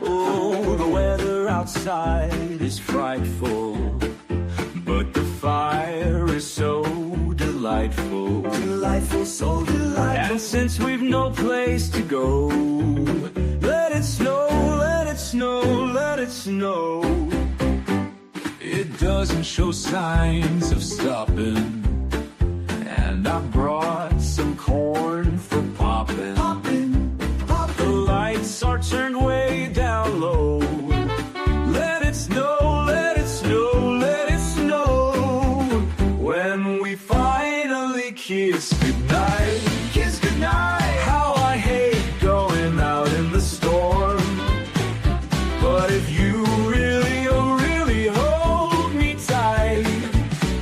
Oh, the weather outside is frightful, but the fire is so delightful. Delightful, so delightful. And since we've no place to go, let it snow, let it snow, let it snow. It doesn't show signs of stopping, and I brought some corn for popping. Popping, popping. The lights are turned way down low. Let it snow, let it snow, let it snow. When we finally kiss goodnight, kiss goodnight. How I hate going out in the storm, but if you really, oh really hold me tight,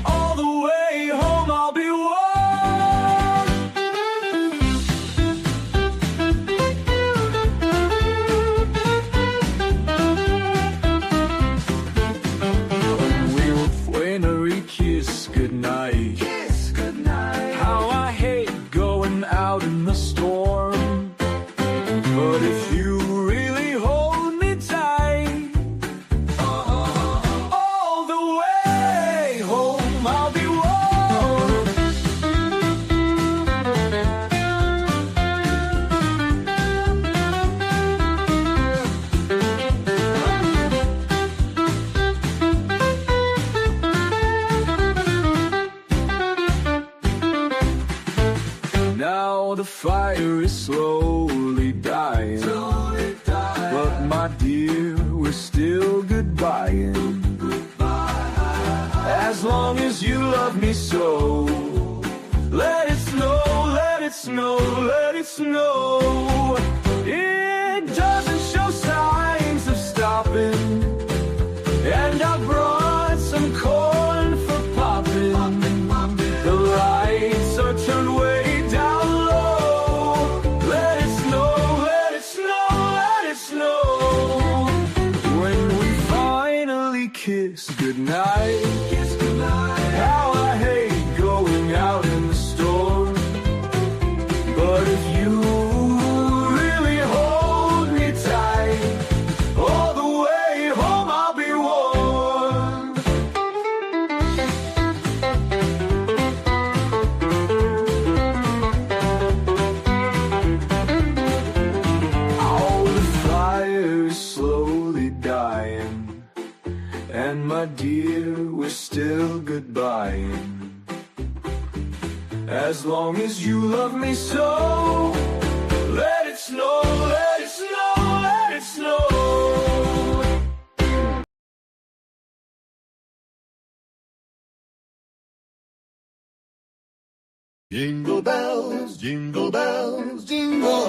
all the way home I'll be warm. When we kiss goodnight, kiss goodnight. How I hate going out in the storm, but if you really hold me tight, all the way home I'll be warm. Now the fire is slowly dying, but my dear, we're still goodbying. As long as you love me so, let it snow, let it snow, let it snow. It doesn't show signs of stopping, and I brought some corn for popping. The lights are turned way down low. Let it snow, let it snow, let it snow. When we finally kiss goodnight, kiss goodnight. How I hate going out in the storm, but if you really hold me tight, all the way home I'll be warm. Oh, the fire is slowly dying, and my dear, we're still goodbying. As long as you love me so, let it snow, let it snow, let it snow. Jingle bells, jingle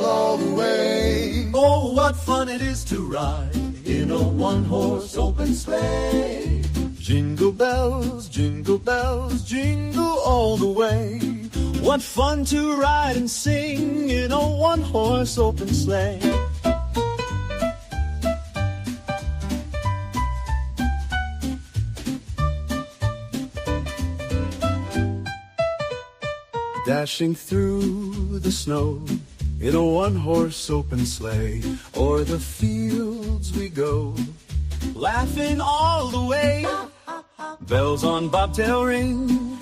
all the way. Oh, what fun it is to ride in a one-horse open sleigh. Jingle bells, jingle all the way. What fun to ride and sing in a one-horse open sleigh. Dashing through the snow in a one-horse open sleigh. O'er the fields we go, laughing all the way. Bells on bobtail ring,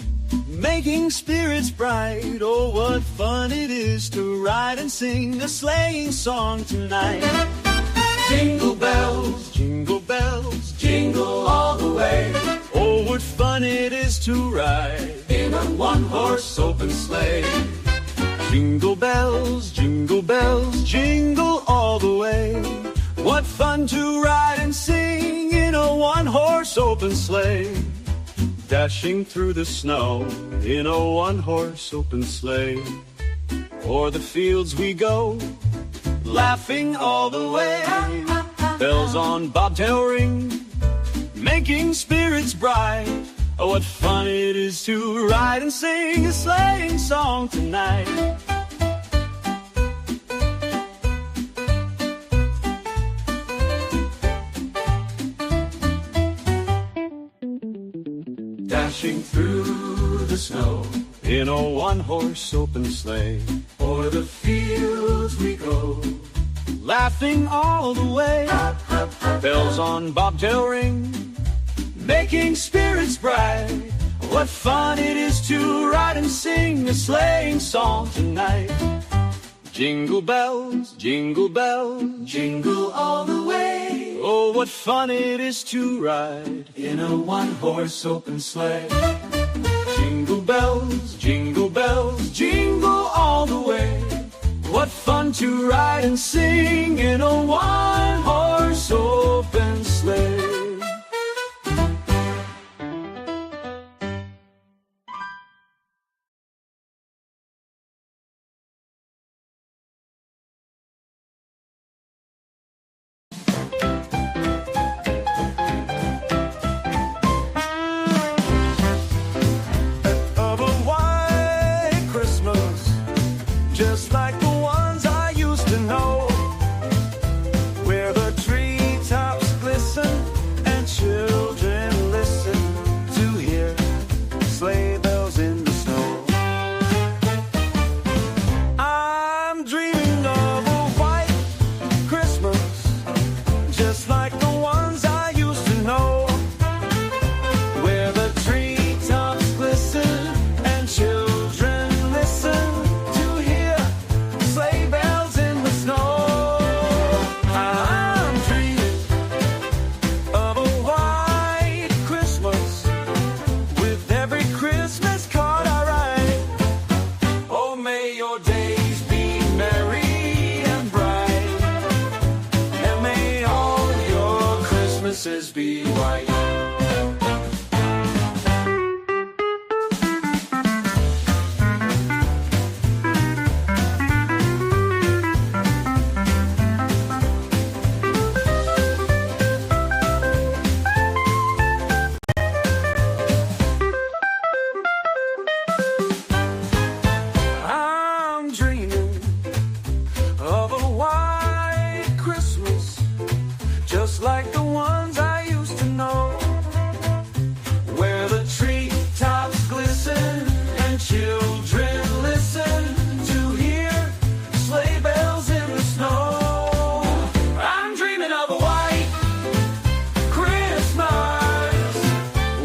making spirits bright. Oh, what fun it is to ride and sing a sleighing song tonight. Jingle bells, jingle all the way. Oh, what fun it is to ride in a one-horse open sleigh. Jingle bells, jingle all the way. What fun to ride and sing in a one-horse open sleigh. Dashing through the snow in a one-horse open sleigh. O'er the fields we go, laughing all the way. Bells on bobtail ring, making spirits bright. Oh, what fun it is to ride and sing a sleighing song tonight. Dashing through the snow in a one-horse open sleigh. O'er the fields we go, laughing all the way. Bells on bobtail ring, making spirits bright. What fun it is to ride and sing a sleighing song tonight. Jingle bells, jingle all the way. Oh, what fun it is to ride in a one-horse open sleigh. Jingle bells, jingle all the way. What fun to ride and sing in a one-horse open sleigh. Just like the ones I used to know, where the treetops glisten and children listen to hear sleigh bells in the snow. I'm dreaming of a white Christmas, just like the ones I used to know, where the treetops glisten and children listen sleigh bells in the snow. I'm dreaming of a white Christmas with every Christmas card I write. Oh, may your days be merry and bright, and may all your Christmases be white. Just like the ones I used to know, where the treetops glisten and children listen to hear sleigh bells in the snow. I'm dreaming of a white Christmas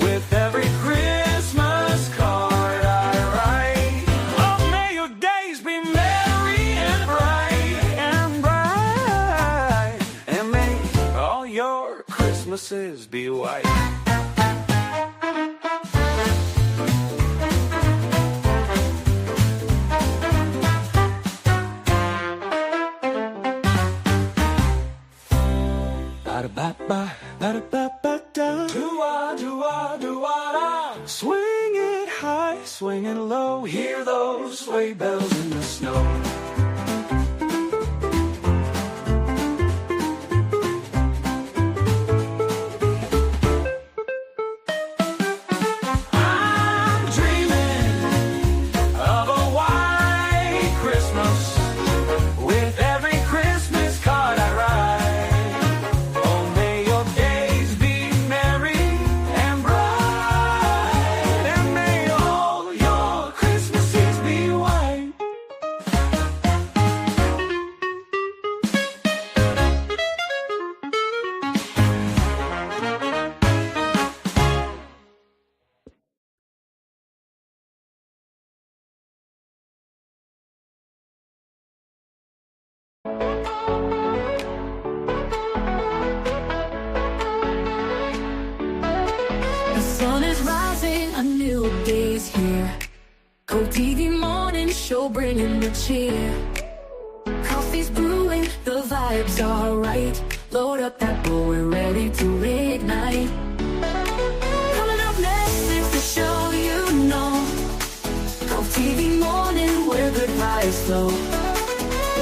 with every Christmas card I write. Oh, may your days be merry and bright, and may all your Christmases be white. Ba-da-ba-ba, ba-da-ba-ba-da. Do-ah, do-ah, do-ah-da. Swing it high, swing it low. Hear those sleigh bells in the snow. Cove TV Morning Show, bringing the cheer. Coffee's brewing, the vibes are right. Load up that bowl, we're ready to reignite. Coming up next is the show you know. Cove TV Morning, where good vibes flow.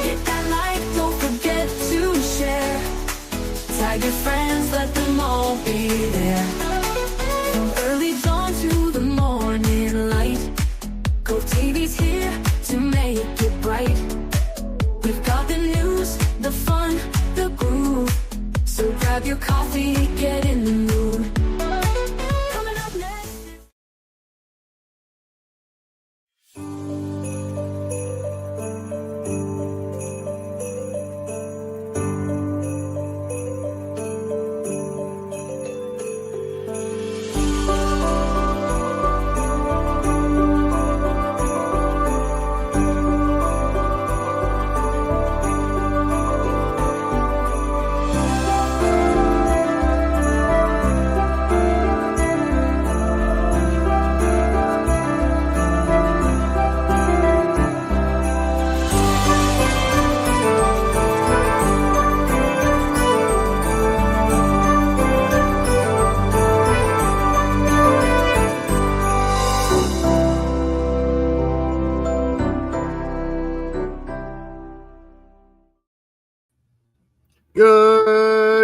Hit that like, don't forget to share. Tag your friends, let them all be there. From early dawn to the morning light, Cove TV's here to make it bright. We've got the news, the fun, the groove. So grab your coffee, get in the mood. Coming up next.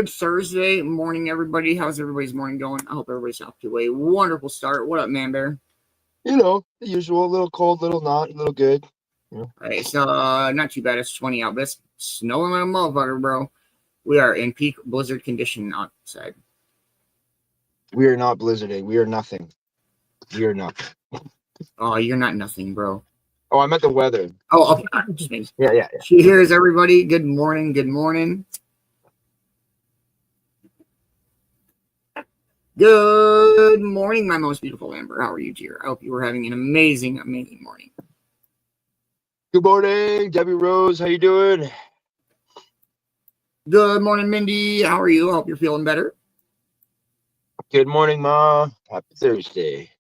Good Thursday morning, everybody. How's everybody's morning going? I hope everybody's off to a wonderful start. What up, Man-Bear? You know, the usual, a little cold, little not, a little good. You know. All right, it's not too bad. It's 20 out, but it's snowing like a motherfucker, bro. We are in peak blizzard condition outside. We are not blizzarding. We are nothing. We are nothing. Oh, you're not nothing, bro. Oh, I meant the weather. Oh, okay. Just me. Yeah. Cheers, everybody. Good morning. Good morning. Good morning, my most beautiful Amber. How are you, dear? I hope you were having an amazing, amazing morning. Good morning, Debbie Rose. How you doing? Good morning, Mindy. How are you? I hope you're feeling better. Good morning, Ma. Happy Thursday.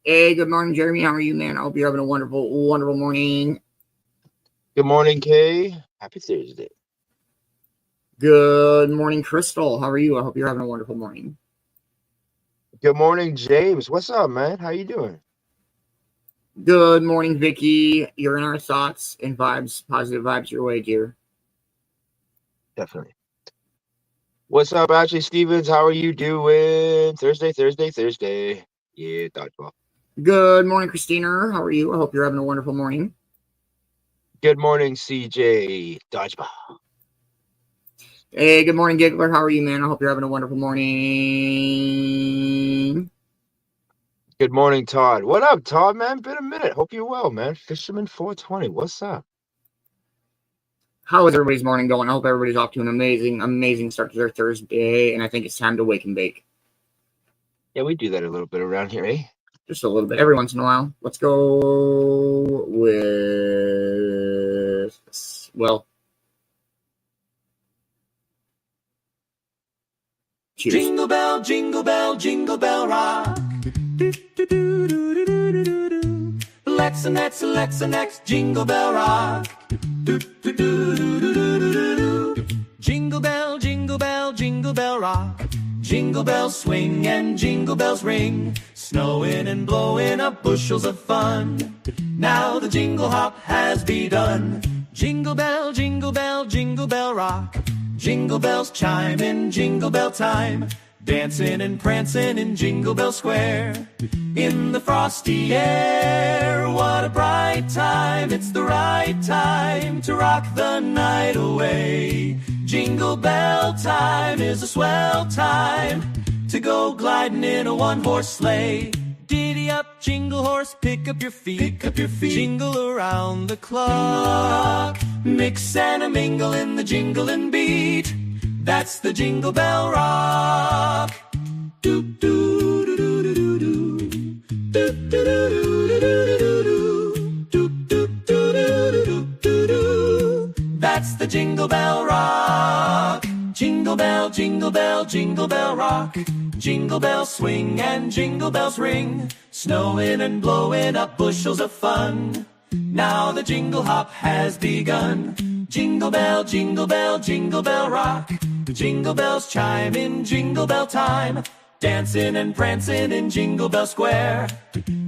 Hey, good morning, Jeremy. How are you, man? I hope you're having a wonderful, wonderful morning. Good morning, Kay. Happy Thursday. Good morning, Crystal. How are you? I hope you're having a wonderful morning. Good morning, James. What's up, man? How you doing? Good morning, Vicki. You're in our thoughts and vibes, positive vibes your way, dear. Definitely. What's up, Ashley Stevens? How are you doing? Thursday. Yeah, dodgeball. Good morning, Christina. How are you? I hope you're having a wonderful morning. Good morning, CJ. Dodgeball. Hey, good morning, Giggler. How are you, man? I hope you're having a wonderful morning. Good morning, Todd. What up, Todd, man? Been a minute. Hope you're well, man. Fisherman 420. What's up? How is everybody's morning going? I hope everybody's off to an amazing, amazing start to their Thursday, and I think it's time to wake and bake. Yeah, we do that a little bit around here, eh? Just a little bit, every once in a while. Let's go with, well, cheers. Jingle bell, jingle bell, jingle bell rock. Let's next, jingle bell rock. Jingle bell, jingle bell, jingle bell rock. Jingle bells swing and jingle bells ring, snowing and blowing up bushels of fun. Now the jingle hop has begun. Jingle bell, jingle bell, jingle bell rock. Jingle bells chime in jingle bell time, dancing and prancing in Jingle Bell Square. In the frosty air, what a bright time. It's the right time to rock the night away. Jingle bell time is a swell time to go gliding in a one-horse sleigh. Giddy up, jingle horse, pick up your feet. Jingle around the clock. Mix and a mingle in the jingling beat. That's the Jingle Bell Rock. Do do do do do do do. Do do do do do do do. That's the Jingle Bell Rock. Jingle bell, jingle bell, jingle bell rock. Jingle bells swing and jingle bells ring, snowing and blowing up bushels of fun. Now the jingle hop has begun. Jingle bell, jingle bell, jingle bell rock. Jingle bells chime in jingle bell time, dancing and prancing in Jingle Bell Square.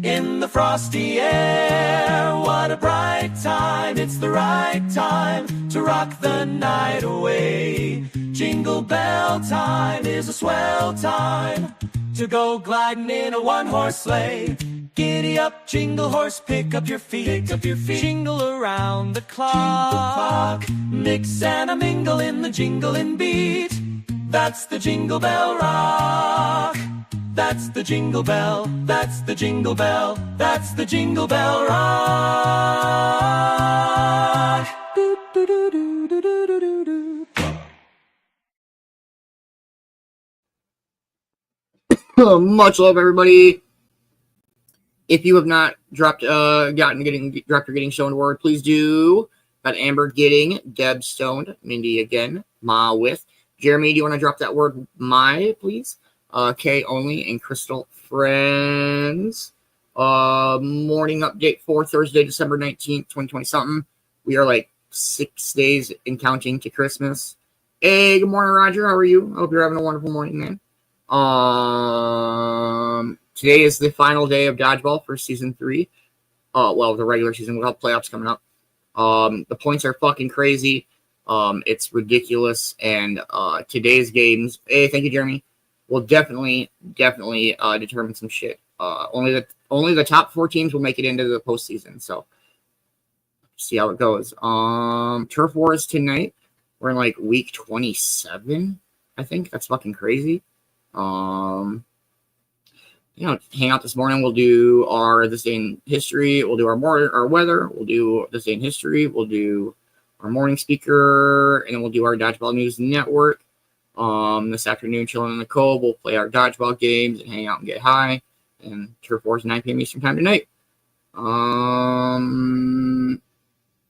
In the frosty air, what a bright time. It's the right time to rock the night away. Jingle bell time is a swell time to go gliding in a one-horse sleigh. Giddy up, jingle horse, pick up your feet. Jingle around the clock. Mix and a mingle in the jingling beat. That's the Jingle Bell Rock. That's the Jingle Bell. That's the Jingle Bell. That's the Jingle Bell Rock. Do, do, do, do, do, do, do, do. Much love, everybody. If you have not dropped your getting stoned word, please do. Got Amber getting, Deb stoned, Mindy again, Ma with. Jeremy, do you want to drop that word my, please? K only, and Crystal friends. Morning update for Thursday, December 19th, 2020 something. We are like 6 days and counting to Christmas. Hey, good morning, Roger. How are you? I hope you're having a wonderful morning, man. Today is the final day of Dodgeball for season 3. Well, the regular season. We'll have playoffs coming up. The points are fucking crazy. It's ridiculous, and today's games, hey, thank you, Jeremy, will definitely determine some shit. Only the top 4 teams will make it into the postseason, so see how it goes. Turf Wars tonight. We're in like week 27, I think. That's fucking crazy. Hang out this morning. We'll do our This Day in History. We'll do our weather. We'll do This Day in History. We'll do our morning speaker, and then we'll do our Dodgeball News Network. This afternoon, chilling in the Cove. We'll play our dodgeball games and hang out and get high. And Turf Wars 9 p.m. Eastern Time tonight.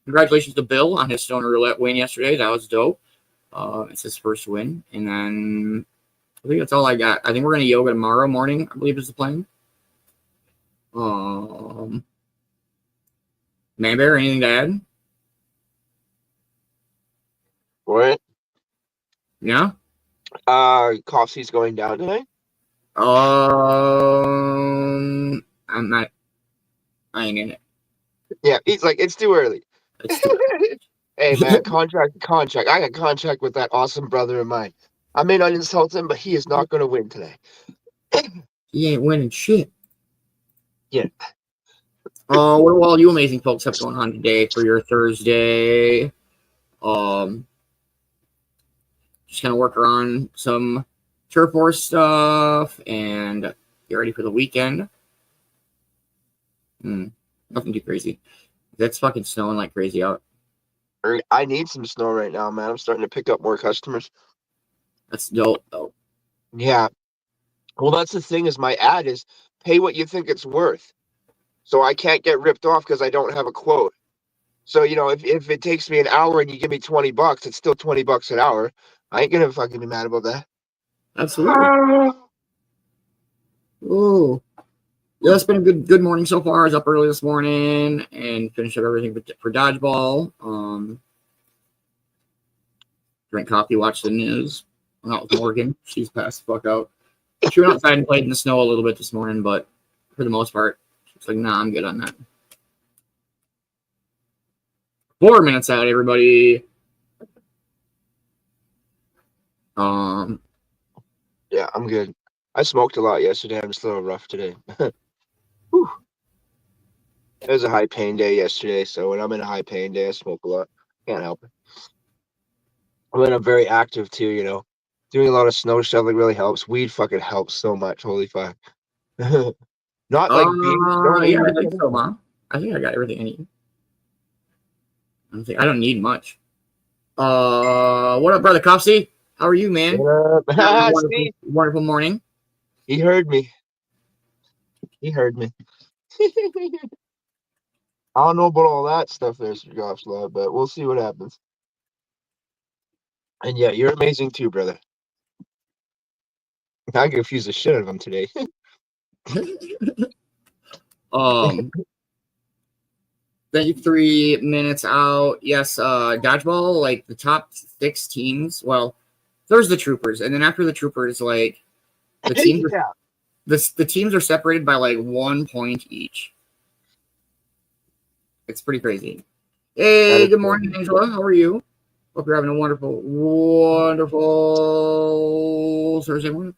Congratulations to Bill on his Stoner Roulette win yesterday. That was dope. It's his first win. And then I think that's all I got. I think we're going to yoga tomorrow morning, I believe is the plan. Man-Bear, anything to add? What? Yeah? Coffee's going down tonight? I ain't in it. Yeah, he's like, it's too early. It's too early. Hey, man, contract. I got contract with that awesome brother of mine. I may not insult him, but he is not going to win today. He ain't winning shit. Yeah. What do all you amazing folks have going on today for your Thursday? Just gonna work around some Turf Wars stuff and get ready for the weekend. Nothing too crazy. It's fucking snowing like crazy out. I need some snow right now, man. I'm starting to pick up more customers. That's dope, though. Yeah. Well, that's the thing is my ad is pay what you think it's worth. So I can't get ripped off because I don't have a quote. So, if it takes me an hour and you give me $20, it's still $20 an hour. I ain't going to fucking be mad about that. Absolutely. Ooh. Yeah, it's been a good morning so far. I was up early this morning and finished up everything for dodgeball. Drank coffee, watched the news. Went out with Morgan. She's passed the fuck out. She went outside and played in the snow a little bit this morning, but for the most part, she's like, nah, I'm good on that. 4 minutes out, everybody. Yeah, I'm good. I smoked a lot yesterday. I'm just a little rough today. Whew. It was a high pain day yesterday, so when I'm in a high pain day, I smoke a lot. Can't help it. I'm very active too, Doing a lot of snow shoveling really helps. Weed fucking helps so much. Holy fuck. Not like yeah, I think so, Mom. I think I got everything I need. I don't need much. What up, brother Coffee? How are you, man? Wonderful morning. He heard me. I don't know about all that stuff there, Sir Gosh Love, but we'll see what happens. And yeah, you're amazing too, brother. I confused the shit out of him today. 33 minutes out. Yes, dodgeball, like the top 6 teams. Well, there's the troopers, and then after the troopers, like the teams the teams are separated by like 1 point each. It's pretty crazy. Hey, good morning, Angela. How are you? Hope you're having a wonderful Thursday morning.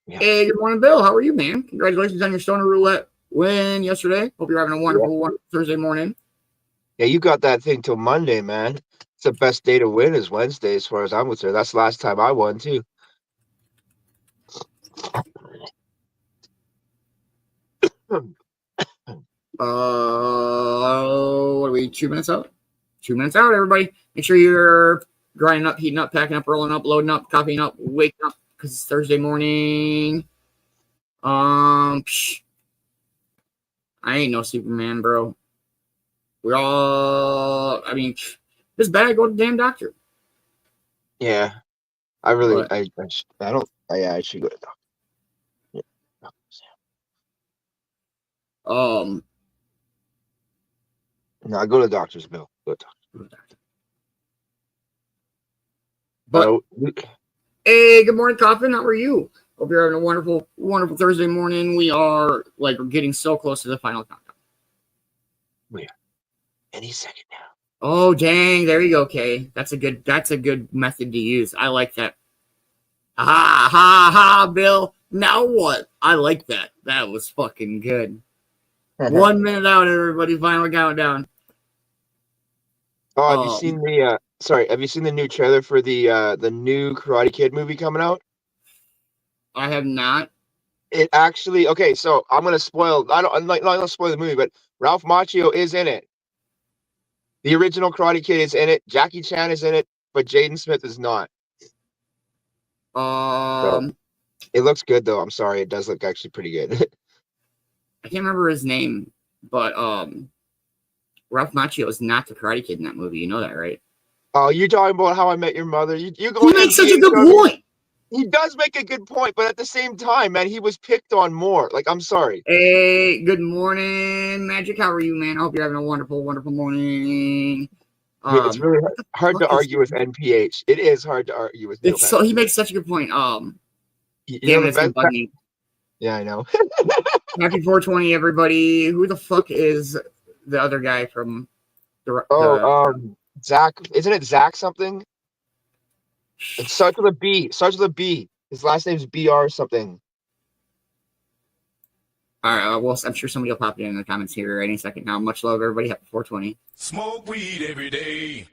Yeah. Hey, good morning, Bill. How are you, man? Congratulations on your Stoner Roulette win yesterday. Hope you're having a wonderful Thursday morning. Yeah, you got that thing till Monday, man. It's the best day to win is Wednesday, as far as I'm concerned. That's the last time I won, too. What are we, 2 minutes out? 2 minutes out, everybody. Make sure you're grinding up, heating up, packing up, rolling up, loading up, copying up, waking up, because it's Thursday morning. I ain't no Superman, bro. This bad, go to the damn doctor. Yeah. I should go to the doctor. Yeah. No, I go to the doctor's, Bill. Go to the doctor. But hey, good morning, Coffin. How are you? Hope you're having a wonderful, wonderful Thursday morning. We're getting so close to the final countdown. We are. Any second now. Oh dang! There you go, Kay. That's a good method to use. I like that. Ha ha ha, Bill. Now what? I like that. That was fucking good. 1 minute out, everybody. Final countdown. Oh, have you seen the? Have you seen the new trailer for the new Karate Kid movie coming out? I have not. It actually okay. So I'm gonna spoil. I don't spoil the movie, but Ralph Macchio is in it. The original Karate Kid is in it. Jackie Chan is in it, but Jaden Smith is not. So, it looks good though. I'm sorry, it does look actually pretty good. I can't remember his name, but Ralph Macchio is not the Karate Kid in that movie. You know that, right? Oh, you're talking about How I Met Your Mother. You go. He makes such a good point. He does make a good point, but at the same time, man, he was picked on more. Like, I'm sorry. Hey, good morning, Magic. How are you, man? I hope you're having a wonderful, wonderful morning. It's really hard to argue with NPH. It is hard to argue with. It's so he makes such a good point. Damn it, it's bugging. Yeah, I know. Happy 420, everybody. Who the fuck is the other guy from the Zach. Isn't it Zach something? It starts with a B. His last name's BR something. All right. Well, I'm sure somebody will pop it in the comments here any second now. Much love, everybody. Happy 420. Smoke weed every day.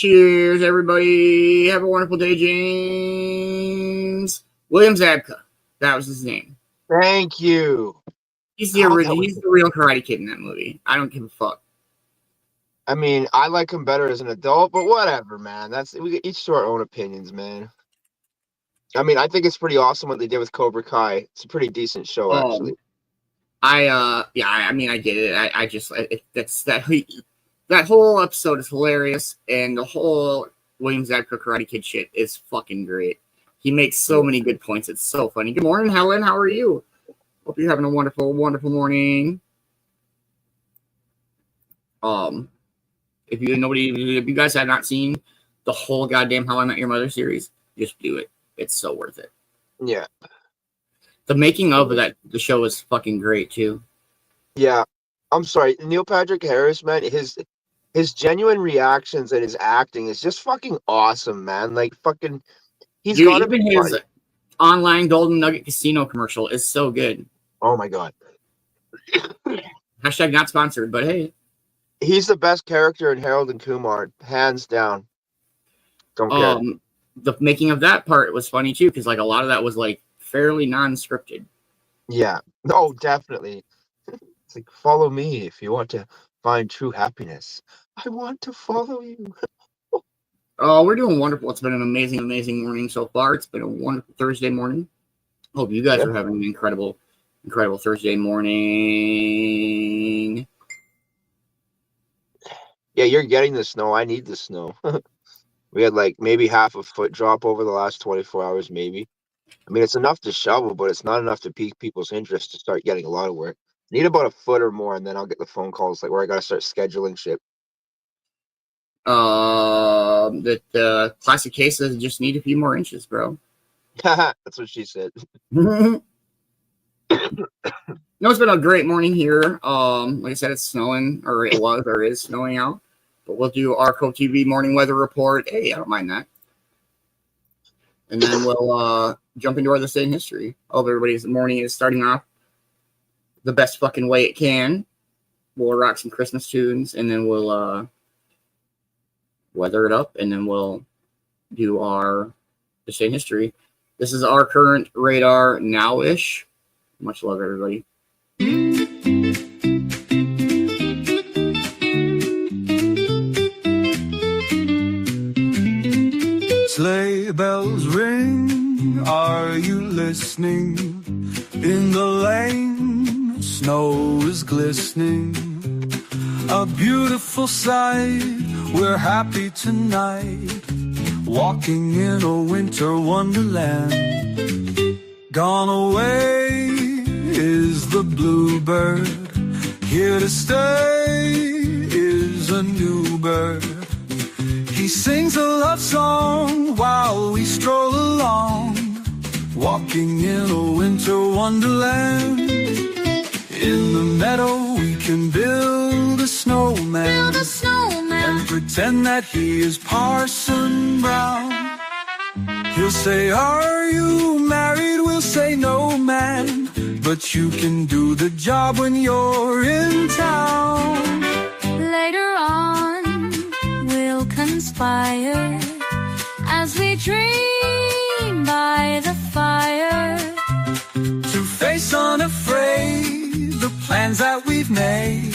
Cheers, everybody. Have a wonderful day, James. William Zabka. That was his name. Thank you. He's the original. He's the real Karate Kid in that movie. I don't give a fuck. I mean, I like him better as an adult, but whatever, man. We each to our own opinions, man. I mean, I think it's pretty awesome what they did with Cobra Kai. It's a pretty decent show, actually. I mean, I get it. That whole episode is hilarious, and the whole William Zabka Karate Kid shit is fucking great. He makes so many good points. It's so funny. Good morning, Helen. How are you? Hope you're having a wonderful, wonderful morning. If you guys have not seen the whole goddamn How I Met Your Mother series, just do it. It's so worth it. Yeah. The making of the show is fucking great too. Yeah. I'm sorry, Neil Patrick Harris, man, his genuine reactions and his acting is just fucking awesome, man. Like fucking he's got even his online Golden Nugget Casino commercial is so good. Oh my god. Hashtag not sponsored, but hey. He's the best character in Harold and Kumar, hands down. Don't care. The making of that part was funny too, because like a lot of that was like fairly non-scripted. Yeah. Oh, definitely. It's like, follow me if you want to find true happiness. I want to follow you. Oh, we're doing wonderful. It's been an amazing, amazing morning so far. It's been a wonderful Thursday morning. Hope you guys are having an incredible, incredible Thursday morning. Yeah, you're getting the snow. I need the snow. We had like maybe half a foot drop over the last 24 hours, maybe. I mean, it's enough to shovel, but it's not enough to pique people's interest to start getting a lot of work. Need about a foot or more, and then I'll get the phone calls like where I got to start scheduling shit. The classic cases just need a few more inches, bro. That's what she said. No, it's been a great morning here. Like I said, it's snowing, or it was, or is snowing out. But we'll do our Cove TV morning weather report. Hey, I don't mind that. And then we'll jump into our This Day in History. Hope everybody's morning is starting off the best fucking way it can. We'll rock some Christmas tunes, and then we'll weather it up, and then we'll do our This Day in History. This is our current radar now-ish. Much love, everybody. Sleigh bells ring, are you listening? In the lane, snow is glistening. A beautiful sight, we're happy tonight. Walking in a winter wonderland. Gone away is the bluebird. Here to stay is a new bird. He sings a love song while we stroll along, walking in a winter wonderland. In the meadow we can build a snowman, and pretend that he is Parson Brown. He'll say, are you married? We'll say, no, man, but you can do the job when you're in town. Later on, we'll conspire as we dream by the fire to face unafraid the plans that we've made,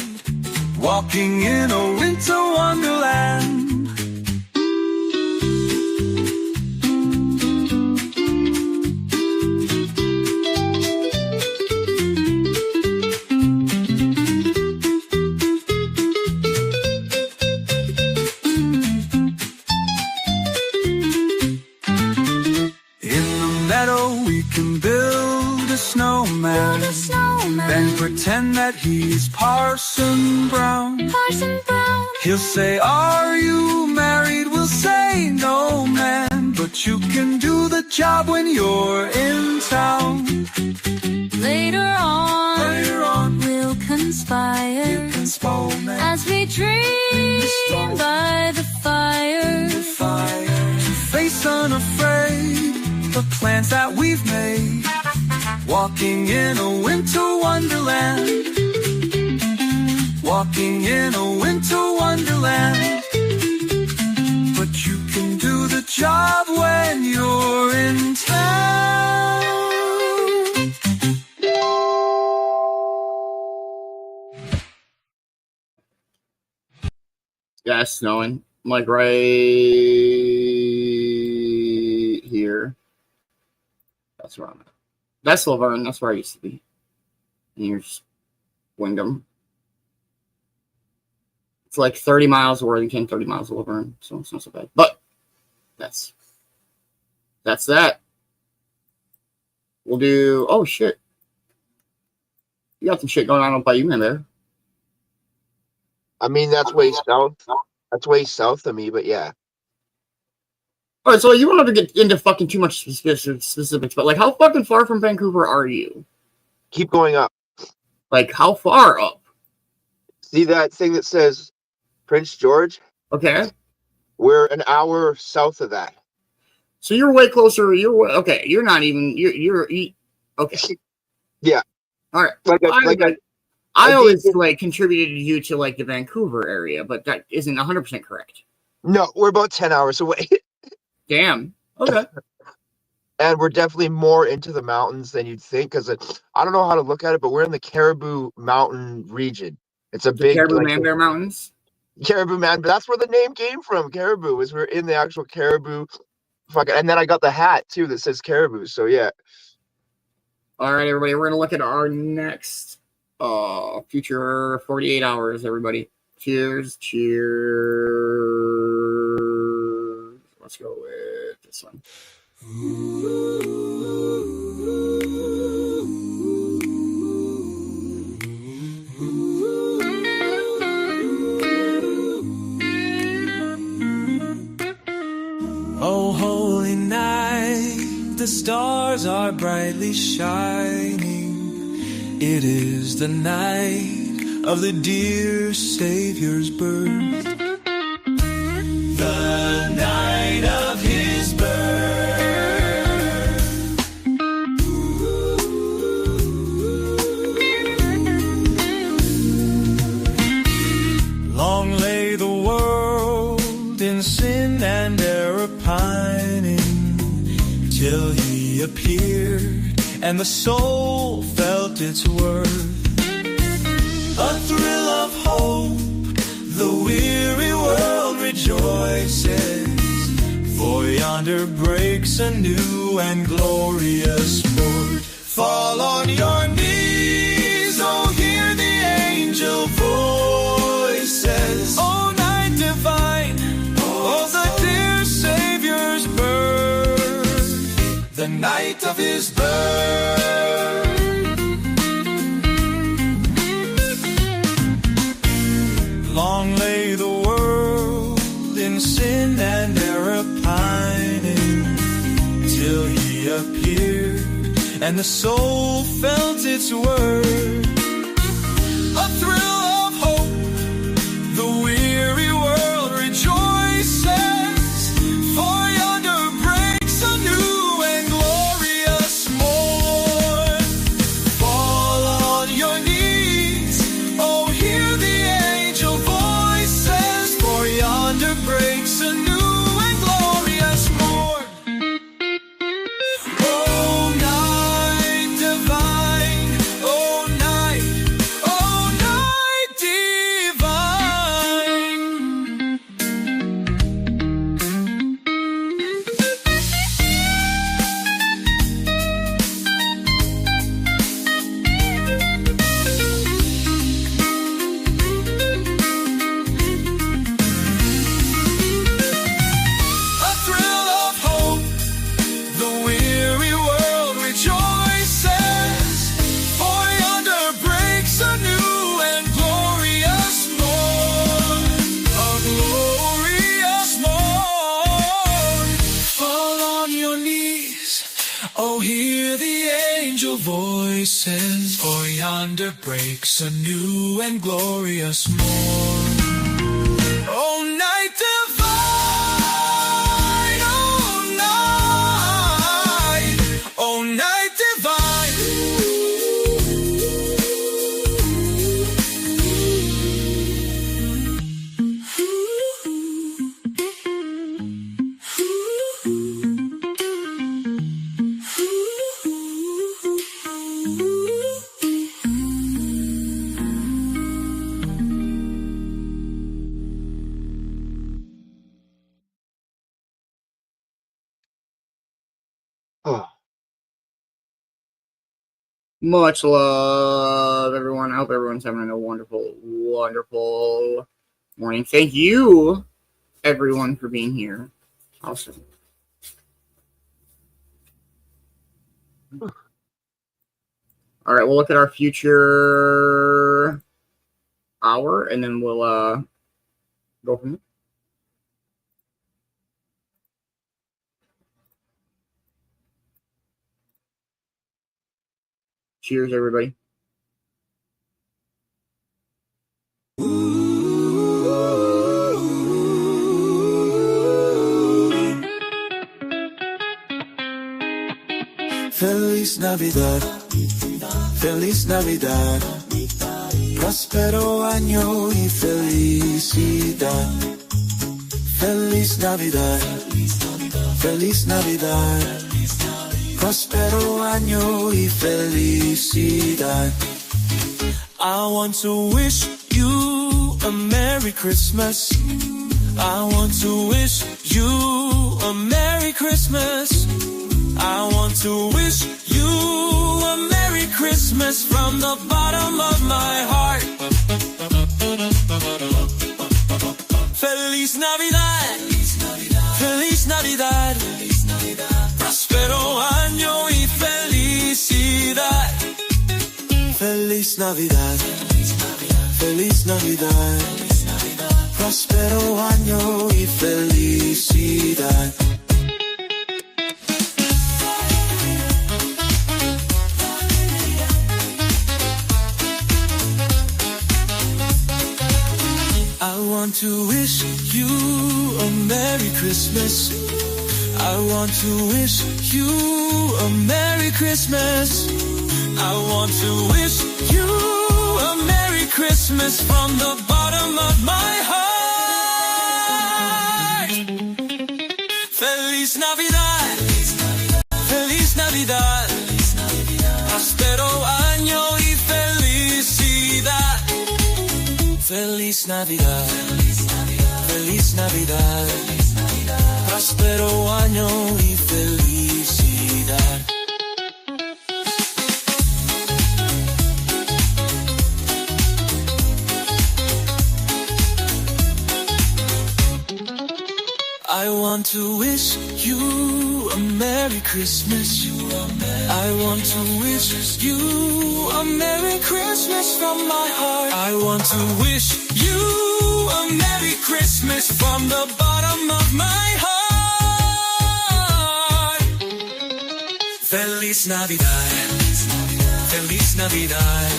walking in a winter wonderland. And pretend that he's Parson Brown. He'll say, are you married? We'll say, no, man, but you can do the job when you're in town. Later on, we'll conspire as we dream by the fire to face unafraid the plans that we've made, walking in a winter wonderland. Walking in a winter wonderland. snowing. I'm like right here. That's where I'm at. That's Laverne. That's where I used to be. And here's Wyndham. It's like 30 miles of Worthington, 30 miles of Laverne. So it's not so bad. But that's that. We'll do. Oh, shit. You got some shit going on by you, man, there. I mean, that's way south. That's way south of me, but yeah. All right, so you don't have to get into fucking too much specifics, but like, how fucking far from Vancouver are you? Keep going up. Like, how far up? See that thing that says Prince George? Okay. We're an hour south of that. So you're way closer. Okay. You're not even. You're okay. Yeah. All right. I always like contributed you to like the Vancouver area, but that isn't 100% correct. No, we're about 10 hours away. Damn. Okay. And we're definitely more into the mountains than you'd think, because I don't know how to look at it, but we're in the Caribou Mountain region. It's a big Caribou Man-Bear Mountains. Caribou Man, but that's where the name came from. Caribou is we're in the actual Caribou. And then I got the hat too that says Caribou. So yeah. All right, everybody, we're gonna look at our next future 48 hours. Everybody, cheers. Let's go with this one. Oh, holy night, the stars are brightly shining. It is the night of the dear Savior's birth. The night of his birth. Long lay the world in sin and error pining, till he appeared and the soul felt its worth. A thrill of hope, the weary world rejoices, for yonder breaks a new and glorious sport. Fall on your knees, oh hear the angel voices. Oh night divine, oh the dear Savior's birth, the night of his birth. Long lay the world in sin and error pining, till he appeared and the soul felt its worth. A thrill of hope, the weary world rejoices, for yonder breaks a new and glorious morn. Fall on your knees, oh hear the angel voices, for yonder breaks a new and glorious morn. Oh night divine, oh night divine. A thrill of hope, the weary world rejoices, for yonder breaks a new and glorious morn. A glorious morn. Fall on your knees, oh hear the angel voices, for yonder breaks a new and glorious morn. Oh night divine, oh night divine. Much love, everyone. I hope everyone's having a wonderful, wonderful morning. Thank you, everyone, for being here. Awesome. All right, we'll look at our future hour, and then we'll go from there. Cheers, everybody. Feliz Navidad, Feliz Navidad, próspero año y felicidad. Feliz Navidad, Feliz Navidad, próspero año y felicidad. I want to wish you a Merry Christmas. I want to wish you a Merry Christmas. I want to wish you a Merry Christmas from the bottom of my heart. Feliz Navidad, Feliz Navidad, próspero año y felicidad. Feliz Navidad, Feliz Navidad, próspero año y felicidad. I want to wish you a Merry Christmas. I want to wish you a Merry Christmas. I want to wish you a Merry Christmas from the bottom of my heart. Feliz Navidad, Feliz Navidad, próspero año y felicidad. Feliz Navidad, Feliz Navidad, próspero año y felicidad. I want to wish you a Merry Christmas. I want to wish you a Merry Christmas from my heart. I want to wish you a Merry Christmas from the bottom of my heart. Feliz Navidad, Feliz Navidad,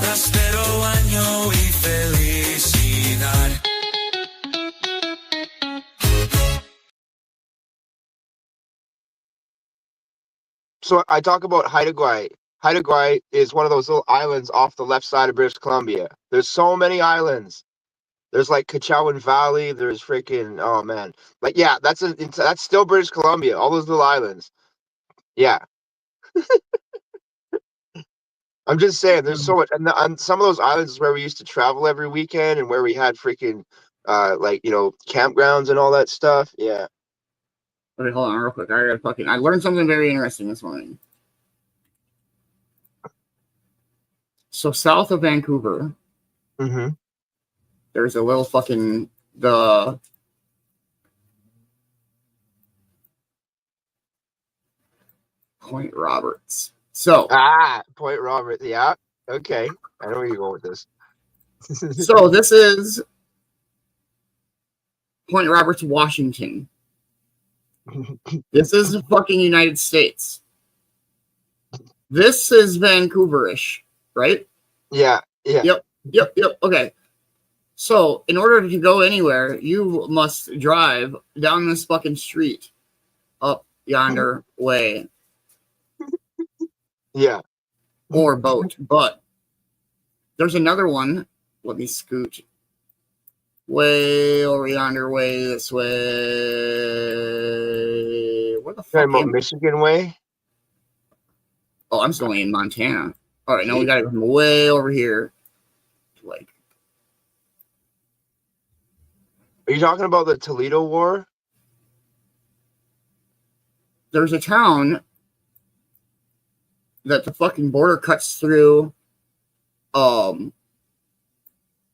próspero año y felicidad. So I talk about Haida Gwaii. Haida Gwaii is one of those little islands off the left side of British Columbia. There's so many islands. There's like Cachowan Valley. There's freaking, oh man, like yeah, that's still British Columbia. All those little islands. Yeah, I'm just saying. There's so much, and on some of those islands is where we used to travel every weekend, and where we had freaking, like campgrounds and all that stuff. Yeah. Okay, hold on real quick. I learned something very interesting this morning. So south of Vancouver, there's a little the Point Roberts. So Point Roberts. Yeah. Okay. I know where you're going with this. So this is Point Roberts, Washington. This is the fucking United States. This is Vancouver-ish, right? Yeah. Yep. Okay. So, in order to go anywhere, you must drive down this fucking street up yonder way. Yeah. Or boat. But there's another one. Let me scoot way over yonder way this way. Where the fuck? Michigan way? Oh, I'm still in Montana. All right, now we gotta go way over here. Like, are you talking about the Toledo War? There's a town that the fucking border cuts through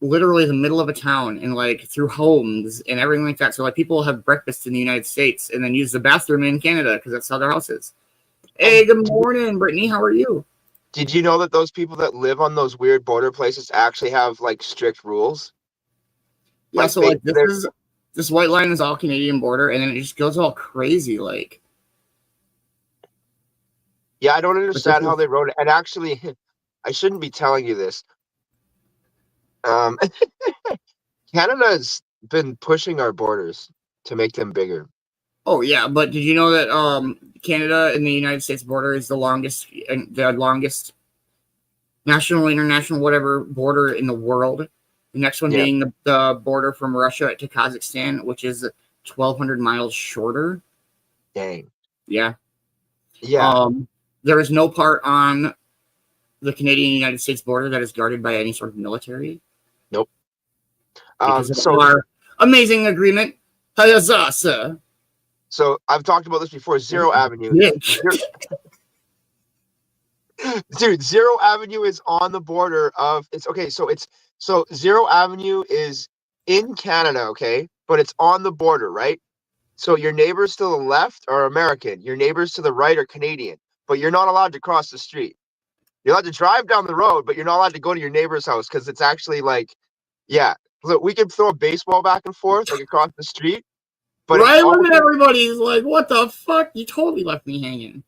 literally the middle of a town and like through homes and everything like that. So like people have breakfast in the United States and then use the bathroom in Canada because that's how their house is. Hey, good morning, Brittany. How are you? Did you know that those people that live on those weird border places actually have like strict rules? Yeah, Like so like this white line is all Canadian border, and then it just goes all crazy. Like, yeah, I don't understand how they wrote it. And actually, I shouldn't be telling you this. Canada's been pushing our borders to make them bigger. Oh yeah, but did you know that Canada and the United States border is the longest national, international, whatever border in the world? The next one being the border from Russia to Kazakhstan, which is 1,200 miles shorter. Dang. Yeah. Yeah. There is no part on the Canadian-United States border that is guarded by any sort of military. Nope. Because of our amazing agreement. Huzzah! So I've talked about this before. Zero Avenue. Dude, Zero Avenue is on the border of so Zero Avenue is in Canada, okay? But it's on the border, right? So your neighbors to the left are American, your neighbors to the right are Canadian, but you're not allowed to cross the street. You're allowed to drive down the road, but you're not allowed to go to your neighbor's house because it's actually like, yeah. Look, we can throw a baseball back and forth like across the street. But right when everybody's like, what the fuck? You totally left me hanging.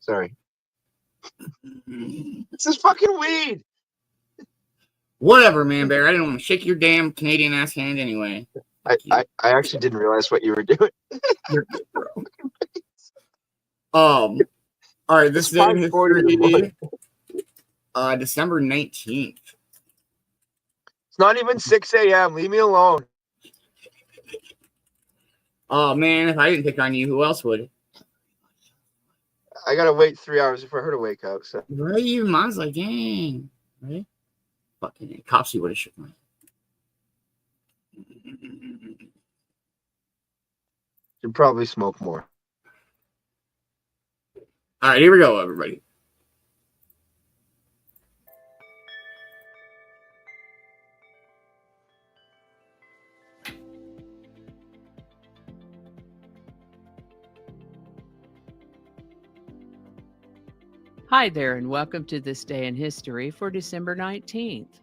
Sorry. This is fucking weed. Whatever, Man-Bear. I didn't want to shake your damn Canadian ass hand anyway. I actually didn't realize what you were doing. You're good, bro. All right, this day in history, December 19th. It's not even 6 a.m. Leave me alone. Oh man, if I didn't pick on you, who else would? I gotta wait 3 hours for her to wake up. So right, even mom's like, dang, right? Fucking cops, would have shook my. Should probably smoke more. All right, here we go, everybody. Hi there, and welcome to This Day in History for December 19th.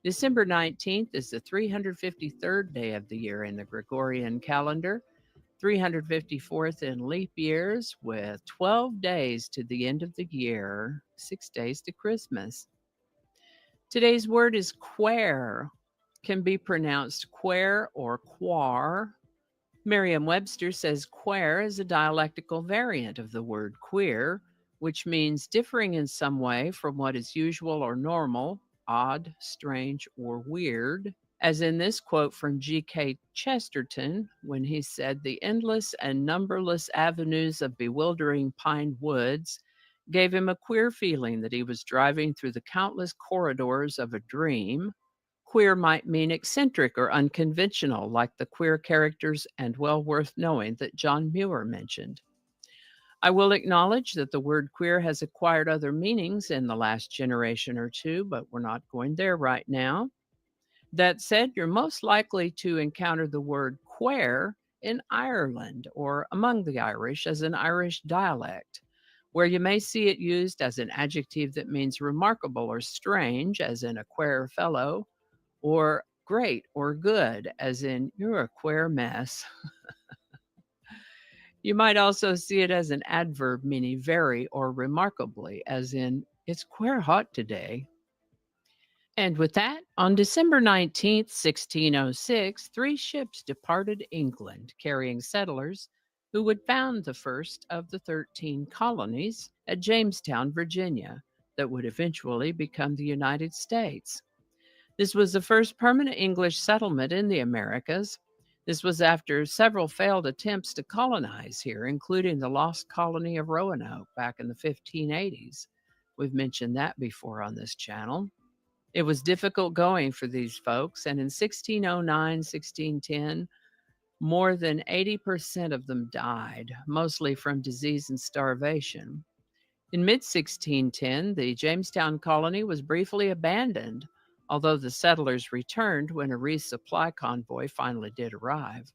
December 19th is the 353rd day of the year in the Gregorian calendar, 354th in leap years, with 12 days to the end of the year, 6 days to Christmas. Today's word is quare, can be pronounced quare or quar. Merriam-Webster says quare is a dialectical variant of the word queer, which means differing in some way from what is usual or normal, odd, strange, or weird, as in this quote from G.K. Chesterton when he said, "The endless and numberless avenues of bewildering pine woods gave him a queer feeling that he was driving through the countless corridors of a dream." Queer might mean eccentric or unconventional, like the queer characters and well worth knowing that John Muir mentioned. I will acknowledge that the word queer has acquired other meanings in the last generation or two, but we're not going there right now. That said, you're most likely to encounter the word queer in Ireland or among the Irish as an Irish dialect, where you may see it used as an adjective that means remarkable or strange, as in a queer fellow, or great or good, as in you're a queer mess. You might also see it as an adverb meaning very or remarkably, as in, it's queer hot today. And with that, on December 19th, 1606, 3 ships departed England, carrying settlers who would found the first of the 13 colonies at Jamestown, Virginia, that would eventually become the United States. This was the first permanent English settlement in the Americas. This was after several failed attempts to colonize here, including the lost colony of Roanoke back in the 1580s. We've mentioned that before on this channel. It was difficult going for these folks, and in 1609, 1610, more than 80% of them died, mostly from disease and starvation. In mid-1610, the Jamestown colony was briefly abandoned, although the settlers returned when a resupply convoy finally did arrive.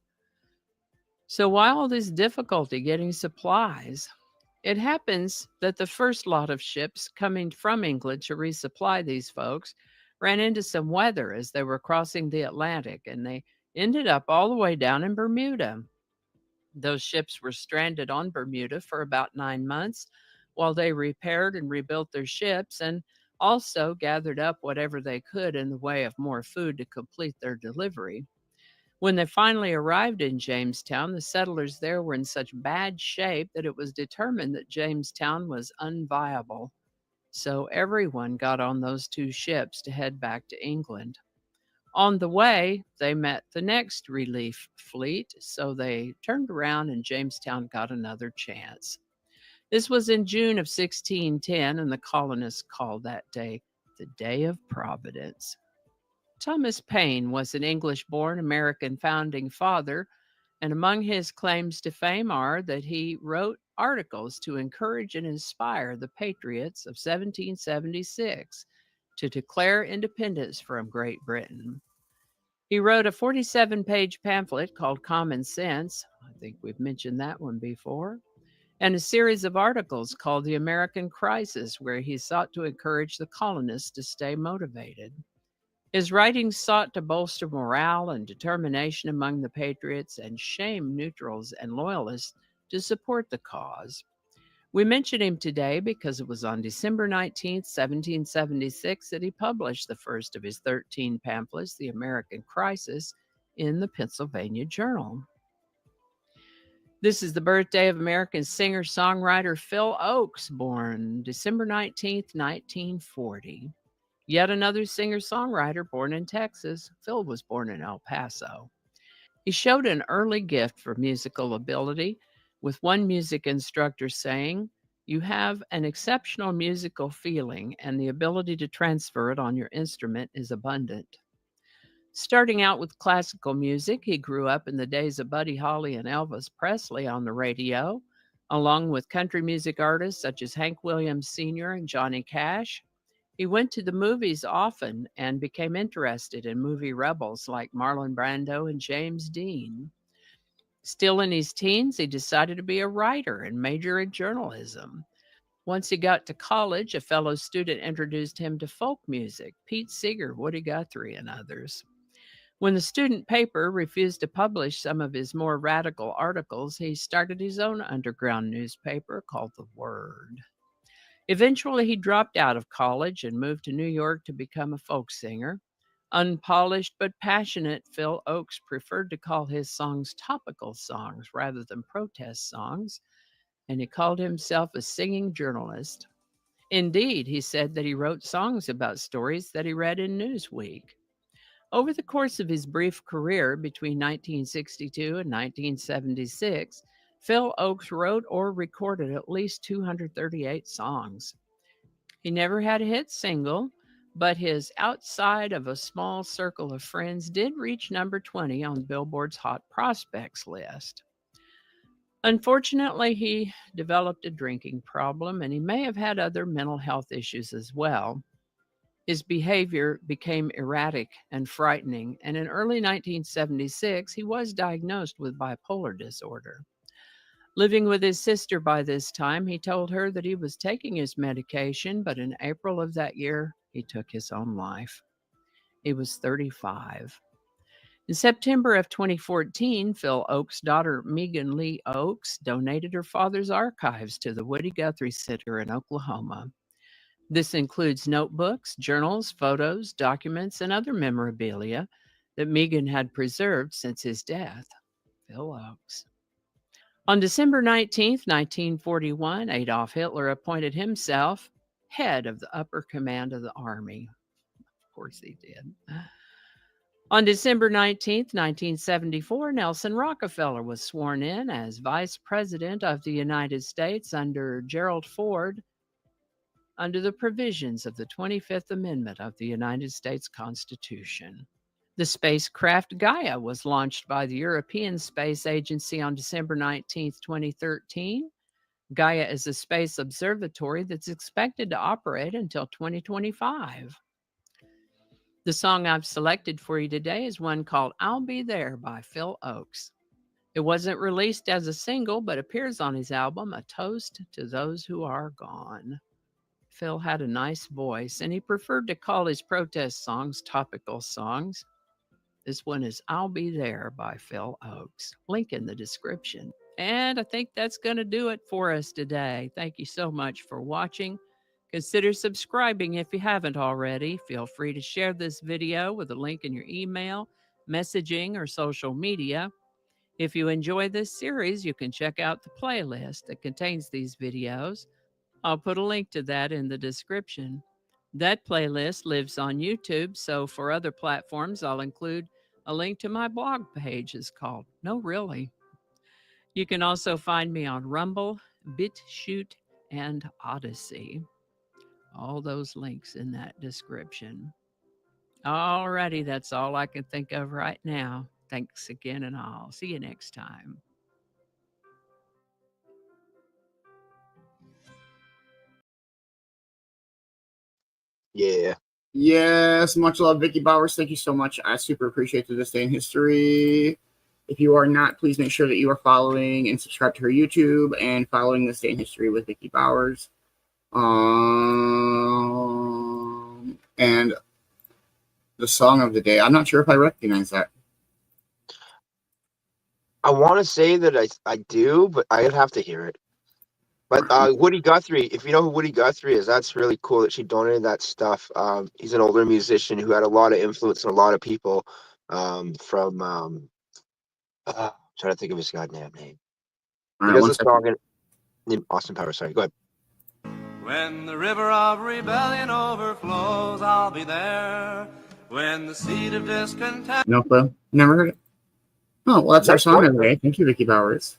So while all this difficulty getting supplies, it happens that the first lot of ships coming from England to resupply these folks ran into some weather as they were crossing the Atlantic, and they ended up all the way down in Bermuda. Those ships were stranded on Bermuda for about 9 months while they repaired and rebuilt their ships and also gathered up whatever they could in the way of more food to complete their delivery. When they finally arrived in Jamestown, the settlers there were in such bad shape that it was determined that Jamestown was unviable. So everyone got on those 2 ships to head back to England. On the way, they met the next relief fleet, so they turned around and Jamestown got another chance. This was in June of 1610, and the colonists called that day the Day of Providence. Thomas Paine was an English-born American founding father, and among his claims to fame are that he wrote articles to encourage and inspire the patriots of 1776 to declare independence from Great Britain. He wrote a 47-page pamphlet called Common Sense, I think we've mentioned that one before, and a series of articles called The American Crisis, where he sought to encourage the colonists to stay motivated. His writings sought to bolster morale and determination among the patriots and shame neutrals and loyalists to support the cause. We mention him today because it was on December 19, 1776, that he published the first of his 13 pamphlets, The American Crisis, in the Pennsylvania Journal. This is the birthday of American singer-songwriter Phil Oakes, born December 19, 1940. Yet another singer-songwriter born in Texas. Phil was born in El Paso. He showed an early gift for musical ability, with one music instructor saying, "You have an exceptional musical feeling, and the ability to transfer it on your instrument is abundant." Starting out with classical music, he grew up in the days of Buddy Holly and Elvis Presley on the radio, along with country music artists such as Hank Williams Sr. and Johnny Cash. He went to the movies often and became interested in movie rebels like Marlon Brando and James Dean. Still in his teens, he decided to be a writer and major in journalism. Once he got to college, a fellow student introduced him to folk music, Pete Seeger, Woody Guthrie, and others. When the student paper refused to publish some of his more radical articles, he started his own underground newspaper called The Word. Eventually, he dropped out of college and moved to New York to become a folk singer. Unpolished but passionate, Phil Oakes preferred to call his songs topical songs rather than protest songs, and he called himself a singing journalist. Indeed, he said that he wrote songs about stories that he read in Newsweek. Over the course of his brief career between 1962 and 1976, Phil Oakes wrote or recorded at least 238 songs. He never had a hit single, but his Outside of a Small Circle of Friends did reach number 20 on Billboard's Hot Prospects list. Unfortunately, he developed a drinking problem, and he may have had other mental health issues as well. His behavior became erratic and frightening, and in early 1976, he was diagnosed with bipolar disorder. Living with his sister by this time, he told her that he was taking his medication, but in April of that year, he took his own life. He was 35. In September of 2014, Phil Oakes' daughter, Megan Lee Oakes, donated her father's archives to the Woody Guthrie Center in Oklahoma. This includes notebooks, journals, photos, documents, and other memorabilia that Megan had preserved since his death. Phil Oakes. On December 19, 1941, Adolf Hitler appointed himself head of the upper command of the army. Of course he did. On December 19, 1974, Nelson Rockefeller was sworn in as Vice President of the United States under Gerald Ford, under the provisions of the 25th Amendment of the United States Constitution. The spacecraft Gaia was launched by the European Space Agency on December 19, 2013. Gaia is a space observatory that's expected to operate until 2025. The song I've selected for you today is one called I'll Be There by Phil Oakes. It wasn't released as a single, but appears on his album, A Toast to Those Who Are Gone. Phil had a nice voice, and he preferred to call his protest songs topical songs. This one is I'll Be There by Phil Oakes. Link in the description. And I think that's going to do it for us today. Thank you so much for watching. Consider subscribing if you haven't already. Feel free to share this video with a link in your email, messaging, or social media. If you enjoy this series, you can check out the playlist that contains these videos. I'll put a link to that in the description. That playlist lives on YouTube, so for other platforms, I'll include a link to my blog page. It's called No Really. You can also find me on Rumble, BitChute, and Odyssey. All those links in that description. Alrighty, that's all I can think of right now. Thanks again, and I'll see you next time. Yeah. Yes, much love, Vicki Bowers. Thank you so much. I super appreciate This Day in History. If you are not, please make sure that you are following and subscribe to her YouTube and following This Day in History with Vicki Bowers. And the song of the day, I'm not sure if I recognize that. I want to say that I do, but I'd have to hear it. But Woody Guthrie, if you know who Woody Guthrie is, that's really cool that she donated that stuff. He's an older musician who had a lot of influence on a lot of people I'm trying to think of his goddamn name. He does a song in Austin Powers. Sorry, go ahead. When the river of rebellion overflows, I'll be there. When the seed of discontent... No clue. Never heard it. Oh, well, that's our song of the day. Thank you, Vicki Bowers.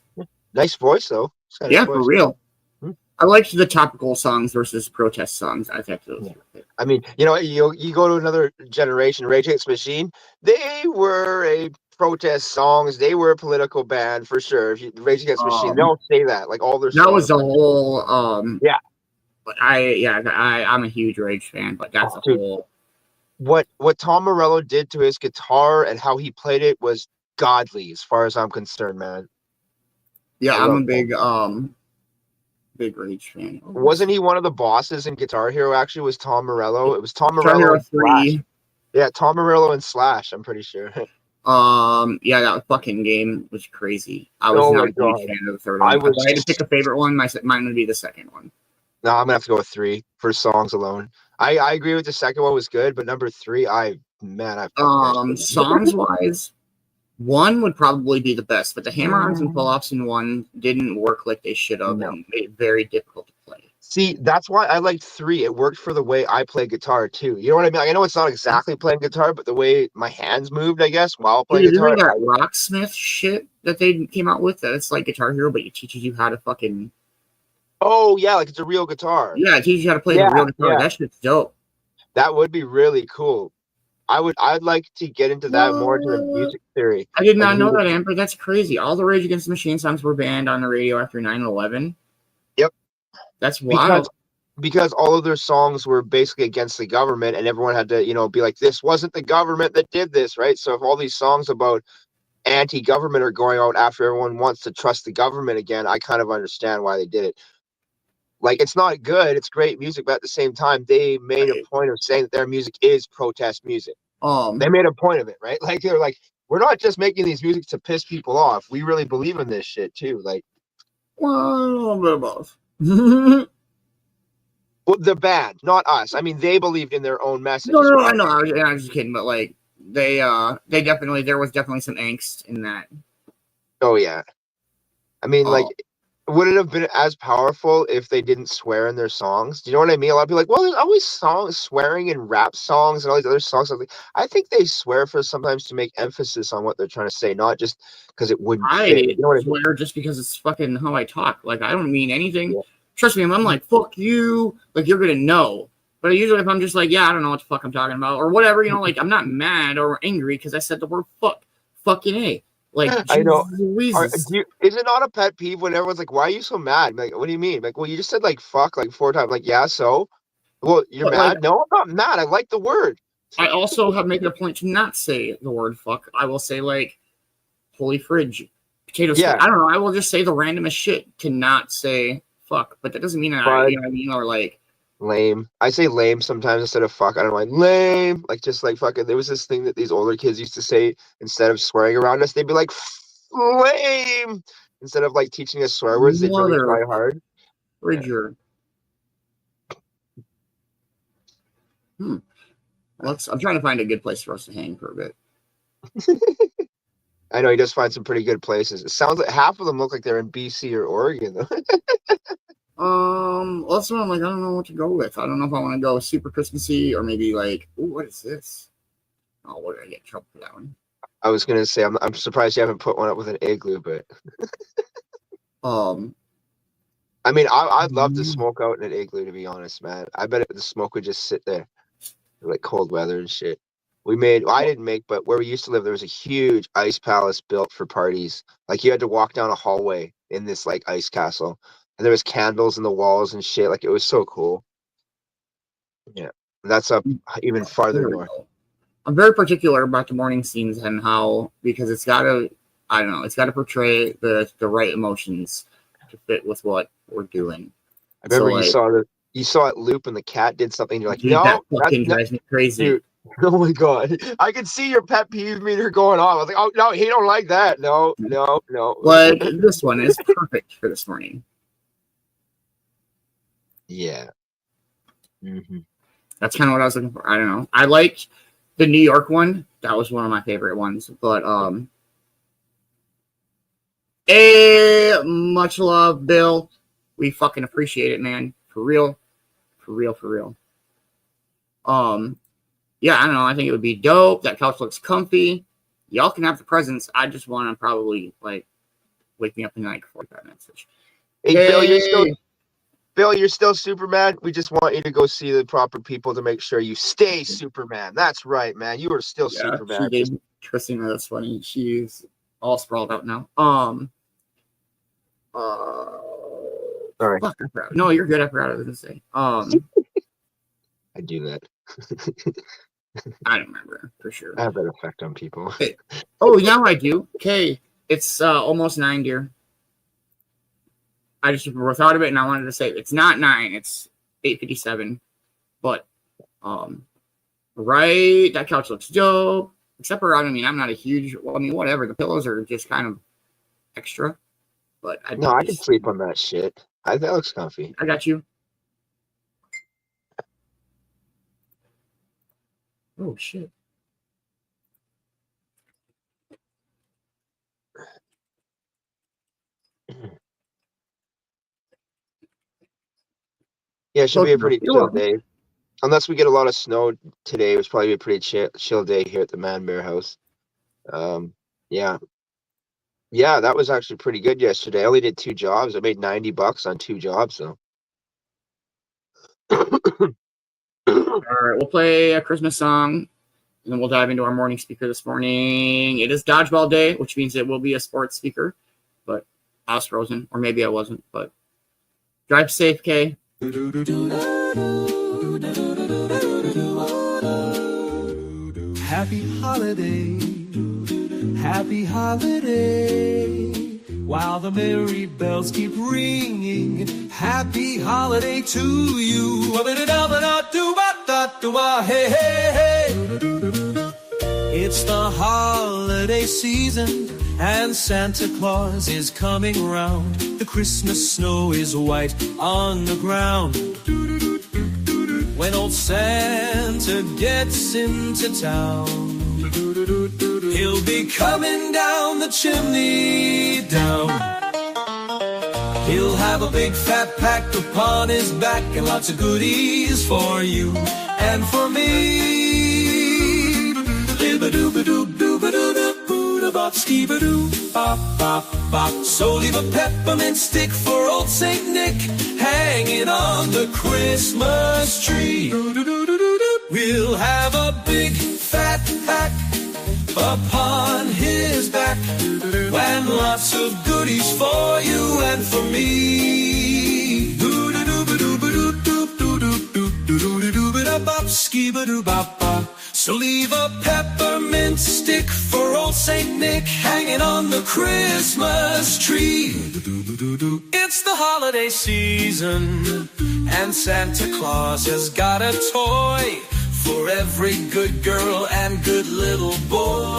Nice voice, though. Yeah, for real. I liked the topical songs versus protest songs. I think those were. I mean, you go to another generation, Rage Against the Machine, they were a protest songs. They were a political band for sure. If you Rage Against the Machine, they'll say that. Like all their songs. That was the whole yeah. But I'm a huge Rage fan, but that's the whole what Tom Morello did to his guitar and how he played it was godly as far as I'm concerned, man. Yeah, I'm a big Rage fan. Wasn't he one of the bosses in Guitar Hero? Actually, was Tom Morello? It was Tom Morello Hero and 3. Slash. Yeah, Tom Morello and Slash. I'm pretty sure. Yeah, that fucking game was crazy. I was not a huge fan of the third one. If I had to pick a favorite one, mine would be the second one. No, I'm gonna have to go with 3 for songs alone. I agree with the second one was good, but number 3, songs wise, 1 would probably be the best, but the hammer-ons and pull-offs in 1 didn't work like they should have, and made it very difficult to play. See, that's why I liked 3. It worked for the way I play guitar too. You know what I mean? Like, I know it's not exactly playing guitar, but the way my hands moved, I guess, while playing guitar. Isn't that Rocksmith shit that they came out with? That it's like Guitar Hero, but it teaches you how to fucking. Oh yeah, like it's a real guitar. Yeah, it teaches you how to play the real guitar. Yeah. That shit's dope. That would be really cool. I'd like to get into that more into the music theory. I did not know that, Amber. That's crazy. All the Rage Against the Machine songs were banned on the radio after 9/11. Yep. That's wild. Because all of their songs were basically against the government, and everyone had to, be like, this wasn't the government that did this, right? So if all these songs about anti-government are going out after everyone wants to trust the government again, I kind of understand why they did it. Like, it's not good. It's great music, but at the same time, they made a point of saying that their music is protest music. They made a point of it, right? Like, they're like, we're not just making these music to piss people off. We really believe in this shit, too. Like, well, a little bit of both. Well, the band, not us. I mean, they believed in their own message. No, I know. I was just kidding, but like, there was definitely some angst in that. Oh, yeah. I mean, like, would it have been as powerful if they didn't swear in their songs? Do you know what I mean? A lot of people are like, well, there's always songs swearing in rap songs and all these other songs. I think they swear for sometimes to make emphasis on what they're trying to say, not just because it wouldn't fit. You know what I swear just because it's fucking how I talk. Like, I don't mean anything. Yeah. Trust me, if I'm like, fuck you, like, you're going to know. But usually if I'm just like, yeah, I don't know what the fuck I'm talking about or whatever, like, I'm not mad or angry because I said the word fuck. Fucking A. Like, I know. Jesus. Is it not a pet peeve when everyone's like, "Why are you so mad?" I'm like, what do you mean? Like, well, you just said like "fuck" like 4 times. Like, yeah, so. Well, you're But, mad? like, No, I'm not mad. I like the word. I also have made it a point to not say the word fuck. I will say, like, holy fridge, potatoes. Yeah. I don't know. I will just say the randomest shit to not say fuck. But that doesn't mean that you know what I mean? Or like lame. I say lame sometimes instead of fuck. I don't mind lame. Like just like fucking. There was this thing that these older kids used to say instead of swearing around us. They'd be like lame instead of like teaching us swear words. They'd really try hard. Fridger. I'm trying to find a good place for us to hang for a bit. I know he does find some pretty good places. It sounds like half of them look like they're in BC or Oregon though. That's what I'm like. I don't know what to go with. I don't know if I want to go super Christmassy or maybe like, ooh, what is this? Oh, what did I get in trouble for that one? I was gonna say I'm surprised you haven't put one up with an igloo, but I mean I'd love to smoke out in an igloo, to be honest, man. I bet the smoke would just sit there like cold weather and shit. I didn't make, but where we used to live, there was a huge ice palace built for parties. Like you had to walk down a hallway in this like ice castle, and there was candles in the walls and shit. Like it was so cool. Yeah, that's up even farther north. I'm very particular about the morning scenes and how, because it's got to, I don't know, it's got to portray the right emotions to fit with what we're doing. I remember you saw it loop and the cat did something. You're like, dude, no, that fucking drives me crazy. Dude. Oh my god! I could see your pet peeve meter going on. I was like, "Oh no, he don't like that. No." Like this one is perfect for this morning. Yeah. Mm-hmm. That's kind of what I was looking for. I don't know. I liked the New York one. That was one of my favorite ones. But much love, Bill. We fucking appreciate it, man. For real. Yeah, I don't know. I think it would be dope. That couch looks comfy. Y'all can have the presents. I just want to probably like wake me up in like 45 minutes. Hey, Bill, you're still Superman. We just want you to go see the proper people to make sure you stay Superman. That's right, man. You are still Superman. She gave Christina, that's funny. She's all sprawled out now. Sorry. Fuck, no, you're good. I forgot what I was gonna say. I do that. I don't remember for sure. I have that effect on people. Hey. Oh, now I do. Okay, it's almost 9, dear. I just thought of it and I wanted to say it's not 9. It's 8:57. But right, that couch looks dope. Except for I mean, I'm not a huge. Well, I mean, whatever. The pillows are just kind of extra. But I can sleep on that shit. That looks comfy. I got you. Oh, shit. Yeah, it should be a pretty chill day. Unless we get a lot of snow today, it was probably a pretty chill day here at the Man-Bear house. Yeah. Yeah, that was actually pretty good yesterday. I only did 2 jobs. I made $90 on 2 jobs, so. All right, we'll play a Christmas song, and then we'll dive into our morning speaker this morning. It is Dodgeball Day, which means it will be a sports speaker, but I was frozen, or maybe I wasn't, but drive safe, Kay. Happy holiday, happy holiday, while the merry bells keep ringing. Happy holiday to you. Hey, hey, hey. It's the holiday season and Santa Claus is coming round. The Christmas snow is white on the ground. When old Santa gets into town, he'll be coming down the chimney down. He'll have a big fat pack upon his back and lots of goodies for you and for me. So leave a peppermint stick for old Saint Nick hanging on the Christmas tree. We'll have a big fat pack upon his back, and lots of goodies for you and for me. So leave a peppermint stick for old Saint Nick hanging on the Christmas tree. It's the holiday season, and Santa Claus has got a toy for every good girl and good little boy.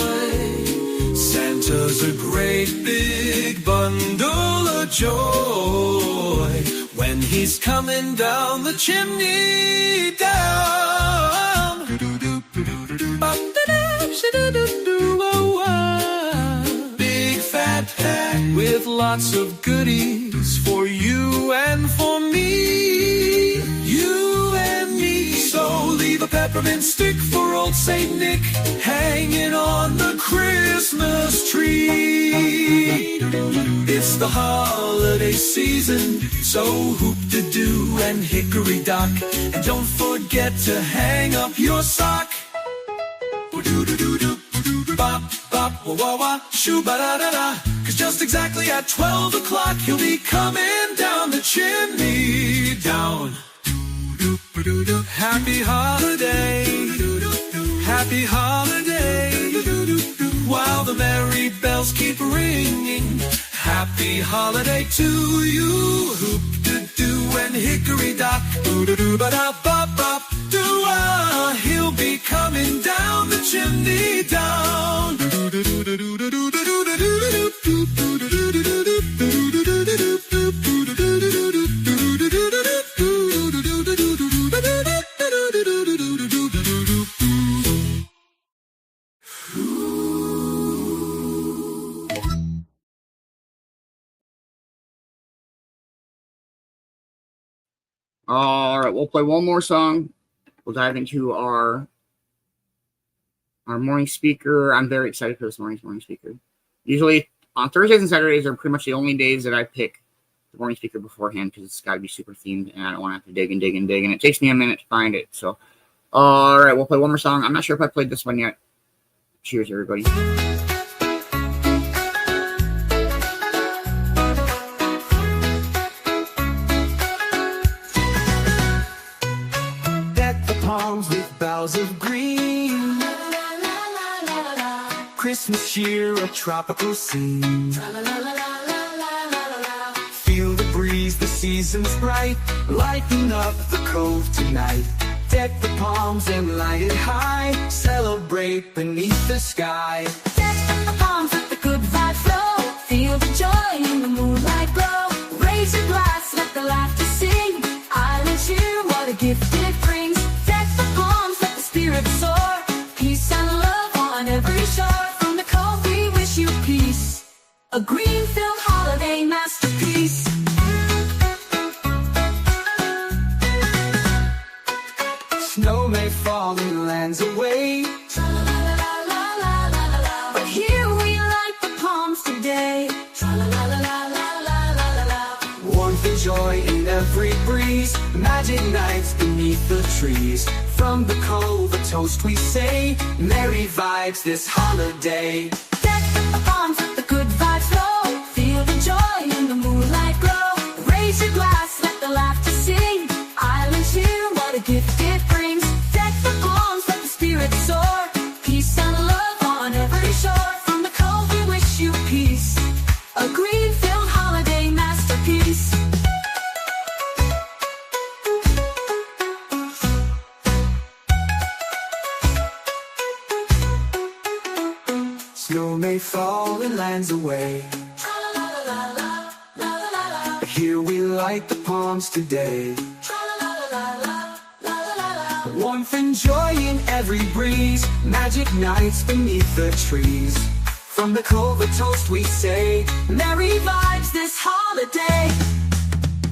Santa's a great big bundle of joy when he's coming down the chimney down. Big fat pack with lots of goodies for you and for me. You and me. So leave a peppermint stick for old Saint Nick hanging on the Christmas tree. It's the holiday season, so hoop-de-doo and hickory-dock, and don't forget to hang up your sock. Bop, bop, wah, wah, wah, shoo-ba-da-da-da, 'cause just exactly at 12 o'clock he'll be coming down the chimney down. Happy holiday, happy holiday, while the merry bells keep ringing. Happy holiday to you, hoop-de-doo and hickory-dock, ba-da-bop-bop, do-ah, he'll be coming down the chimney down. All right, we'll play one more song. We'll dive into our morning speaker. I'm very excited for this morning's morning speaker. Usually on Thursdays and Saturdays are pretty much the only days that I pick the morning speaker beforehand because it's got to be super themed, and I don't want to have to dig and dig and dig, and it takes me a minute to find it. So, all right, we'll play one more song. I'm not sure if I played this one yet. Cheers, everybody. With boughs of green, Christmas cheer, a tropical scene. Feel the breeze, the season's bright, lighten up the cove tonight. Deck the palms and light it high, celebrate beneath the sky. Deck the palms, let the good vibe flow, feel the joy in the moonlight glow. Raise your glass, let the laughter sing, island cheer, what a gift it brings. Soar, peace and love on every shore. From the Cove we wish you peace, a green-filled holiday masterpiece. Snow may fall in lands away, but here we light the palms today. Warmth and joy in every breeze, magic nights beneath the trees. From the Cove a toast we say, merry vibes this holiday. Deck the palms, let the good vibes flow, feel the joy in the moonlight glow. Raise your glass, let the laughter sing, island cheer, what a gift it brings. Deck the palms, let the spirit soar, peace and love on every shore. From the Cove we wish you peace, a green-filled holiday masterpiece. Snow may fall in lands away, but here we light the palms today. Warmth and joy in every breeze, magic nights beneath the trees. From the Cove a toast we say, merry vibes this holiday.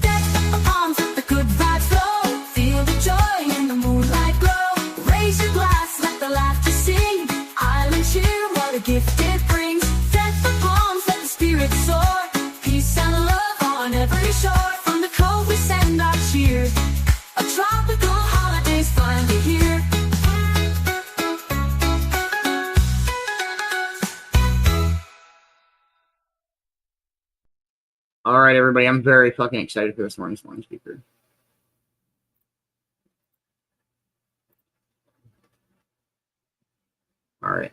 Deck the palms, let the good vibes flow, feel the joy in the moonlight glow. Raise your glass, let the laughter sing, island cheer, what a gift it brings. Deck the palms, let the spirit soar, peace and love on every shore. From the Cove we send our cheer, a tropical holiday's finally here. All right, everybody. I'm very fucking excited for this morning speaker. All right.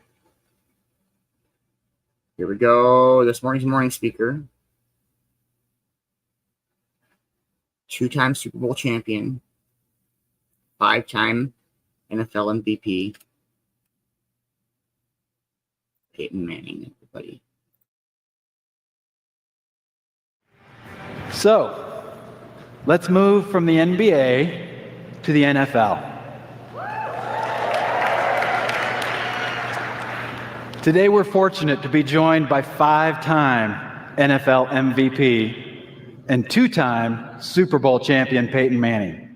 Here we go. This morning speaker. 2-time Super Bowl champion. 5-time NFL MVP. Peyton Manning, everybody. So, let's move from the NBA to the NFL. Today we're fortunate to be joined by 5-time NFL MVP and 2-time Super Bowl champion Peyton Manning.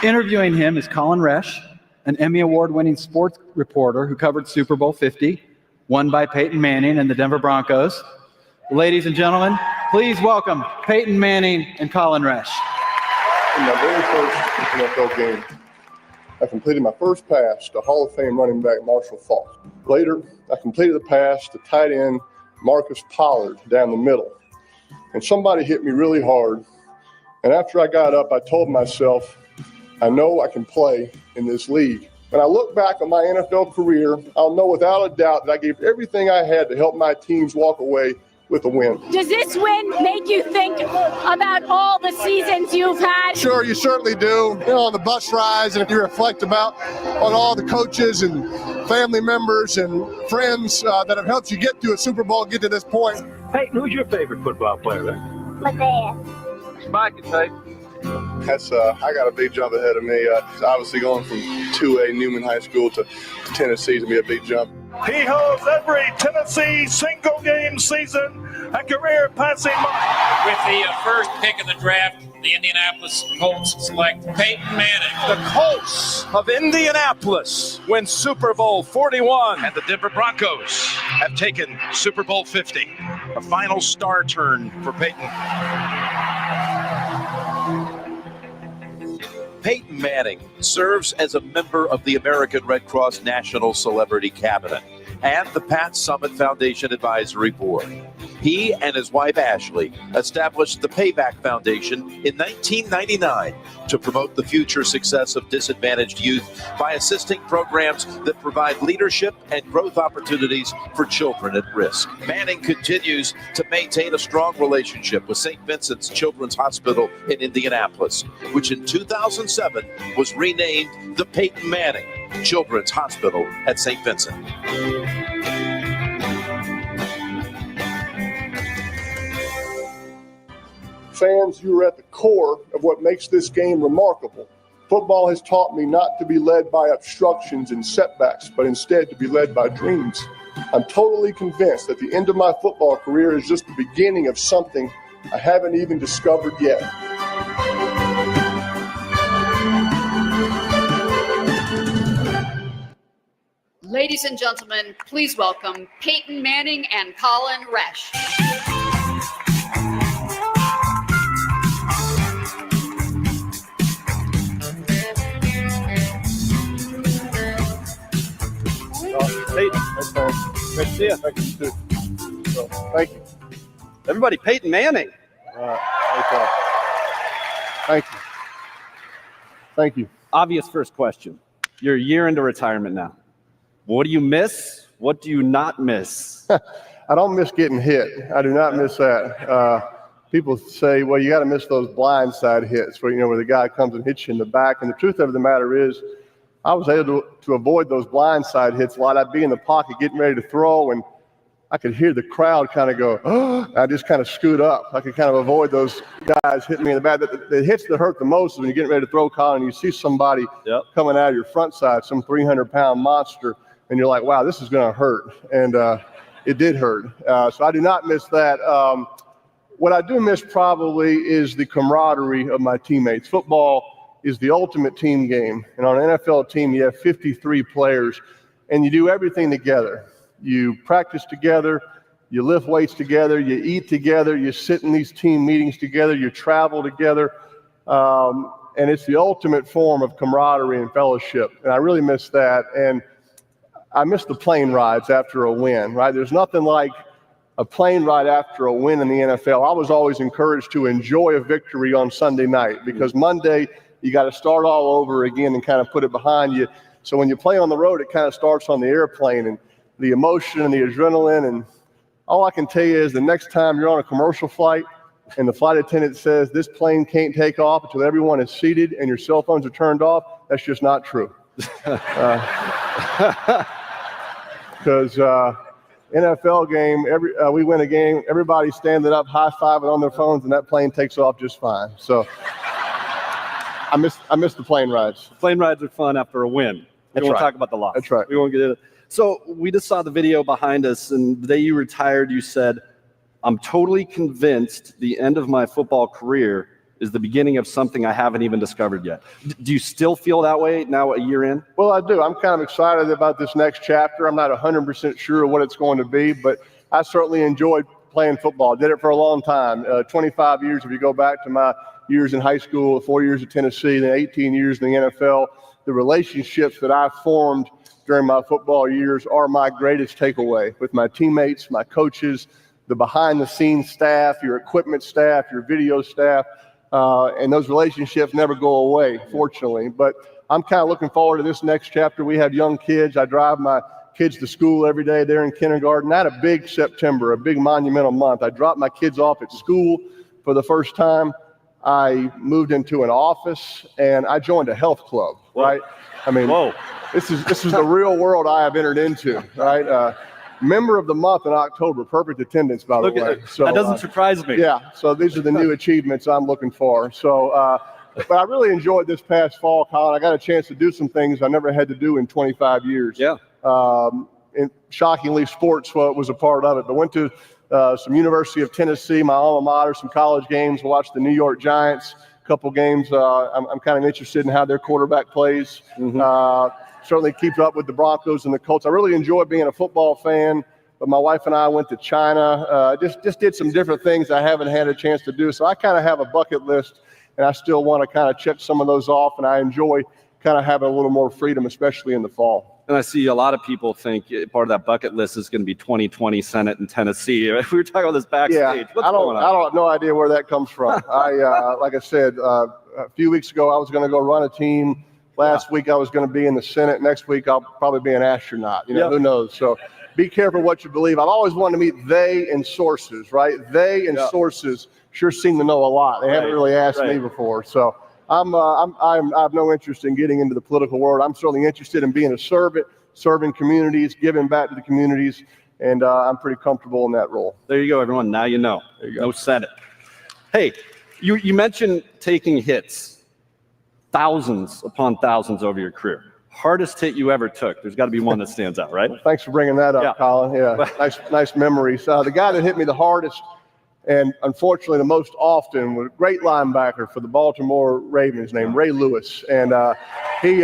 Interviewing him is Colin Resch, an Emmy Award-winning sports reporter who covered Super Bowl 50, won by Peyton Manning and the Denver Broncos. Ladies and gentlemen, please welcome Peyton Manning and Colin Resch. In my very first NFL game, I completed my first pass to Hall of Fame running back Marshall Faulk. Later, I completed the pass to tight end Marcus Pollard down the middle. And somebody hit me really hard. And after I got up, I told myself, I know I can play in this league. When I look back on my NFL career, I'll know without a doubt that I gave everything I had to help my teams walk away with a win. Does this win make you think about all the seasons you've had? Sure, you certainly do. You know, on the bus rides, and if you reflect about on all the coaches and family members and friends that have helped you get to a Super Bowl, get to this point. Peyton, who's your favorite football player there? My dad. Mike and Peyton. That's I got a big jump ahead of me. Obviously going from 2A Newman High School to Tennessee to be a big jump. He holds every Tennessee single game season a career passing mark. With the first pick of the draft, the Indianapolis Colts select Peyton Manning. The Colts of Indianapolis win Super Bowl 41. And the Denver Broncos have taken Super Bowl 50. A final star turn for Peyton. Peyton Manning serves as a member of the American Red Cross National Celebrity Cabinet and the Pat Summitt Foundation Advisory Board. He and his wife Ashley established the Payback Foundation in 1999 to promote the future success of disadvantaged youth by assisting programs that provide leadership and growth opportunities for children at risk. Manning continues to maintain a strong relationship with St. Vincent's Children's Hospital in Indianapolis, which in 2007 was renamed the Peyton Manning Children's Hospital at St. Vincent. Fans, you are at the core of what makes this game remarkable. Football has taught me not to be led by obstructions and setbacks, but instead to be led by dreams. I'm totally convinced that the end of my football career is just the beginning of something I haven't even discovered yet. Ladies and gentlemen, please welcome Peyton Manning and Colin Resch. Peyton, great to see you. Thank you. So, thank you. Everybody, Peyton Manning. Thank you. Thank you. Obvious first question. You're a year into retirement now. What do you miss? What do you not miss? I don't miss getting hit. I do not miss that. People say, well, you got to miss those blindside hits where, where the guy comes and hits you in the back. And the truth of the matter is, I was able to avoid those blindside hits a lot. I'd be in the pocket getting ready to throw, and I could hear the crowd kind of go, oh, I just kind of scoot up. I could kind of avoid those guys hitting me in the back. The hits that hurt the most is when you're getting ready to throw, Colin, and you see somebody coming out of your front side, some 300-pound monster, and you're like, wow, this is going to hurt. And it did hurt. So I do not miss that. What I do miss probably is the camaraderie of my teammates. Football is the ultimate team game. And on an NFL team, you have 53 players, and you do everything together. You practice together, you lift weights together, you eat together, you sit in these team meetings together, you travel together, and it's the ultimate form of camaraderie and fellowship. And I really miss that. And I miss the plane rides after a win, right? There's nothing like a plane ride after a win in the NFL. I was always encouraged to enjoy a victory on Sunday night because Monday you got to start all over again and kind of put it behind you. So when you play on the road, it kind of starts on the airplane, and the emotion and the adrenaline. And all I can tell you is the next time you're on a commercial flight and the flight attendant says this plane can't take off until everyone is seated and your cell phones are turned off, that's just not true. Because NFL game, we win a game, everybody's standing up, high-fiving on their phones, and that plane takes off just fine. So I miss the plane rides. Plane rides are fun after a win. We won't talk about the loss. That's right. We won't get into it. So we just saw the video behind us, and the day you retired, you said, I'm totally convinced the end of my football career is the beginning of something I haven't even discovered yet. Do you still feel that way now a year in? Well, I do. I'm kind of excited about this next chapter. I'm not 100% sure what it's going to be, but I certainly enjoyed playing football. Did it for a long time, 25 years if you go back to my years in high school, 4 years at Tennessee, then 18 years in the NFL. The relationships that I formed during my football years are my greatest takeaway with my teammates, my coaches, the behind-the-scenes staff, your equipment staff, your video staff, and those relationships never go away, fortunately. But I'm kind of looking forward to this next chapter. We have young kids. I drive my kids to school every day. They're in kindergarten. I had a big September, a big monumental month. I dropped my kids off at school for the first time. I moved into an office, and I joined a health club, right? I mean, this is the real world I have entered into, right? Member of the month in October, perfect attendance, by the way. So, that doesn't surprise me. Yeah, so these are the new achievements I'm looking for. So, but I really enjoyed this past fall, Colin. I got a chance to do some things I never had to do in 25 years. Yeah. And shockingly, sports was a part of it. But went to some University of Tennessee, my alma mater, some college games, watched the New York Giants, a couple games. I'm kind of interested in how their quarterback plays. Certainly keep up with the Broncos and the Colts. I really enjoy being a football fan, but my wife and I went to China, just did some different things I haven't had a chance to do. So I kind of have a bucket list, and I still want to kind of check some of those off, and I enjoy kind of having a little more freedom, especially in the fall. And I see a lot of people think part of that bucket list is going to be 2020 Senate in Tennessee. We were talking about this backstage. Yeah, What's going on? I don't have no idea where that comes from. Like I said, a few weeks ago, I was going to go run a team. Last week, I was going to be in the Senate. Next week, I'll probably be an astronaut. Who knows? So be careful what you believe. I've always wanted to meet they and sources, right? They and sources sure seem to know a lot. They haven't really asked me before. So I have no interest in getting into the political world. I'm certainly interested in being a servant, serving communities, giving back to the communities, and I'm pretty comfortable in that role. There you go, everyone. Now you know. There you go. No Senate. Hey, you mentioned taking hits. Thousands upon thousands over your career. Hardest hit you ever took. There's got to be one that stands out, right? Well, thanks for bringing that up, Colin. Yeah, nice memories. The guy that hit me the hardest and unfortunately the most often was a great linebacker for the Baltimore Ravens named Ray Lewis. And he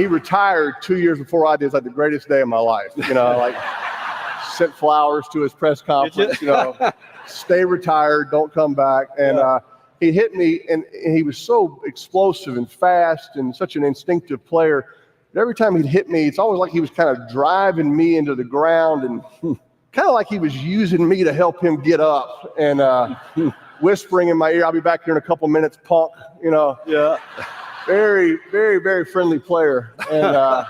retired 2 years before I did. It's like the greatest day of my life. Like sent flowers to his press conference, stay retired, don't come back. And he hit me, and he was so explosive and fast and such an instinctive player. But every time he'd hit me, it's always like he was kind of driving me into the ground and kind of like he was using me to help him get up and whispering in my ear, I'll be back here in a couple minutes, punk, Yeah. Very, very, very friendly player. And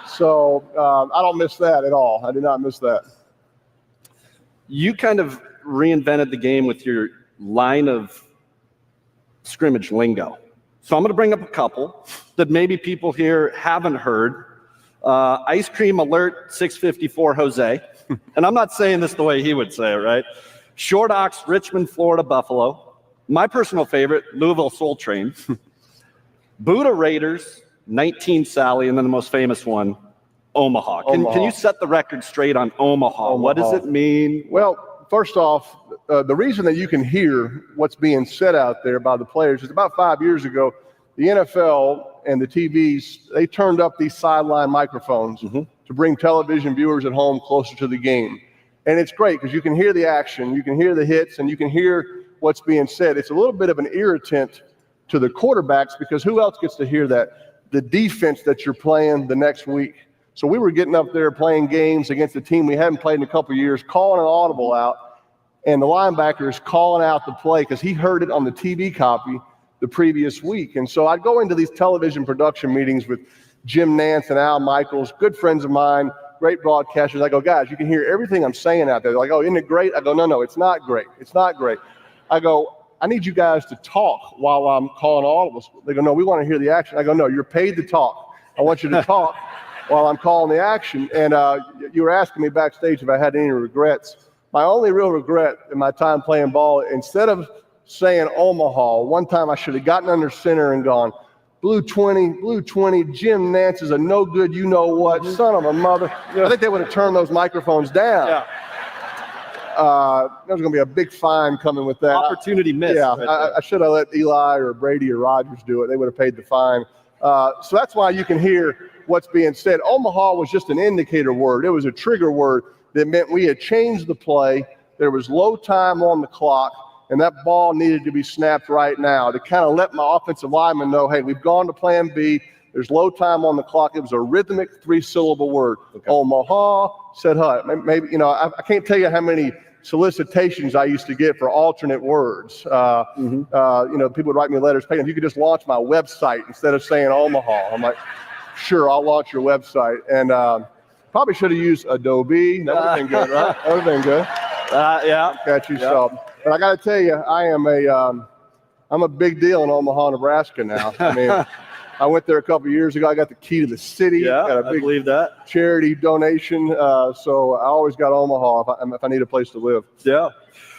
so I don't miss that at all. I do not miss that. You kind of reinvented the game with your line of scrimmage lingo. So I'm going to bring up a couple that maybe people here haven't heard. Ice cream alert 654 Jose. And I'm not saying this the way he would say it, right? Short Ox, Richmond, Florida, Buffalo. My personal favorite, Louisville Soul Train. Buddha Raiders, 19 Sally, and then the most famous one, Omaha. Can you set the record straight on Omaha? What does it mean? Well, first off, the reason that you can hear what's being said out there by the players is about 5 years ago, the NFL and the TVs, they turned up these sideline microphones to bring television viewers at home closer to the game. And it's great because you can hear the action, you can hear the hits, and you can hear what's being said. It's a little bit of an irritant to the quarterbacks because who else gets to hear that? The defense that you're playing the next week. So we were getting up there playing games against a team we hadn't played in a couple of years, calling an audible out, and the linebacker is calling out the play because he heard it on the TV copy the previous week. And so I'd go into these television production meetings with Jim Nance and Al Michaels, good friends of mine, great broadcasters. I go, guys, you can hear everything I'm saying out there. They're like, oh, isn't it great? I go, no, it's not great. It's not great. I go, I need you guys to talk while I'm calling audibles. They go, no, we want to hear the action. I go, no, you're paid to talk. I want you to talk while I'm calling the action. And you were asking me backstage if I had any regrets. My only real regret in my time playing ball, instead of saying Omaha, one time I should have gotten under center and gone, blue 20, Jim Nance is a no good, you know what, son of a mother. I think they would have turned those microphones down. Yeah. There's going to be a big fine coming with that. Opportunity missed. Yeah, right I should have let Eli or Brady or Rogers do it. They would have paid the fine. So that's why you can hear what's being said. Omaha was just an indicator word. It was a trigger word that meant we had changed the play. There was low time on the clock, and that ball needed to be snapped right now to kind of let my offensive lineman know, hey, we've gone to plan B. There's low time on the clock. It was a rhythmic 3-syllable word. Okay. Omaha, said Hut. Maybe, you know, I can't tell you how many solicitations I used to get for alternate words. You know, people would write me letters, hey, if you could just launch my website instead of saying Omaha. I'm like, sure, I'll launch your website. And probably should have used Adobe. That would have been good, right? That would have been good. Yeah. Got you. So, but I got to tell you, I'm a big deal in Omaha, Nebraska now. I mean, I went there a couple of years ago. I got the key to the city. Yeah, got a big I believe that. Charity donation. So I always got Omaha if I need a place to live. Yeah.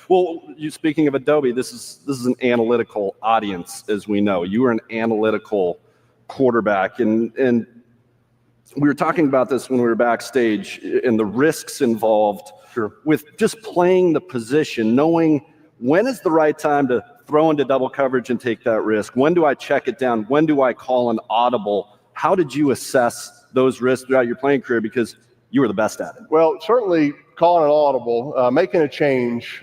Well, speaking of Adobe, this is an analytical audience, as we know. You are an analytical quarterback, and we were talking about this when we were backstage, and the risks involved with just playing the position, knowing when is the right time to throw into double coverage and take that risk. When do I check it down? When do I call an audible? How did you assess those risks throughout your playing career? Because you were the best at it. Well, certainly calling an audible, making a change.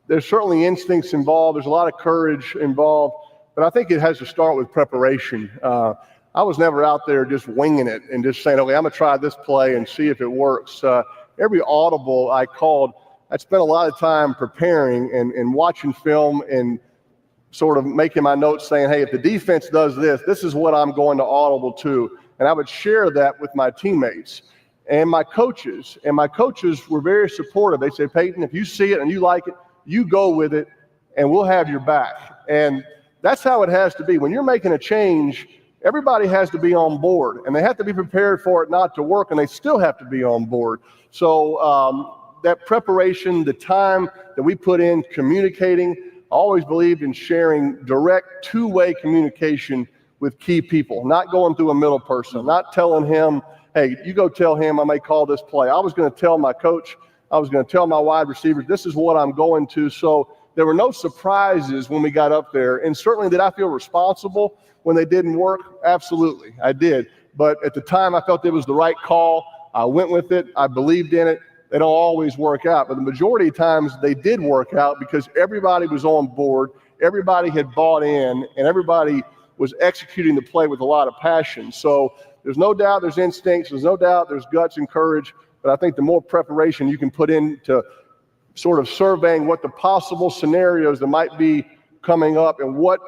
There's certainly instincts involved. There's a lot of courage involved, but I think it has to start with preparation. I was never out there just winging it and just saying, okay, I'm going to try this play and see if it works. Every audible I called, I spent a lot of time preparing and watching film and sort of making my notes saying, hey, if the defense does this, this is what I'm going to audible to. And I would share that with my teammates and my coaches. And my coaches were very supportive. They say, Peyton, if you see it and you like it, you go with it and we'll have your back. And that's how it has to be. When you're making a change, everybody has to be on board and they have to be prepared for it not to work, and they still have to be on board. So that preparation, the time that we put in communicating, I always believed in sharing direct two-way communication with key people, not going through a middle person, not telling him, hey, you go tell him I may call this play. I was going to tell my coach, I was going to tell my wide receivers, this is what I'm going to. So there were no surprises when we got up there. And certainly did I feel responsible when they didn't work? Absolutely, I did. But at the time, I felt it was the right call. I went with it. I believed in it. They don't always work out, but the majority of times they did work out because everybody was on board, everybody had bought in, and everybody was executing the play with a lot of passion. So there's no doubt there's instincts, there's no doubt there's guts and courage, but I think the more preparation you can put into sort of surveying what the possible scenarios that might be coming up and what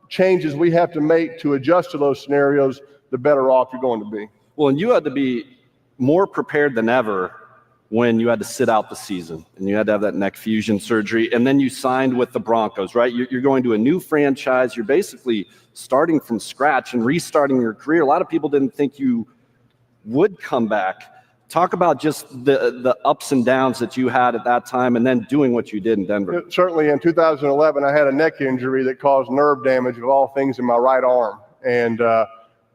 changes we have to make to adjust to those scenarios, the better off you're going to be. Well, and you had to be more prepared than ever when you had to sit out the season and you had to have that neck fusion surgery, and then you signed with the Broncos, right? You're going to a new franchise. You're basically starting from scratch and restarting your career. A lot of people didn't think you would come back. Talk about just the ups and downs that you had at that time and then doing what you did in Denver. Certainly in 2011, I had a neck injury that caused nerve damage of all things in my right arm. And I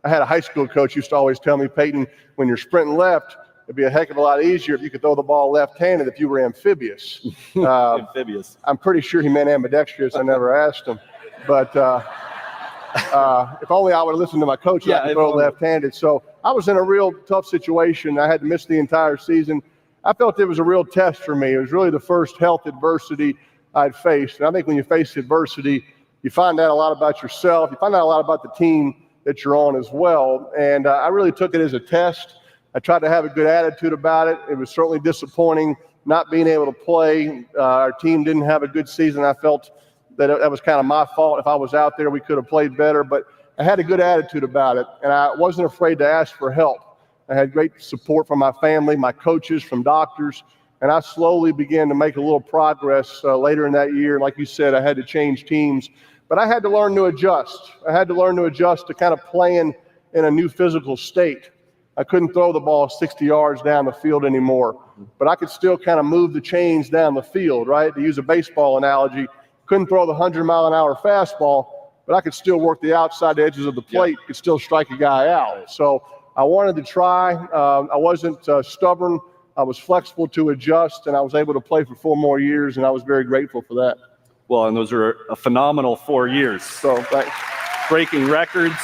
had a high school coach who used to always tell me, Peyton, when you're sprinting left, it'd be a heck of a lot easier if you could throw the ball left-handed if you were amphibious. Amphibious. I'm pretty sure he meant ambidextrous. I never asked him. But if only I would have listened to my coach, I could throw left-handed. So I was in a real tough situation. I had to miss the entire season. I felt it was a real test for me. It was really the first health adversity I'd faced. And I think when you face adversity, you find out a lot about yourself. You find out a lot about the team that you're on as well. And I really took it as a test. I tried to have a good attitude about it. It was certainly disappointing not being able to play. Our team didn't have a good season. I felt that was kind of my fault. If I was out there, we could have played better, but I had a good attitude about it, and I wasn't afraid to ask for help. I had great support from my family, my coaches, from doctors, and I slowly began to make a little progress later in that year. Like you said, I had to change teams, but I had to learn to adjust. I had to learn to adjust to kind of playing in a new physical state. I couldn't throw the ball 60 yards down the field anymore, but I could still kind of move the chains down the field, right? To use a baseball analogy, couldn't throw the 100-mile-an-hour fastball, but I could still work the outside edges of the plate, could still strike a guy out. So I wanted to try. I wasn't stubborn. I was flexible to adjust, and I was able to play for 4 more years, and I was very grateful for that. Well, and those are a phenomenal 4 years. So thanks. Breaking records,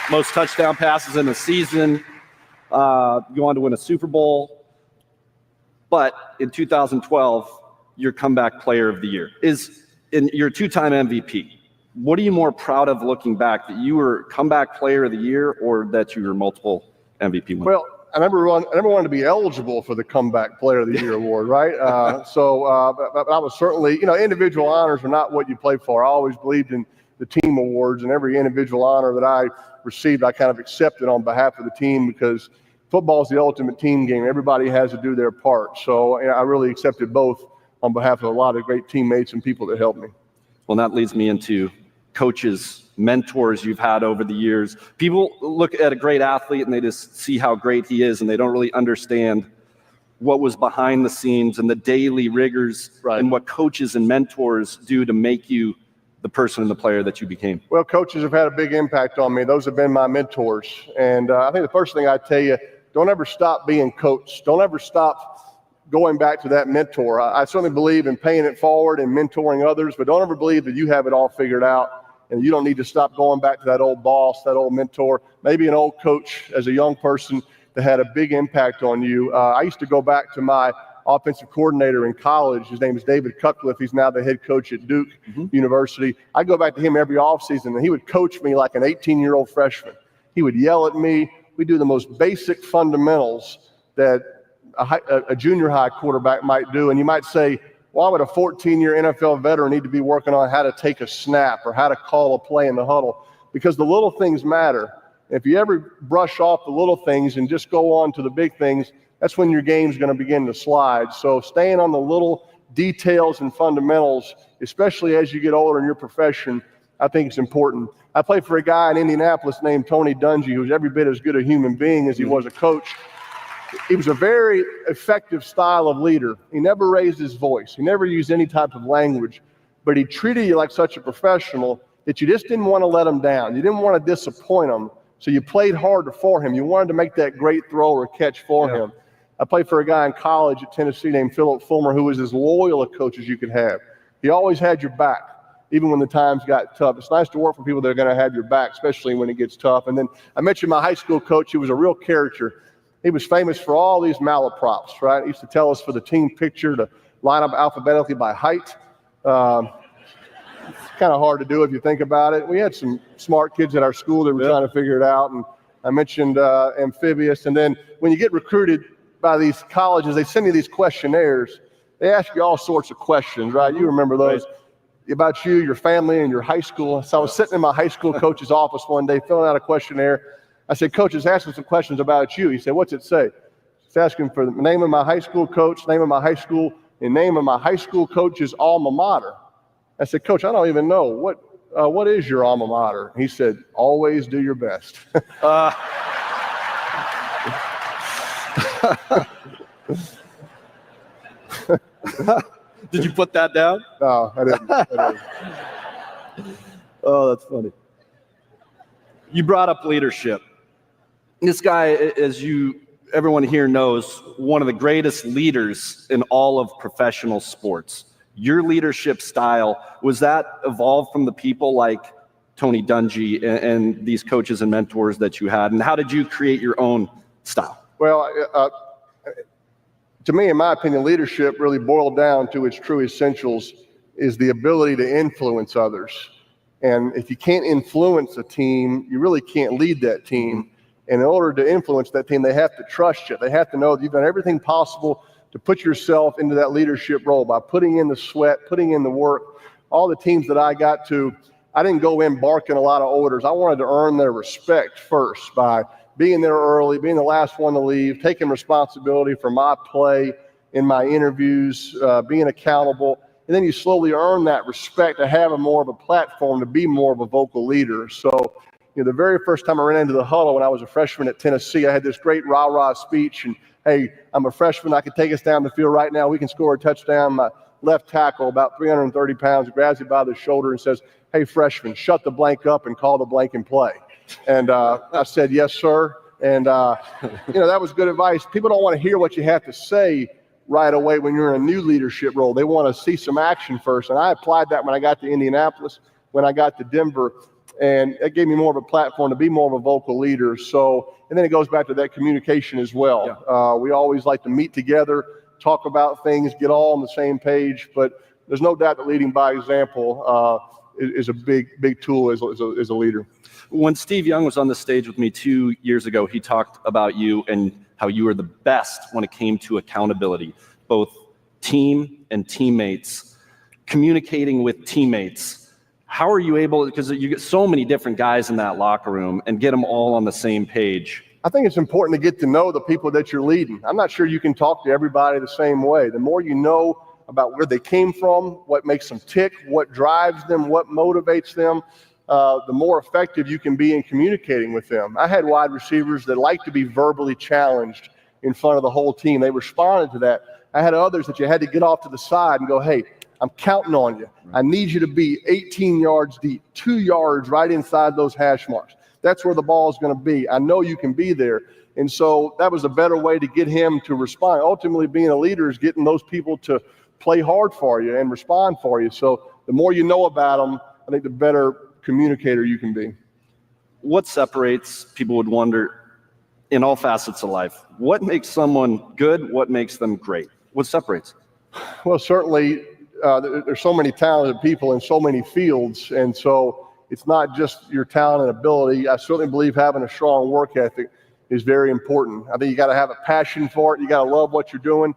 most touchdown passes in a season, go on to win a Super Bowl. But in 2012, your comeback player of the year you're a 2-time MVP. What are you more proud of looking back, that you were comeback player of the year or that you were multiple MVP winners? Well, I never wanted to be eligible for the comeback player of the year award, right? But I was certainly, individual honors are not what you play for. I always believed in the team awards, and every individual honor that I received, I kind of accepted on behalf of the team, because football is the ultimate team game. Everybody has to do their part. So I really accepted both on behalf of a lot of great teammates and people that helped me. Well, that leads me into coaches, mentors you've had over the years. People look at a great athlete and they just see how great he is, and they don't really understand what was behind the scenes and the daily rigors and what coaches and mentors do to make you the person and the player that you became. Well, coaches have had a big impact on me. Those have been my mentors. And I think the first thing I tell you, don't ever stop being coached. Don't ever stop going back to that mentor. I certainly believe in paying it forward and mentoring others, but don't ever believe that you have it all figured out. And you don't need to stop going back to that old boss, that old mentor, maybe an old coach as a young person that had a big impact on you. I used to go back to my offensive coordinator in college. His name is David Cutcliffe. He's now the head coach at Duke University. I go back to him every offseason, and he would coach me like an 18-year-old freshman. He would yell at me. We do the most basic fundamentals that a junior high quarterback might do. And you might say, why would a 14-year NFL veteran need to be working on how to take a snap or how to call a play in the huddle? Because the little things matter. If you ever brush off the little things and just go on to the big things, that's when your game's going to begin to slide. So staying on the little details and fundamentals, especially as you get older in your profession, I think it's important. I played for a guy in Indianapolis named Tony Dungy, who's every bit as good a human being as he was a coach. He was a very effective style of leader. He never raised his voice. He never used any type of language, but he treated you like such a professional that you just didn't want to let him down. You didn't want to disappoint him, so you played harder for him. You wanted to make that great throw or catch for him. I played for a guy in college at Tennessee named Philip Fulmer, who was as loyal a coach as you could have. He always had your back, even when the times got tough. It's nice to work for people that are going to have your back, especially when it gets tough. And then I mentioned my high school coach. He was a real character. He was famous for all these malaprops, right? He used to tell us for the team picture to line up alphabetically by height. It's kind of hard to do if you think about it. We had some smart kids at our school that were trying to figure it out. And I mentioned amphibious. And then when you get recruited by these colleges, they send you these questionnaires. They ask you all sorts of questions, right? You remember those about you, your family, and your high school. So I was sitting in my high school coach's office one day filling out a questionnaire. I said, Coach, it's asking some questions about you. He said, what's it say? It's asking for the name of my high school coach, name of my high school, and name of my high school coach's alma mater. I said, Coach, I don't even know. What is your alma mater? He said, always do your best. Did you put that down? No, I didn't. Oh, that's funny. You brought up leadership. This guy, as everyone here knows, one of the greatest leaders in all of professional sports. Your leadership style, was that evolved from the people like Tony Dungy and these coaches and mentors that you had? And how did you create your own style? Well, to me, in my opinion, leadership really boiled down to its true essentials is the ability to influence others. And if you can't influence a team, you really can't lead that team. And in order to influence that team, they have to trust you. They have to know that you've done everything possible to put yourself into that leadership role by putting in the sweat, putting in the work. All the teams that I got to, I didn't go in barking a lot of orders. I wanted to earn their respect first by being there early, being the last one to leave, taking responsibility for my play in my interviews, being accountable. And then you slowly earn that respect to have more of a platform, to be more of a vocal leader. So, the very first time I ran into the huddle when I was a freshman at Tennessee, I had this great rah-rah speech. And, hey, I'm a freshman. I can take us down the field right now. We can score a touchdown. My left tackle, about 330 pounds, grabs me by the shoulder and says, hey, freshman, shut the blank up and call the blank and play. And I said, yes, sir. And, that was good advice. People don't want to hear what you have to say right away when you're in a new leadership role. They want to see some action first. And I applied that when I got to Indianapolis, when I got to Denver. And it gave me more of a platform to be more of a vocal leader. So, and then it goes back to that communication as well. Yeah. We always like to meet together, talk about things, get all on the same page. But there's no doubt that leading by example is a big tool as a leader. When Steve Young was on the stage with me 2 years ago, he talked about you and how you were the best when it came to accountability, both team and teammates, communicating with teammates. How are you able, because you get so many different guys in that locker room, and get them all on the same page? I think it's important to get to know the people that you're leading. I'm not sure you can talk to everybody the same way. The more you know about where they came from, what makes them tick, what drives them, what motivates them, the more effective you can be in communicating with them. I had wide receivers that like to be verbally challenged in front of the whole team. They responded to that. I had others that you had to get off to the side and go, hey, I'm counting on you. I need you to be 18 yards deep, 2 yards right inside those hash marks. That's where the ball is going to be. I know you can be there. And so that was a better way to get him to respond. Ultimately, being a leader is getting those people to play hard for you and respond for you. So the more you know about them, I think the better communicator you can be. What separates, people would wonder, in all facets of life, what makes someone good? What makes them great? What separates? Well, certainly, there's so many talented people in so many fields, and so it's not just your talent and ability. I certainly believe having a strong work ethic is very important. I think you got to have a passion for it. You got to love what you're doing.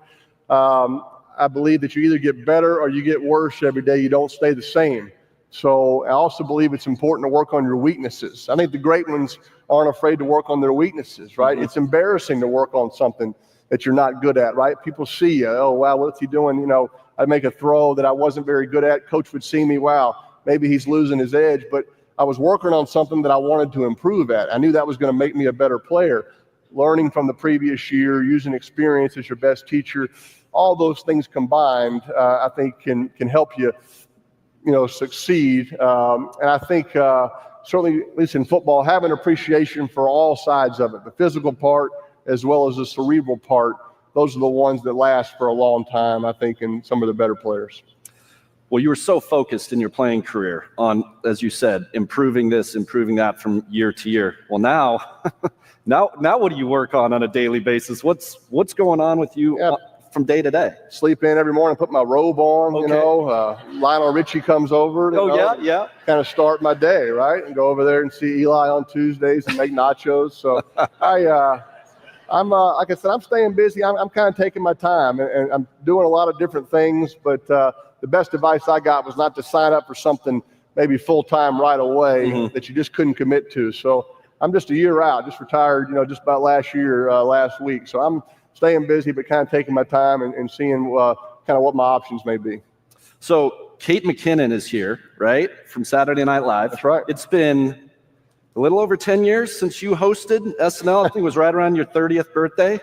I believe that you either get better or you get worse every day. You don't stay the same. So I also believe it's important to work on your weaknesses. I think the great ones aren't afraid to work on their weaknesses, right? Mm-hmm. It's embarrassing to work on something that you're not good at, right? People see you. Oh, wow, what's he doing? I'd make a throw that I wasn't very good at. Coach would see me. Wow, maybe he's losing his edge. But I was working on something that I wanted to improve at. I knew that was going to make me a better player. Learning from the previous year, using experience as your best teacher, all those things combined, I think can help you, succeed. And I think certainly, at least in football, have an appreciation for all sides of it, the physical part as well as the cerebral part. Those are the ones that last for a long time, I think, in some of the better players. Well, you were so focused in your playing career on, as you said, improving this, improving that from year to year. Well, now what do you work on a daily basis? What's going on with you from day to day? Sleep in every morning, put my robe on, okay. Lionel Richie comes over. Yeah. Kind of start my day, right? And go over there and see Eli on Tuesdays and make nachos. So I'm like I said, I'm staying busy. I'm kind of taking my time, and I'm doing a lot of different things. But the best advice I got was not to sign up for something maybe full time right away that you just couldn't commit to. So I'm just a year out, just retired, just about last week. So I'm staying busy, but kind of taking my time and seeing kind of what my options may be. So Kate McKinnon is here, right, from Saturday Night Live. That's right. It's been a little over 10 years since you hosted SNL. I think it was right around your 30th birthday.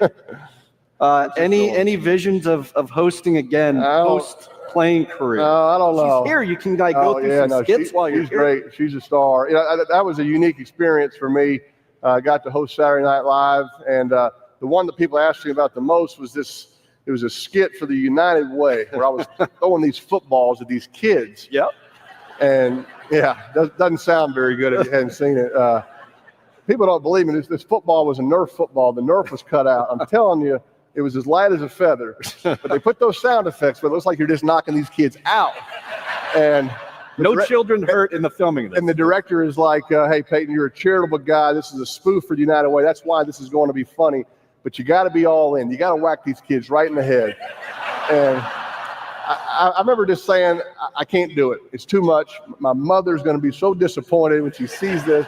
Any visions of hosting again post-playing career? No, I don't know. She's here. You can go through some skits while you're here. She's great. She's a star. That was a unique experience for me. I got to host Saturday Night Live, and the one that people asked me about the most was this. It was a skit for the United Way where I was throwing these footballs at these kids. Yep. And doesn't sound very good if you hadn't seen it. People don't believe me. This football was a Nerf football. The Nerf was cut out. I'm telling you, it was as light as a feather. But they put those sound effects, but it looks like you're just knocking these kids out. And No children hurt in the filming of this. And the director is like, hey, Peyton, you're a charitable guy. This is a spoof for the United Way. That's why this is going to be funny. But you got to be all in. You got to whack these kids right in the head. And I remember just saying, I can't do it. It's too much. My mother's going to be so disappointed when she sees this.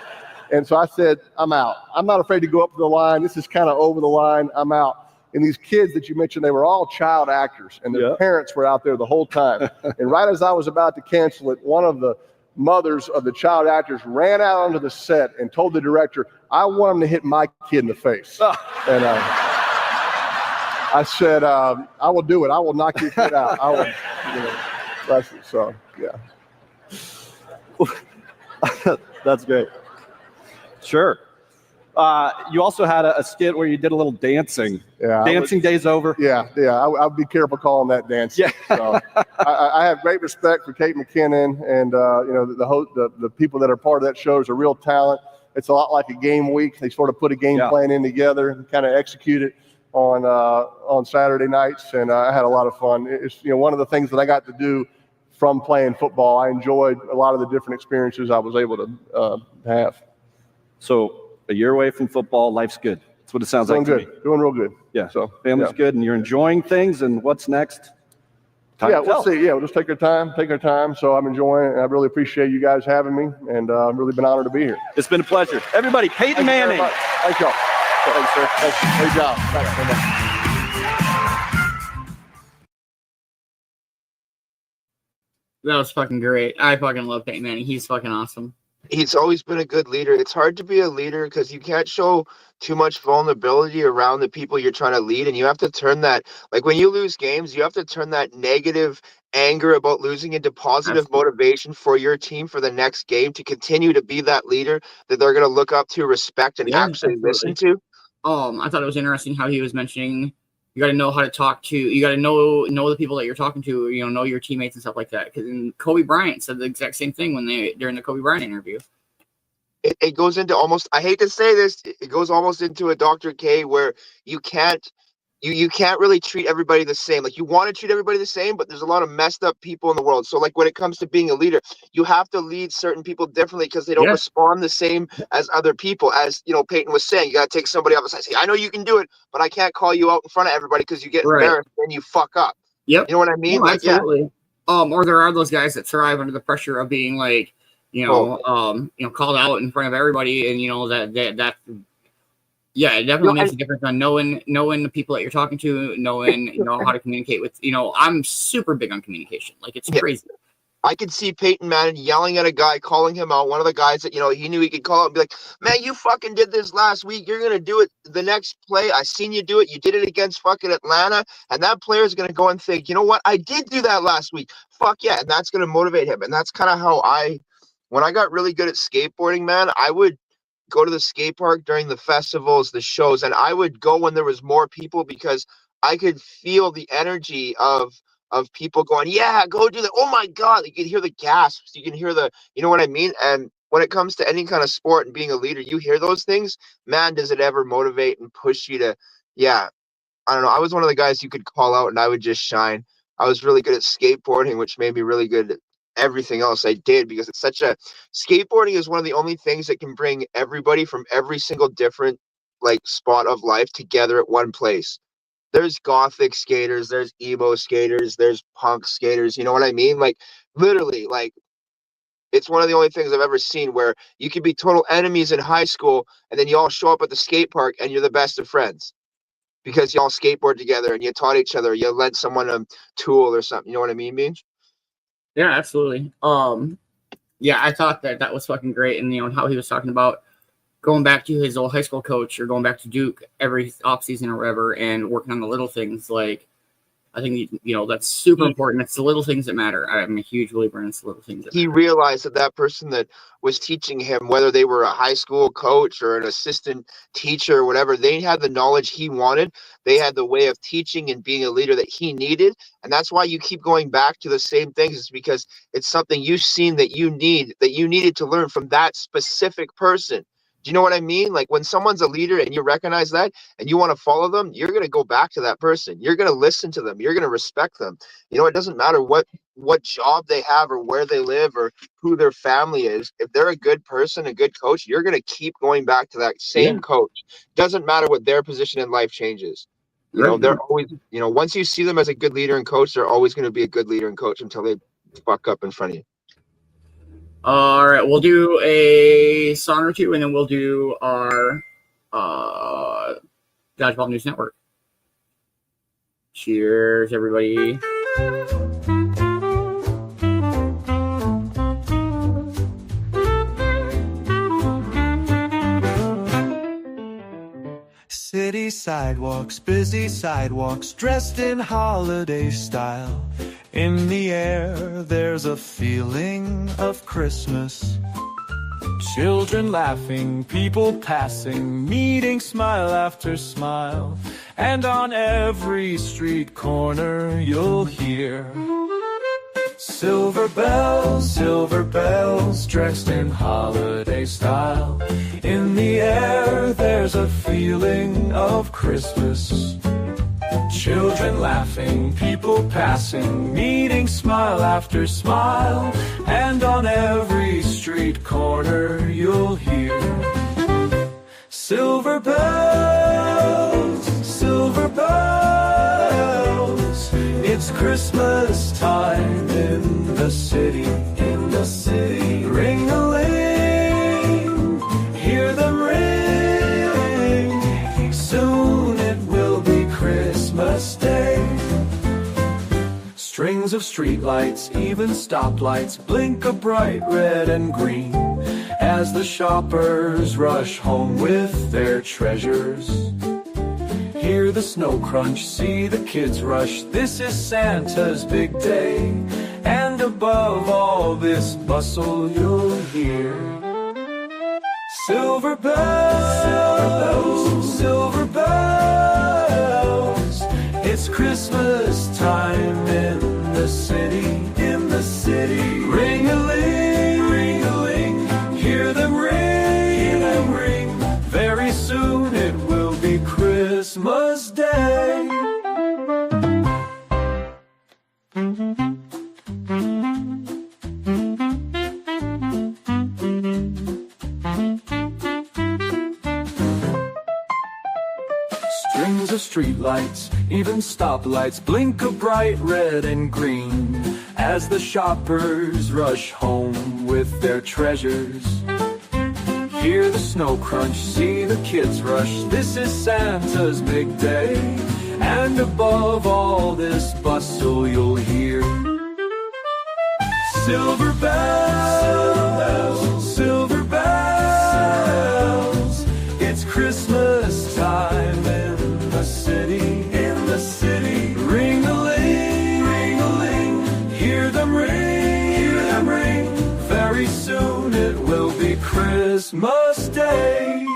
And so I said, I'm out. I'm not afraid to go up to the line. This is kind of over the line. I'm out. And these kids that you mentioned, they were all child actors, and their parents were out there the whole time. And right as I was about to cancel it, one of the mothers of the child actors ran out onto the set and told the director, I want him to hit my kid in the face. And I said, I will do it. I will knock your kid out. I will, bless it. So, yeah. That's great. Sure. You also had a skit where you did a little dancing. Yeah, Dancing day's over. Yeah. I'll be careful calling that dancing. Yeah. So, I have great respect for Kate McKinnon, and the people that are part of that show is a real talent. It's a lot like a game week. They sort of put a game plan in together and kind of execute it on Saturday nights, and I had a lot of fun. It's one of the things that I got to do from playing football. I enjoyed a lot of the different experiences I was able to have. So a year away from football, life's good. That's what it sounds like to me. Doing real good. Yeah. So family's good, and you're enjoying things. And what's next? We'll see. Yeah, we'll just take our time. So I'm enjoying it, and I really appreciate you guys having me, and I've really been honored to be here. It's been a pleasure. Everybody, Peyton Manning. Thank y'all. Thanks, sir. Thanks. Great job. Thanks so much. That was fucking great. I fucking love Peyton Manning. He's fucking awesome. He's always been a good leader. It's hard to be a leader because you can't show too much vulnerability around the people you're trying to lead. And you have to turn that, like when you lose games, you have to turn that negative anger about losing into positive motivation for your team for the next game to continue to be that leader that they're going to look up to, respect, and actually listen to. I thought it was interesting how he was mentioning you got to know how to talk to, you got to know the people that you're talking to, know your teammates and stuff like that. Because Kobe Bryant said the exact same thing during the Kobe Bryant interview. It goes into almost, I hate to say this, it goes almost into a Dr. K where you can't really treat everybody the same. Like, you want to treat everybody the same, but there's a lot of messed up people in the world. So like when it comes to being a leader, you have to lead certain people differently because they don't respond the same as other people. As Peyton was saying, you got to take somebody off the side. Say, I know you can do it, but I can't call you out in front of everybody because you get embarrassed and you fuck up. Yep. You know what I mean? Oh, absolutely. Or there are those guys that thrive under the pressure of being like, called out in front of everybody, and that it definitely makes a difference on knowing the people that you're talking to, knowing how to communicate with. I'm super big on communication. Like, it's crazy. I could see Peyton Manning yelling at a guy, calling him out. One of the guys that he knew he could call out and be like, "Man, you fucking did this last week. You're gonna do it the next play. I seen you do it. You did it against fucking Atlanta, and that player's gonna go and think, you know what? I did do that last week. Fuck yeah!" And that's gonna motivate him. And that's kind of how when I got really good at skateboarding, man, I would go to the skate park during the festivals, the shows, and I would go when there was more people because I could feel the energy of people going, yeah, go do that. Oh my God. You can hear the gasps. You can hear you know what I mean? And when it comes to any kind of sport and being a leader, you hear those things, man, does it ever motivate and push you to, I don't know. I was one of the guys you could call out and I would just shine. I was really good at skateboarding, which made me really good at everything else I did, because it's skateboarding is one of the only things that can bring everybody from every single different spot of life together at one place. There's gothic skaters, there's emo skaters, there's punk skaters, you know what I mean? Literally, it's one of the only things I've ever seen where you could be total enemies in high school and then you all show up at the skate park and you're the best of friends because y'all skateboard together and you taught each other, you lent someone a tool or something, you know what I mean, Beanz? Yeah, absolutely. I thought that was fucking great. And, how he was talking about going back to his old high school coach or going back to Duke every offseason or whatever and working on the little things. I think, that's super important. It's the little things that matter. I'm a huge believer in the little things that matter. He realized that person that was teaching him, whether they were a high school coach or an assistant teacher or whatever, they had the knowledge he wanted. They had the way of teaching and being a leader that he needed. And that's why you keep going back to the same things, is because it's something you've seen that you needed to learn from that specific person Do you know what I mean? Like when someone's a leader and you recognize that and you want to follow them, you're going to go back to that person. You're going to listen to them. You're going to respect them. You know, it doesn't matter what job they have or where they live or who their family is. If they're a good person, a good coach, you're going to keep going back to that same coach. Doesn't matter what their position in life changes. You know, they're always, you know, once you see them as a good leader and coach, they're always going to be a good leader and coach until they fuck up in front of you. All right, we'll do a song or two, and then we'll do our Dodgeball News Network. Cheers, everybody. City sidewalks, busy sidewalks, dressed in holiday style. In the air, there's a feeling of Christmas. Children laughing, people passing, meeting smile after smile. And on every street corner, you'll hear silver bells, dressed in holiday style. In the air, there's a feeling of Christmas. Children laughing, people passing, meeting smile after smile. And on every street corner you'll hear silver bells, silver bells. It's Christmas time in the city, in the city. Ring-a-ling, hear them ring. Soon it will be Christmas Day. Strings of streetlights, even stoplights, blink a bright red and green as the shoppers rush home with their treasures. Hear the snow crunch, see the kids rush. This is Santa's big day, and above all this bustle you'll hear silver bells, silver bells. It's Christmas time in the city, in the city. Ring-a-ling, ring-a-ling, hear them ring. Very soon it will be Christmas Day. Strings of streetlights, even stoplights, blink a bright red and green as the shoppers rush home with their treasures. Hear the snow crunch, see the kids rush. This is Santa's big day, and above all this bustle you'll hear silver bells, silver bells. It's Christmas time in the city, in the city. Ring-a-ling, ring-a-ling, hear them ring. Very soon it will be Christmas Day.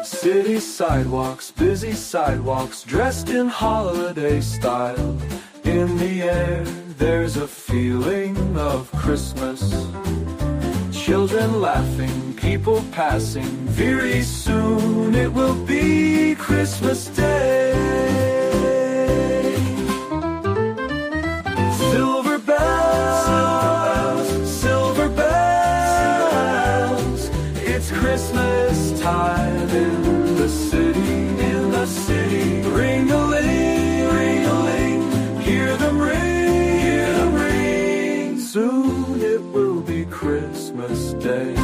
City sidewalks, busy sidewalks, dressed in holiday style. In the air, there's a feeling of Christmas. Children laughing, people passing. Very soon it will be Christmas Day. Silver bells, silver bells. It's Christmas time in the city, in the city. Ring-a-ling, ring-a-ling, hear them ring. Soon it will be Christmas Day.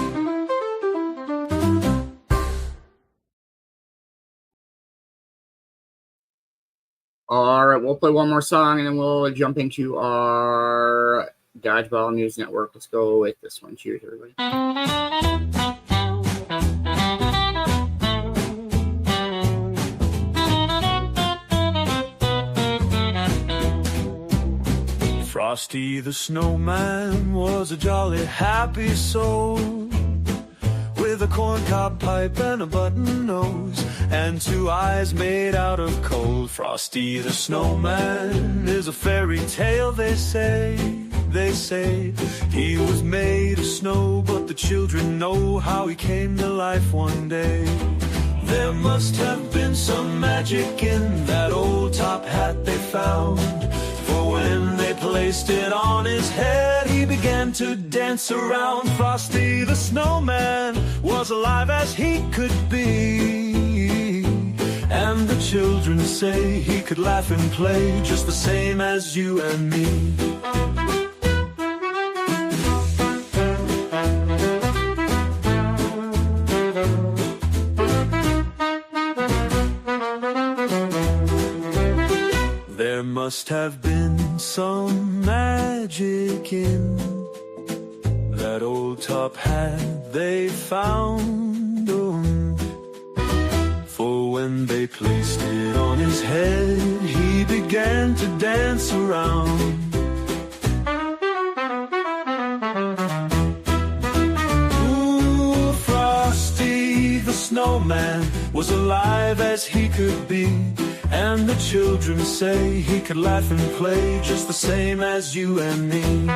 All right, we'll play one more song, and then we'll jump into our Dodgeball News Network. Let's go with this one. Cheers, everybody. Frosty the Snowman was a jolly happy soul, with a corncob pipe and a button nose, and 2 eyes made out of coal. Frosty the Snowman is a fairy tale, they say, they say. He was made of snow, but the children know how he came to life one day. There must have been some magic in that old top hat they found, for when they placed it on his head, he began to dance around. Frosty the Snowman was alive as he could be, and the children say he could laugh and play just the same as you and me. There must have been some magic in that old top hat they found, for when they placed it on his head, he began to dance around. Ooh, Frosty the Snowman was alive as he could be, and the children say he could laugh and play just the same as you and me.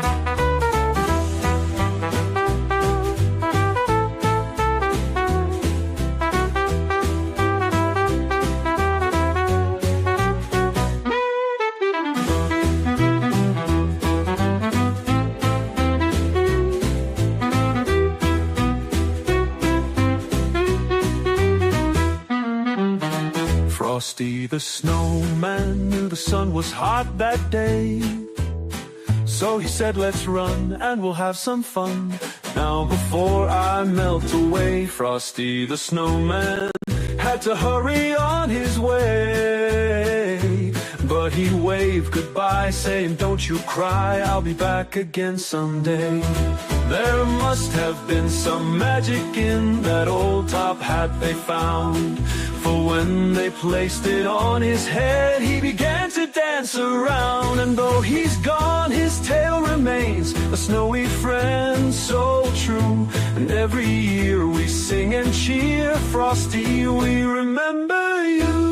Frosty the Snowman knew the sun was hot that day, so he said, let's run and we'll have some fun. Now before I melt away, Frosty the Snowman had to hurry on his way. But he waved goodbye, saying, don't you cry, I'll be back again someday. There must have been some magic in that old top hat they found, for when they placed it on his head, he began to dance around. And though he's gone, his tale remains, a snowy friend so true. And every year we sing and cheer, Frosty, we remember you.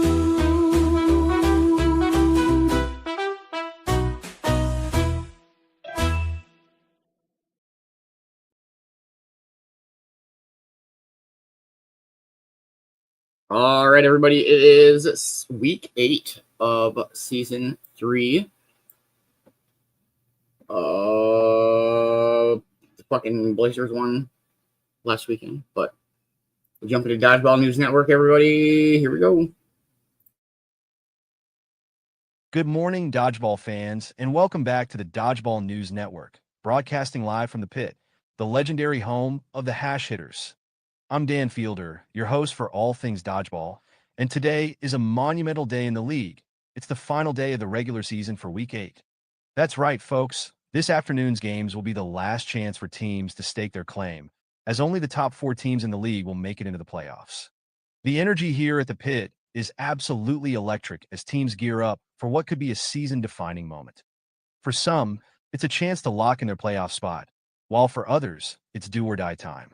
All right, everybody, it is week 8 of season 3. The fucking Blazers won last weekend, but we're jumping to Dodgeball News Network, everybody. Here we go. Good morning, Dodgeball fans, and welcome back to the Dodgeball News Network, broadcasting live from the pit, the legendary home of the Hash Hitters. I'm Dan Fielder, your host for all things Dodgeball, and today is a monumental day in the league. It's the final day of the regular season for Week 8. That's right, folks. This afternoon's games will be the last chance for teams to stake their claim, as only the top 4 teams in the league will make it into the playoffs. The energy here at the pit is absolutely electric as teams gear up for what could be a season-defining moment. For some, it's a chance to lock in their playoff spot, while for others, it's do-or-die time.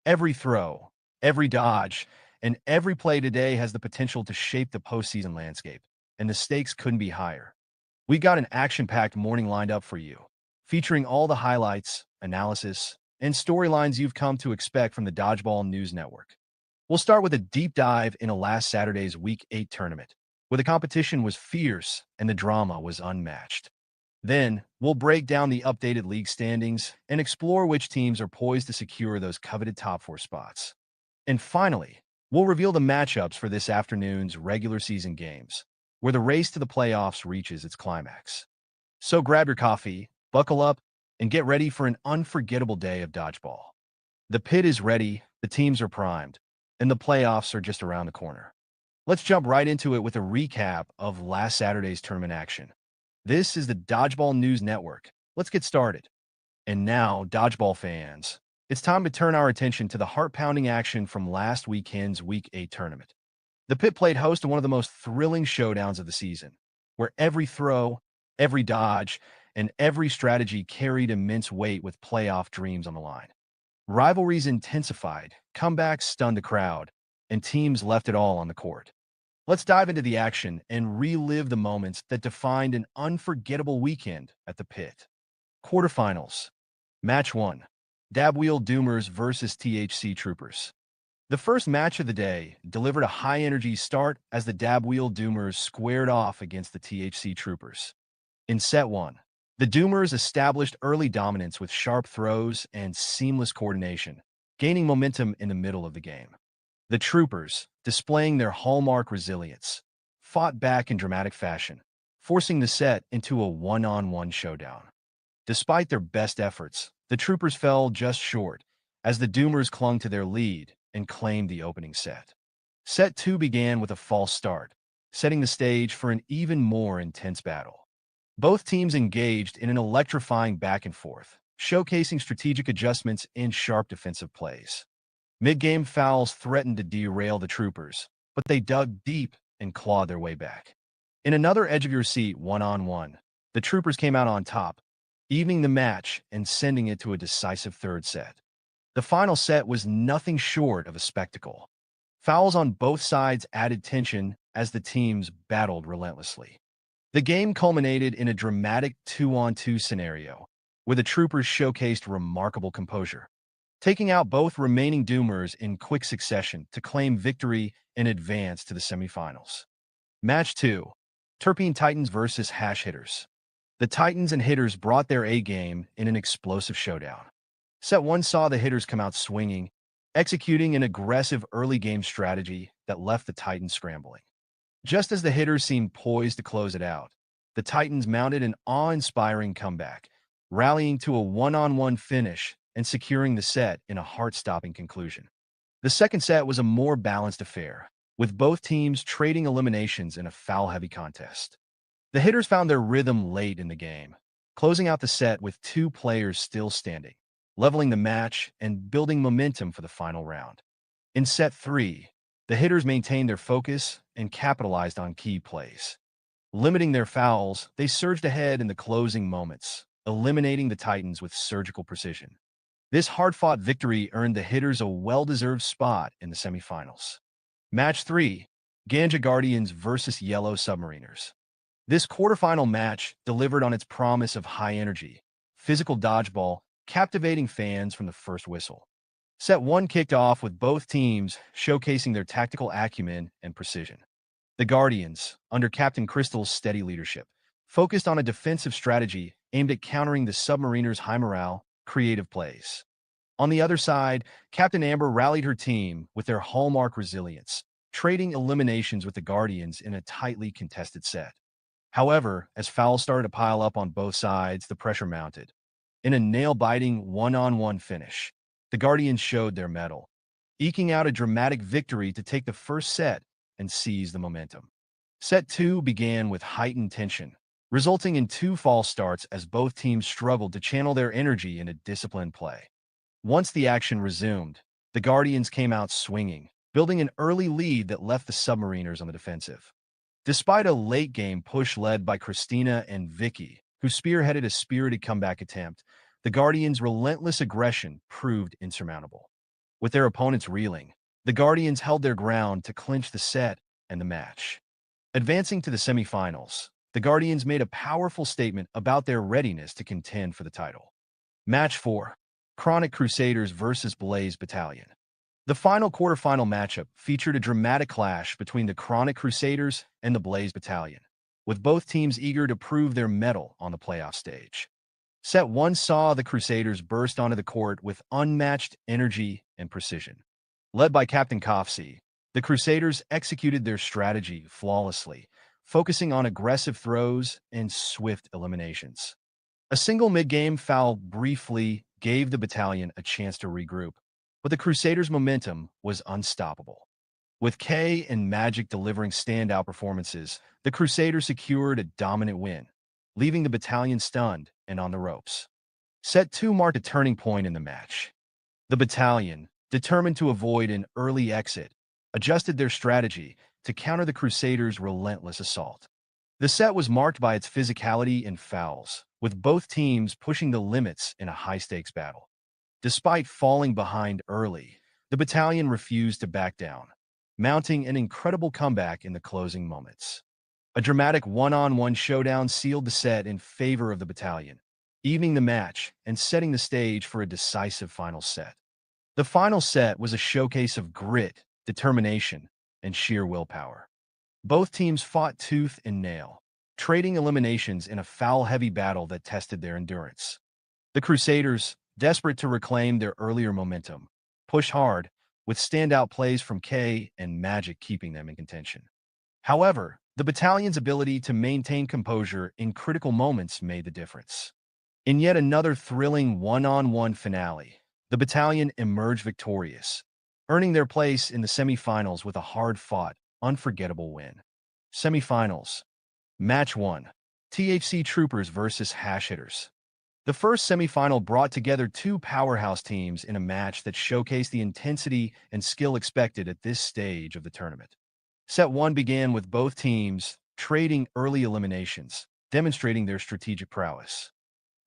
Every throw, every dodge, and every play today has the potential to shape the postseason landscape, and the stakes couldn't be higher. We got an action-packed morning lined up for you, featuring all the highlights, analysis, and storylines you've come to expect from the Dodgeball News Network. We'll start with a deep dive into last Saturday's Week 8 tournament, where the competition was fierce and the drama was unmatched. Then, we'll break down the updated league standings and explore which teams are poised to secure those coveted top 4 spots. And finally, we'll reveal the matchups for this afternoon's regular season games, where the race to the playoffs reaches its climax. So grab your coffee, buckle up, and get ready for an unforgettable day of dodgeball. The pit is ready, the teams are primed, and the playoffs are just around the corner. Let's jump right into it with a recap of last Saturday's tournament action. This is the Dodgeball News Network. Let's get started. And now, Dodgeball fans, it's time to turn our attention to the heart-pounding action from last weekend's Week 8 tournament. The pit played host to one of the most thrilling showdowns of the season, where every throw, every dodge, and every strategy carried immense weight with playoff dreams on the line. Rivalries intensified, comebacks stunned the crowd, and teams left it all on the court. Let's dive into the action and relive the moments that defined an unforgettable weekend at the pit. Quarterfinals. Match 1. Dab Wheel Doomers versus THC Troopers. The first match of the day delivered a high-energy start as the Dab Wheel Doomers squared off against the THC Troopers. In Set 1, the Doomers established early dominance with sharp throws and seamless coordination, gaining momentum in the middle of the game. The Troopers, displaying their hallmark resilience, fought back in dramatic fashion, forcing the set into a one-on-one showdown. Despite their best efforts, the Troopers fell just short as the Doomers clung to their lead and claimed the opening set. Set 2 began with a false start, setting the stage for an even more intense battle. Both teams engaged in an electrifying back and forth, showcasing strategic adjustments and sharp defensive plays. Mid-game fouls threatened to derail the Troopers, but they dug deep and clawed their way back. In another edge-of-your-seat one-on-one, the Troopers came out on top, evening the match and sending it to a decisive third set. The final set was nothing short of a spectacle. Fouls on both sides added tension as the teams battled relentlessly. The game culminated in a dramatic 2-on-2 scenario, where the Troopers showcased remarkable composure, taking out both remaining Doomers in quick succession to claim victory and advance to the semifinals. Match 2. Terpene Titans versus Hash Hitters. The Titans and Hitters brought their A-game in an explosive showdown. Set 1 saw the Hitters come out swinging, executing an aggressive early game strategy that left the Titans scrambling. Just as the Hitters seemed poised to close it out, the Titans mounted an awe-inspiring comeback, rallying to a one-on-one finish and securing the set in a heart-stopping conclusion. The second set was a more balanced affair, with both teams trading eliminations in a foul-heavy contest. The Hitters found their rhythm late in the game, closing out the set with 2 players still standing, leveling the match and building momentum for the final round. In Set 3, the Hitters maintained their focus and capitalized on key plays. Limiting their fouls, they surged ahead in the closing moments, eliminating the Titans with surgical precision. This hard-fought victory earned the Hitters a well-deserved spot in the semifinals. Match 3. Ganja Guardians versus Yellow Submariners. This quarterfinal match delivered on its promise of high energy, physical dodgeball, captivating fans from the first whistle. Set 1 kicked off with both teams showcasing their tactical acumen and precision. The Guardians, under Captain Crystal's steady leadership, focused on a defensive strategy aimed at countering the Submariners' high morale, creative plays. On the other side, Captain Amber rallied her team with their hallmark resilience, trading eliminations with the Guardians in a tightly contested set. However, as fouls started to pile up on both sides, the pressure mounted. In a nail-biting one-on-one finish, the Guardians showed their mettle, eking out a dramatic victory to take the first set and seize the momentum. Set 2 began with heightened tension, resulting in 2 false starts as both teams struggled to channel their energy in a disciplined play. Once the action resumed, the Guardians came out swinging, building an early lead that left the Submariners on the defensive. Despite a late-game push led by Christina and Vicki, who spearheaded a spirited comeback attempt, the Guardians' relentless aggression proved insurmountable. With their opponents reeling, the Guardians held their ground to clinch the set and the match. Advancing to the semifinals, the Guardians made a powerful statement about their readiness to contend for the title. Match 4. Chronic Crusaders versus Blaze Battalion. The final quarterfinal matchup featured a dramatic clash between the Chronic Crusaders and the Blaze Battalion, with both teams eager to prove their mettle on the playoff stage. Set 1 saw the Crusaders burst onto the court with unmatched energy and precision. Led by Captain Kofsey, the Crusaders executed their strategy flawlessly, focusing on aggressive throws and swift eliminations. A single mid-game foul briefly gave the battalion a chance to regroup, but the Crusaders' momentum was unstoppable. With Kay and Magic delivering standout performances, the Crusaders secured a dominant win, leaving the battalion stunned and on the ropes. Set 2 marked a turning point in the match. The battalion, determined to avoid an early exit, adjusted their strategy to counter the Crusaders' relentless assault. The set was marked by its physicality and fouls, with both teams pushing the limits in a high-stakes battle. Despite falling behind early, the battalion refused to back down, mounting an incredible comeback in the closing moments. A dramatic one-on-one showdown sealed the set in favor of the battalion, evening the match and setting the stage for a decisive final set. The final set was a showcase of grit, determination, and sheer willpower. Both teams fought tooth and nail, trading eliminations in a foul-heavy battle that tested their endurance. The Crusaders, desperate to reclaim their earlier momentum, pushed hard, with standout plays from K and Magic keeping them in contention. However, the battalion's ability to maintain composure in critical moments made the difference. In yet another thrilling one-on-one finale, the battalion emerged victorious, earning their place in the semifinals with a hard-fought, unforgettable win. Semifinals. Match 1. THC Troopers versus Hash Hitters. The first semifinal brought together two powerhouse teams in a match that showcased the intensity and skill expected at this stage of the tournament. Set 1 began with both teams trading early eliminations, demonstrating their strategic prowess.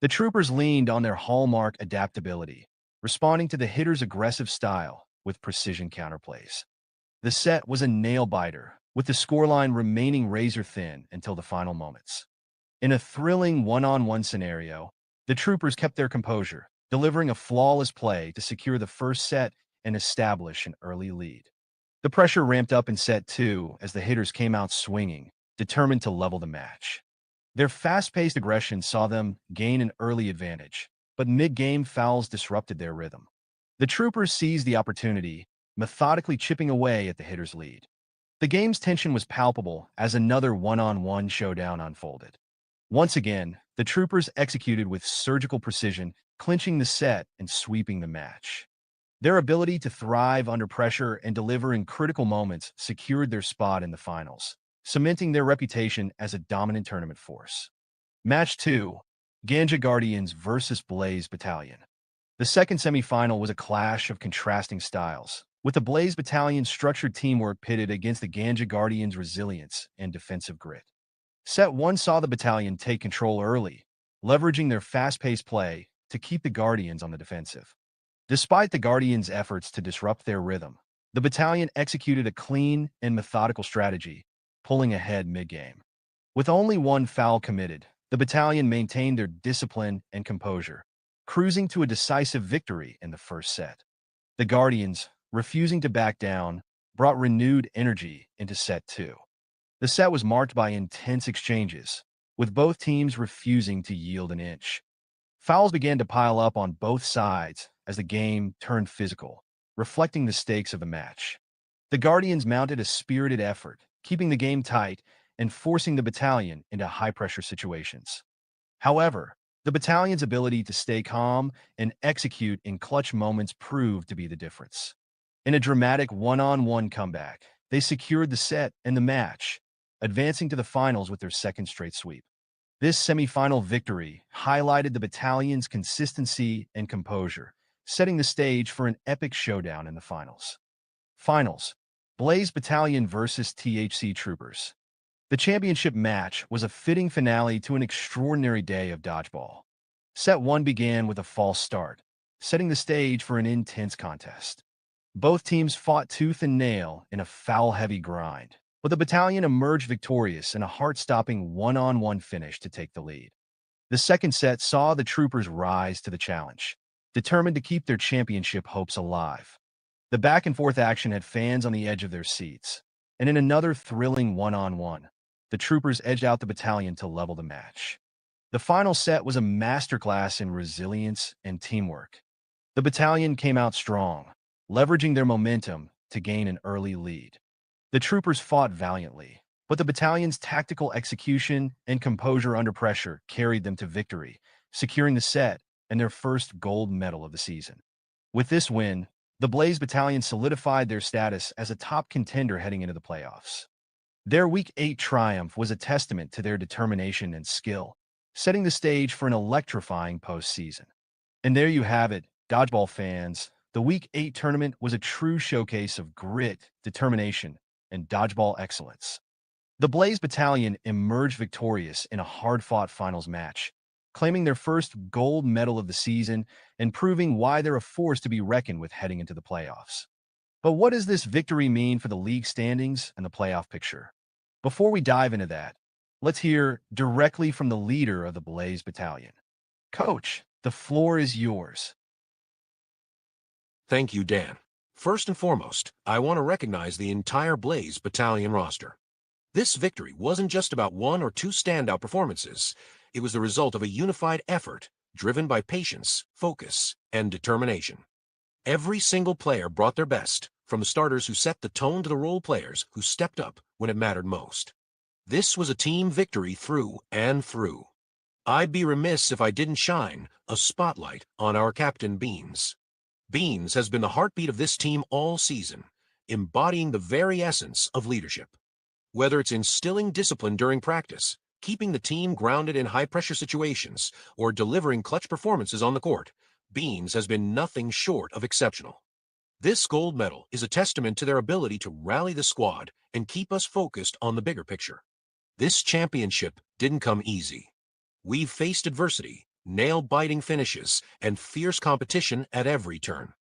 The Troopers leaned on their hallmark adaptability, responding to the hitters' aggressive style with precision counterplays. The set was a nail-biter, with the scoreline remaining razor-thin until the final moments. In a thrilling one-on-one scenario, the Troopers kept their composure, delivering a flawless play to secure the first set and establish an early lead. The pressure ramped up in set 2 as the hitters came out swinging, determined to level the match. Their fast-paced aggression saw them gain an early advantage, but mid-game fouls disrupted their rhythm. The Troopers seized the opportunity, methodically chipping away at the hitters' lead. The game's tension was palpable as another one-on-one showdown unfolded. Once again, the Troopers executed with surgical precision, clinching the set and sweeping the match. Their ability to thrive under pressure and deliver in critical moments secured their spot in the finals, cementing their reputation as a dominant tournament force. Match 2. Ganja Guardians versus Blaze Battalion. The second semifinal was a clash of contrasting styles, with the Blaze Battalion's structured teamwork pitted against the Ganja Guardians' resilience and defensive grit. Set 1 saw the battalion take control early, leveraging their fast-paced play to keep the Guardians on the defensive. Despite the Guardians' efforts to disrupt their rhythm, the battalion executed a clean and methodical strategy, pulling ahead mid-game. With only one foul committed, the battalion maintained their discipline and composure, cruising to a decisive victory in the first set. The Guardians, refusing to back down, brought renewed energy into set 2. The set was marked by intense exchanges, with both teams refusing to yield an inch. Fouls began to pile up on both sides as the game turned physical, reflecting the stakes of the match. The Guardians mounted a spirited effort, keeping the game tight and forcing the battalion into high-pressure situations. However, the battalion's ability to stay calm and execute in clutch moments proved to be the difference. In a dramatic one-on-one comeback, they secured the set and the match, advancing to the finals with their second straight sweep. This semifinal victory highlighted the battalion's consistency and composure, setting the stage for an epic showdown in the finals. Finals. Blaze Battalion versus THC Troopers. The championship match was a fitting finale to an extraordinary day of dodgeball. Set 1 began with a false start, setting the stage for an intense contest. Both teams fought tooth and nail in a foul-heavy grind, but the battalion emerged victorious in a heart-stopping one-on-one finish to take the lead. The second set saw the Troopers rise to the challenge, determined to keep their championship hopes alive. The back-and-forth action had fans on the edge of their seats, and in another thrilling one-on-one, the Troopers edged out the battalion to level the match. The final set was a masterclass in resilience and teamwork. The battalion came out strong, leveraging their momentum to gain an early lead. The Troopers fought valiantly, but the battalion's tactical execution and composure under pressure carried them to victory, securing the set and their first gold medal of the season. With this win, the Blaze Battalion solidified their status as a top contender heading into the playoffs. Their Week 8 triumph was a testament to their determination and skill, setting the stage for an electrifying postseason. And there you have it, Dodgeball fans. The Week 8 tournament was a true showcase of grit, determination, and dodgeball excellence. The Blaze Battalion emerged victorious in a hard-fought finals match, claiming their first gold medal of the season and proving why they're a force to be reckoned with heading into the playoffs. But what does this victory mean for the league standings and the playoff picture? Before we dive into that, let's hear directly from the leader of the Blaze Battalion. Coach, the floor is yours. Thank you, Dan. First and foremost, I want to recognize the entire Blaze Battalion roster. This victory wasn't just about one or two standout performances. It was the result of a unified effort driven by patience, focus, and determination. Every single player brought their best, from the starters who set the tone to the role players who stepped up when it mattered most. This was a team victory through and through. I'd be remiss if I didn't shine a spotlight on our captain, Beanz. Beanz has been the heartbeat of this team all season, embodying the very essence of leadership. Whether it's instilling discipline during practice, keeping the team grounded in high-pressure situations, or delivering clutch performances on the court, Beanz has been nothing short of exceptional. This gold medal is a testament to their ability to rally the squad and keep us focused on the bigger picture. This championship didn't come easy. We've faced adversity, nail-biting finishes, and fierce competition at every turn.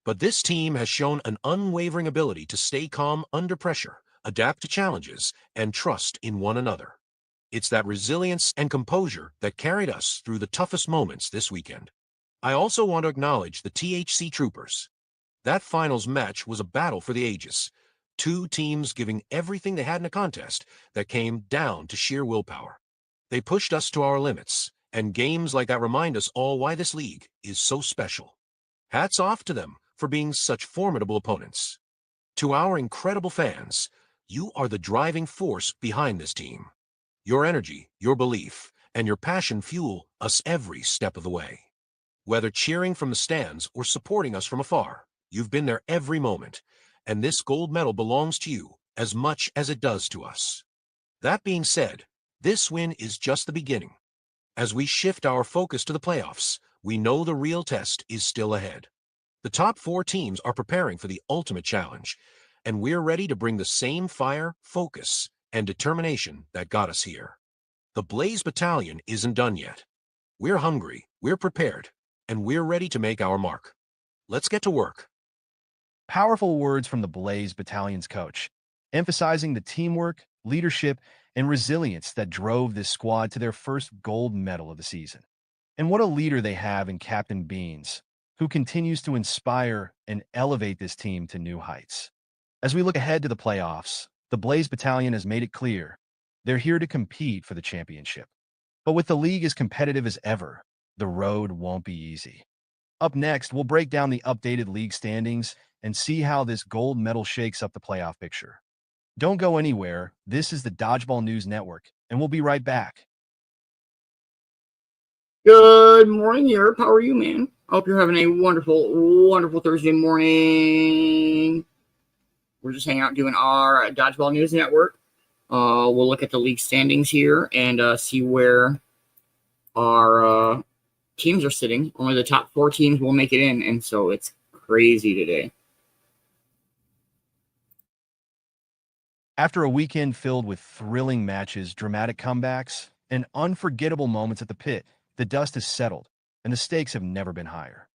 But this team has shown an unwavering ability to stay calm under pressure, adapt to challenges, and trust in one another. It's that resilience and composure that carried us through the toughest moments this weekend. I also want to acknowledge the THC Troopers. That finals match was a battle for the ages. Two teams giving everything they had in a contest that came down to sheer willpower. They pushed us to our limits, and games like that remind us all why this league is so special. Hats off to them for being such formidable opponents. To our incredible fans, you are the driving force behind this team. Your energy, your belief, and your passion fuel us every step of the way. Whether cheering from the stands or supporting us from afar, you've been there every moment, and this gold medal belongs to you as much as it does to us. That being said, this win is just the beginning. As we shift our focus to the playoffs, we know the real test is still ahead. The top 4 teams are preparing for the ultimate challenge, and we're ready to bring the same fire, focus, and determination that got us here. The Blaze Battalion isn't done yet. We're hungry, we're prepared, and we're ready to make our mark. Let's get to work. Powerful words from the Blaze Battalion's coach, emphasizing the teamwork, leadership, and resilience that drove this squad to their first gold medal of the season. And what a leader they have in Captain Beanz, who continues to inspire and elevate this team to new heights. As we look ahead to the playoffs, the Blaze Battalion has made it clear they're here to compete for the championship. But with the league as competitive as ever, the road won't be easy. Up next, we'll break down the updated league standings and see how this gold medal shakes up the playoff picture. Don't go anywhere. This is the Dodgeball News Network, and we'll be right back. Good morning, Europe. How are you, man? I hope you're having a wonderful, wonderful Thursday morning. We're just hanging out doing our Dodgeball News Network. We'll look at the league standings here and see where our teams are sitting. Only the top 4 teams will make it in, and so it's crazy today. After a weekend filled with thrilling matches, dramatic comebacks, and unforgettable moments at the pit, the dust has settled, and the stakes have never been higher.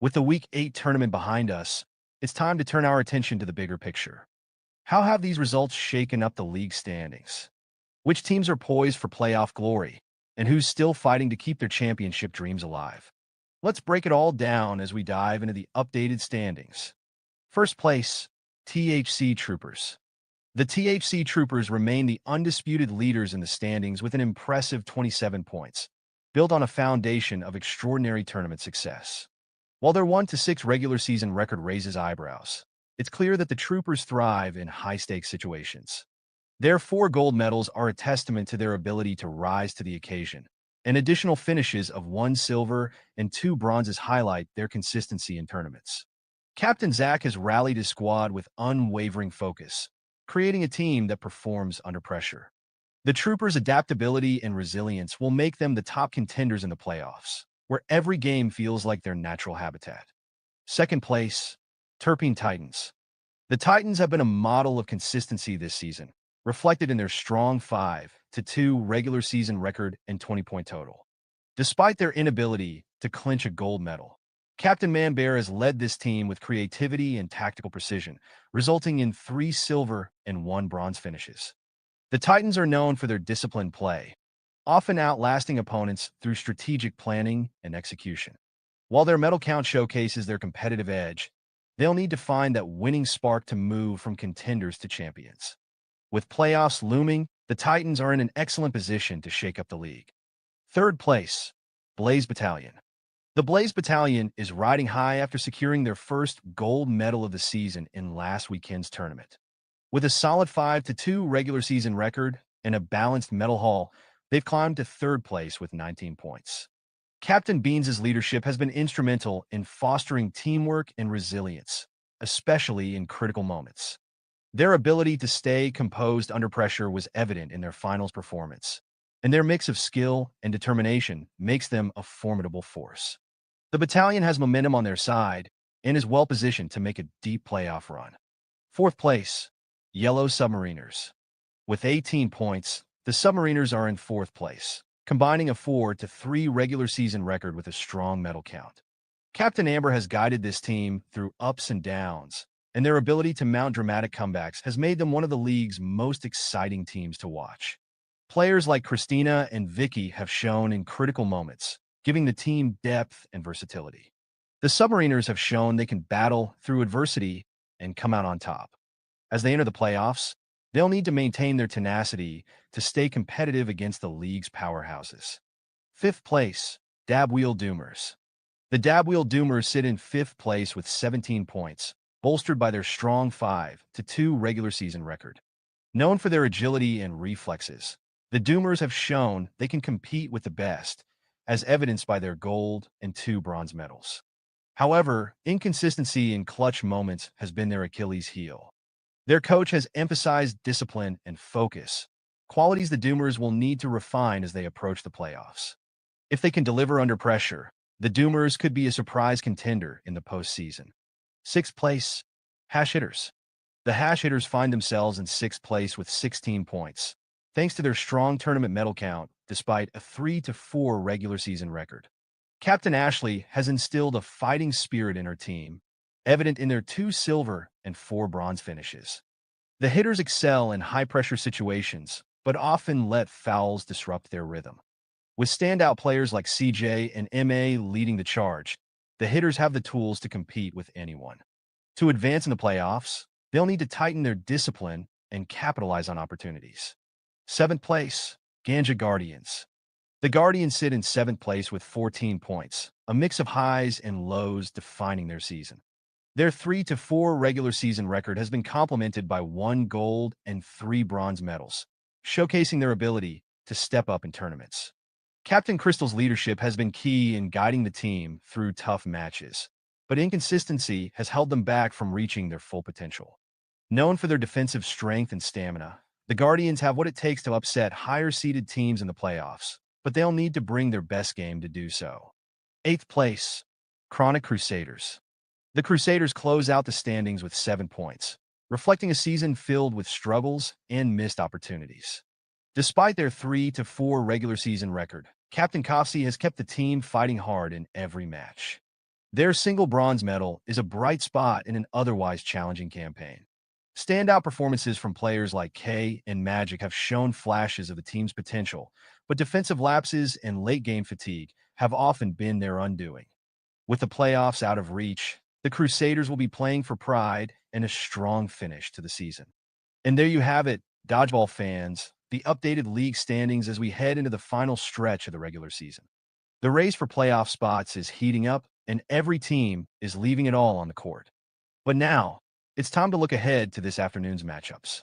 With the Week 8 tournament behind us, it's time to turn our attention to the bigger picture. How have these results shaken up the league standings? Which teams are poised for playoff glory, and who's still fighting to keep their championship dreams alive? Let's break it all down as we dive into the updated standings. First place, THC Troopers. The THC Troopers remain the undisputed leaders in the standings with an impressive 27 points, built on a foundation of extraordinary tournament success. While their 1-6 regular season record raises eyebrows, it's clear that the Troopers thrive in high-stakes situations. Their 4 gold medals are a testament to their ability to rise to the occasion, and additional finishes of 1 silver and 2 bronzes highlight their consistency in tournaments. Captain Zach has rallied his squad with unwavering focus, creating a team that performs under pressure. The Troopers' adaptability and resilience will make them the top contenders in the playoffs, where every game feels like their natural habitat. Second place, Terpene Titans. The Titans have been a model of consistency this season, reflected in their strong 5-2 regular season record and 20-point total. Despite their inability to clinch a gold medal, Captain Man-Bear has led this team with creativity and tactical precision, resulting in 3 silver and 1 bronze finishes. The Titans are known for their disciplined play, often outlasting opponents through strategic planning and execution. While their medal count showcases their competitive edge, they'll need to find that winning spark to move from contenders to champions. With playoffs looming, the Titans are in an excellent position to shake up the league. Third place, Blaze Battalion. The Blaze Battalion is riding high after securing their first gold medal of the season in last weekend's tournament. With a solid 5-2 regular season record and a balanced medal haul, they've climbed to third place with 19 points. Captain Beanz' leadership has been instrumental in fostering teamwork and resilience, especially in critical moments. Their ability to stay composed under pressure was evident in their finals performance, and their mix of skill and determination makes them a formidable force. The battalion has momentum on their side and is well positioned to make a deep playoff run. Fourth place, Yellow Submariners. With 18 points, the Submariners are in fourth place, combining a 4-3 regular season record with a strong medal count. Captain Amber has guided this team through ups and downs, and their ability to mount dramatic comebacks has made them one of the league's most exciting teams to watch. Players like Christina and Vicki have shown in critical moments, giving the team depth and versatility. The Submariners have shown they can battle through adversity and come out on top. As they enter the playoffs, they'll need to maintain their tenacity to stay competitive against the league's powerhouses. Fifth place, Dabwheel Doomers. The Dabwheel Doomers sit in fifth place with 17 points, bolstered by their strong 5-2 regular season record. Known for their agility and reflexes, the Doomers have shown they can compete with the best, as evidenced by their gold and 2 bronze medals. However, inconsistency in clutch moments has been their Achilles heel. Their coach has emphasized discipline and focus, qualities the Doomers will need to refine as they approach the playoffs. If they can deliver under pressure, the Doomers could be a surprise contender in the postseason. Sixth place, Hash Hitters. The Hash Hitters find themselves in sixth place with 16 points, thanks to their strong tournament medal count despite a 3-4 regular season record. Captain Ashley has instilled a fighting spirit in her team, evident in their 2 silver and 4 bronze finishes. The Hitters excel in high-pressure situations, but often let fouls disrupt their rhythm. With standout players like CJ and MA leading the charge, the Hitters have the tools to compete with anyone. To advance in the playoffs, they'll need to tighten their discipline and capitalize on opportunities. Seventh place, Ganja Guardians. The Guardians sit in seventh place with 14 points, a mix of highs and lows defining their season. Their 3-4 regular season record has been complemented by 1 gold and 3 bronze medals, showcasing their ability to step up in tournaments. Captain Crystal's leadership has been key in guiding the team through tough matches, but inconsistency has held them back from reaching their full potential. Known for their defensive strength and stamina, the Guardians have what it takes to upset higher-seeded teams in the playoffs, but they'll need to bring their best game to do so. Eighth place, Chronic Crusaders. The Crusaders close out the standings with 7 points, reflecting a season filled with struggles and missed opportunities. Despite their 3-4 regular season record, Captain Kofsey has kept the team fighting hard in every match. Their single bronze medal is a bright spot in an otherwise challenging campaign. Standout performances from players like Kay and Magic have shown flashes of the team's potential, but defensive lapses and late-game fatigue have often been their undoing. With the playoffs out of reach, the Crusaders will be playing for pride and a strong finish to the season. And there you have it, Dodgeball fans, the updated league standings as we head into the final stretch of the regular season. The race for playoff spots is heating up, and every team is leaving it all on the court. But now, it's time to look ahead to this afternoon's matchups.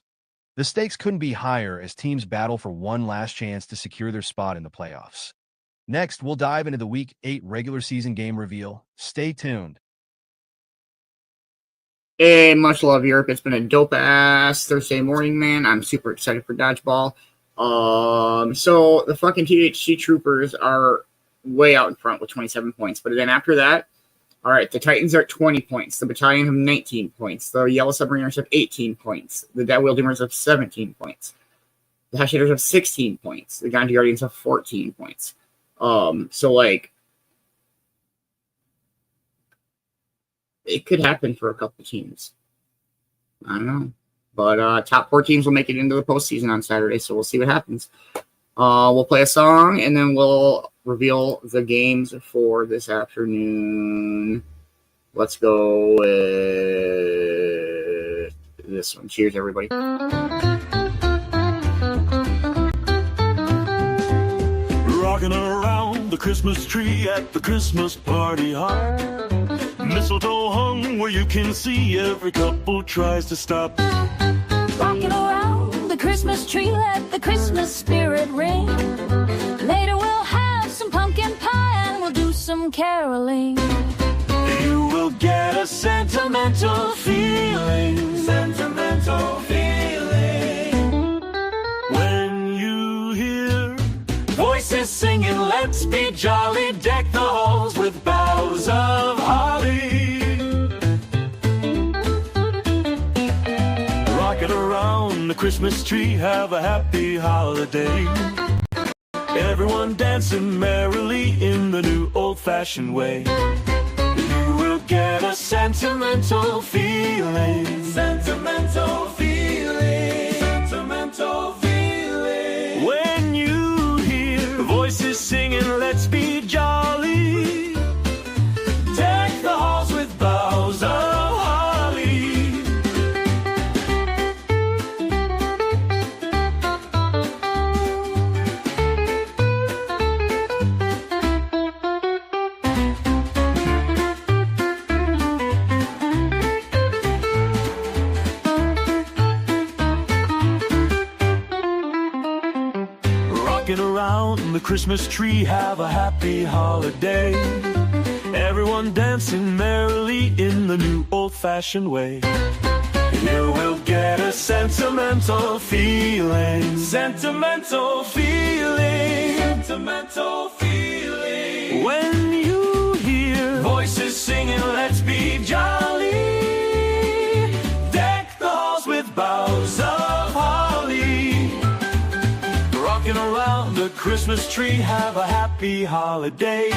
The stakes couldn't be higher as teams battle for one last chance to secure their spot in the playoffs. Next, we'll dive into the Week 8 regular season game reveal. Stay tuned. Hey, much love, Europe. It's been a dope-ass Thursday morning, man. I'm super excited for Dodgeball. So the fucking THC Troopers are way out in front with 27 points. But then after that, all right, the Titans are at 20 points. The Battalion have 19 points. The Yellow Submariners have 18 points. The Dabwheel Doomers have 17 points. The Hash Hitters have 16 points. The Ganja Guardians have 14 points. So, like, it could happen for a couple teams. I don't know. But top 4 teams will make it into the postseason on Saturday, so we'll see what happens. We'll play a song, and then we'll reveal the games for this afternoon. Let's go with this one. Cheers, everybody. Rocking around the Christmas tree at the Christmas party hop. Mistletoe hung where you can see every couple tries to stop. Rocking around the Christmas tree, let the Christmas spirit ring. Later we'll have some pumpkin pie and we'll do some caroling. You will get a sentimental feeling, sentimental feeling. When you hear voices singing, let's be jolly, deck the halls with boughs of holly. Rocking around the Christmas tree, have a happy holiday. Everyone dancing merrily in the new old-fashioned way. You will get a sentimental feeling, sentimental feeling, sentimental feeling. When you hear voices singing, let's be jolly, deck the halls with boughs of holly. Rocking around the Christmas tree, have a happy holiday. Everyone dancing merrily in the new old-fashioned way. You will get a sentimental feeling, sentimental feeling, sentimental feeling. When you hear voices singing, let's be jolly, deck the halls with boughs of holly. Rocking around the Christmas tree, have a happy holiday.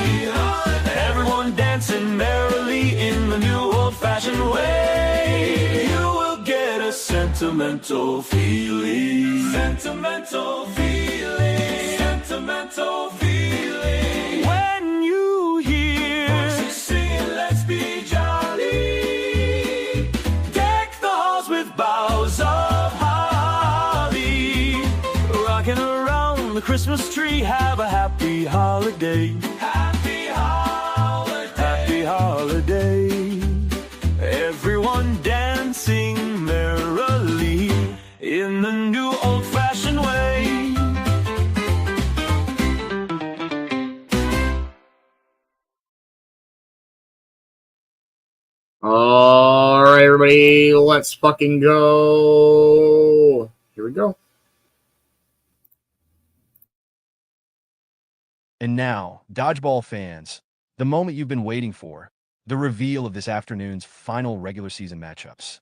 Everyone dancing merrily in the new old-fashioned way. You will get a sentimental feeling, sentimental feeling, sentimental feeling. When you hear voices singing, let's be jolly, deck the halls with boughs of holly. Rocking around the Christmas tree, have a happy holiday. Happy holiday. Happy holiday. Everyone dancing merrily in the new old-fashioned way. All right, everybody, let's fucking go. Here we go. And now, Dodgeball fans, the moment you've been waiting for, the reveal of this afternoon's final regular season matchups.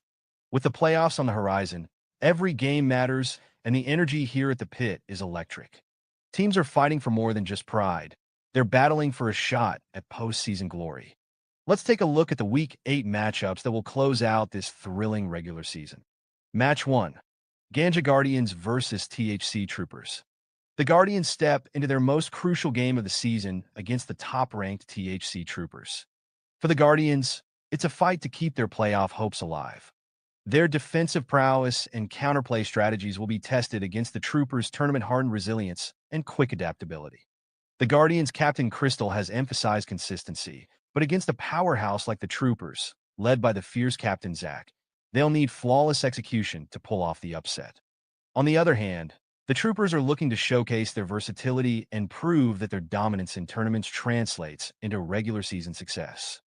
With the playoffs on the horizon, every game matters, and the energy here at the pit is electric. Teams are fighting for more than just pride. They're battling for a shot at postseason glory. Let's take a look at the Week 8 matchups that will close out this thrilling regular season. Match 1, Ganja Guardians versus THC Troopers. The Guardians step into their most crucial game of the season against the top-ranked THC Troopers. For the Guardians, it's a fight to keep their playoff hopes alive. Their defensive prowess and counterplay strategies will be tested against the Troopers' tournament-hardened resilience and quick adaptability. The Guardians' captain Crystal has emphasized consistency, but against a powerhouse like the Troopers, led by the fierce captain Zach, they'll need flawless execution to pull off the upset. On the other hand, the Troopers are looking to showcase their versatility and prove that their dominance in tournaments translates into regular season success.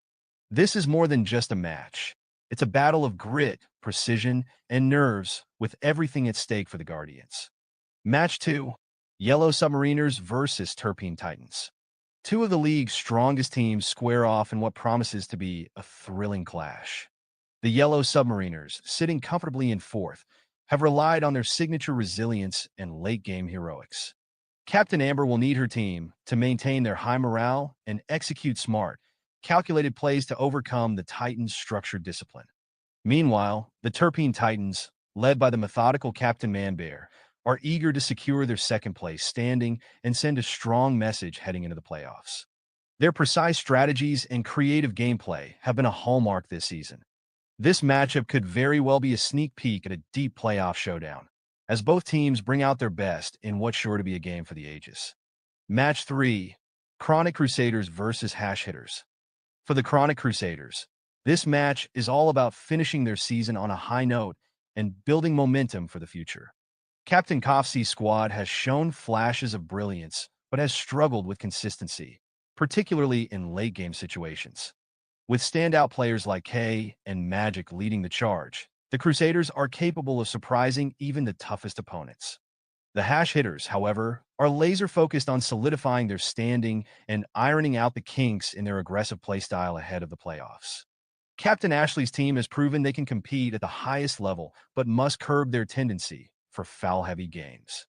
This is more than just a match. It's a battle of grit, precision, and nerves, with everything at stake for the Guardians. Match 2, Yellow Submariners versus Terpene Titans. Two of the league's strongest teams square off in what promises to be a thrilling clash. The Yellow Submariners, sitting comfortably in fourth, have relied on their signature resilience and late-game heroics. Captain Amber will need her team to maintain their high morale and execute smart, calculated plays to overcome the Titans' structured discipline. Meanwhile, the Terpene Titans, led by the methodical Captain Man-Bear, are eager to secure their second place standing and send a strong message heading into the playoffs. Their precise strategies and creative gameplay have been a hallmark this season. This matchup could very well be a sneak peek at a deep playoff showdown, as both teams bring out their best in what's sure to be a game for the ages. Match 3, Chronic Crusaders versus Hash Hitters. For the Chronic Crusaders, this match is all about finishing their season on a high note and building momentum for the future. Captain Kofsey's squad has shown flashes of brilliance, but has struggled with consistency, particularly in late-game situations. With standout players like K and Magic leading the charge, the Crusaders are capable of surprising even the toughest opponents. The Hash Hitters, however, are laser-focused on solidifying their standing and ironing out the kinks in their aggressive playstyle ahead of the playoffs. Captain Ashley's team has proven they can compete at the highest level, but must curb their tendency for foul-heavy games.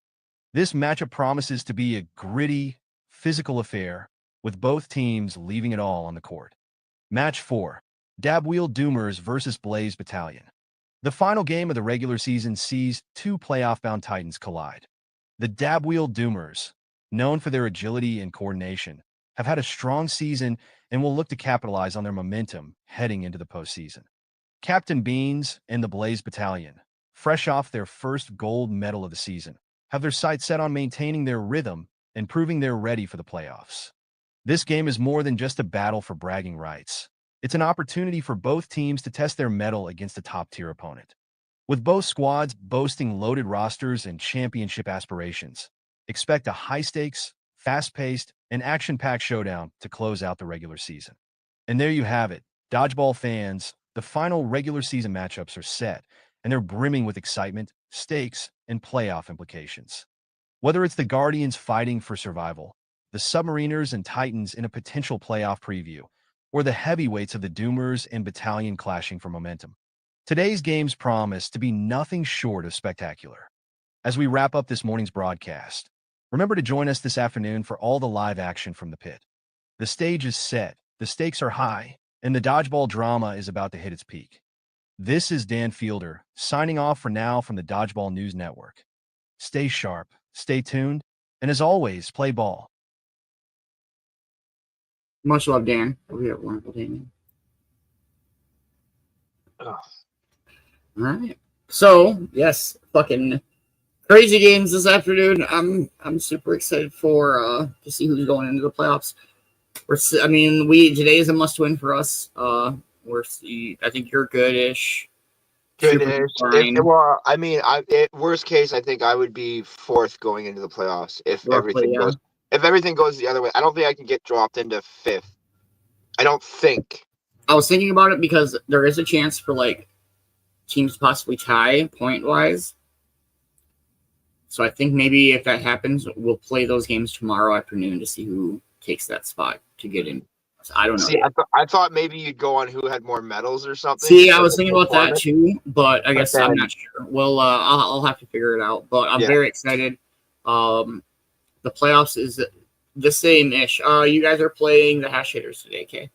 This matchup promises to be a gritty, physical affair, with both teams leaving it all on the court. Match 4, Dabwheel Doomers versus Blaze Battalion. The final game of the regular season sees two playoff-bound Titans collide. The Dabwheel Doomers, known for their agility and coordination, have had a strong season and will look to capitalize on their momentum heading into the postseason. Captain Beanz and the Blaze Battalion, fresh off their first gold medal of the season, have their sights set on maintaining their rhythm and proving they're ready for the playoffs. This game is more than just a battle for bragging rights. It's an opportunity for both teams to test their mettle against a top-tier opponent. With both squads boasting loaded rosters and championship aspirations, expect a high-stakes, fast-paced, and action-packed showdown to close out the regular season. And there you have it. Dodgeball fans, the final regular season matchups are set, and they're brimming with excitement, stakes, and playoff implications. Whether it's the Guardians fighting for survival, the Submariners and Titans in a potential playoff preview, or the heavyweights of the Doomers and Battalion clashing for momentum, today's games promise to be nothing short of spectacular. As we wrap up this morning's broadcast, remember to join us this afternoon for all the live action from the pit. The stage is set, the stakes are high, and the dodgeball drama is about to hit its peak. This is Dan Fielder, signing off for now from the Dodgeball News Network. Stay sharp, stay tuned, and as always, play ball. Much love, Dan. Hope you have a wonderful day, man. All right. So, yes, fucking crazy games this afternoon. I'm super excited for to see who's going into the playoffs. Today is a must-win for us. I think you're goodish. Goodish. Worst case, I think I would be fourth going into the playoffs if everything goes. If everything goes the other way, I don't think I can get dropped into fifth. I don't think. I was thinking about it because there is a chance for teams to possibly tie point-wise. So I think maybe if that happens, we'll play those games tomorrow afternoon to see who takes that spot to get in. So I don't know. See, I thought maybe you'd go on who had more medals or something. See, I was thinking about that too, but I guess I'm not sure. Well, I'll have to figure it out. But I'm very excited. The playoffs is the same-ish. You guys are playing the Hash Hitters today, okay?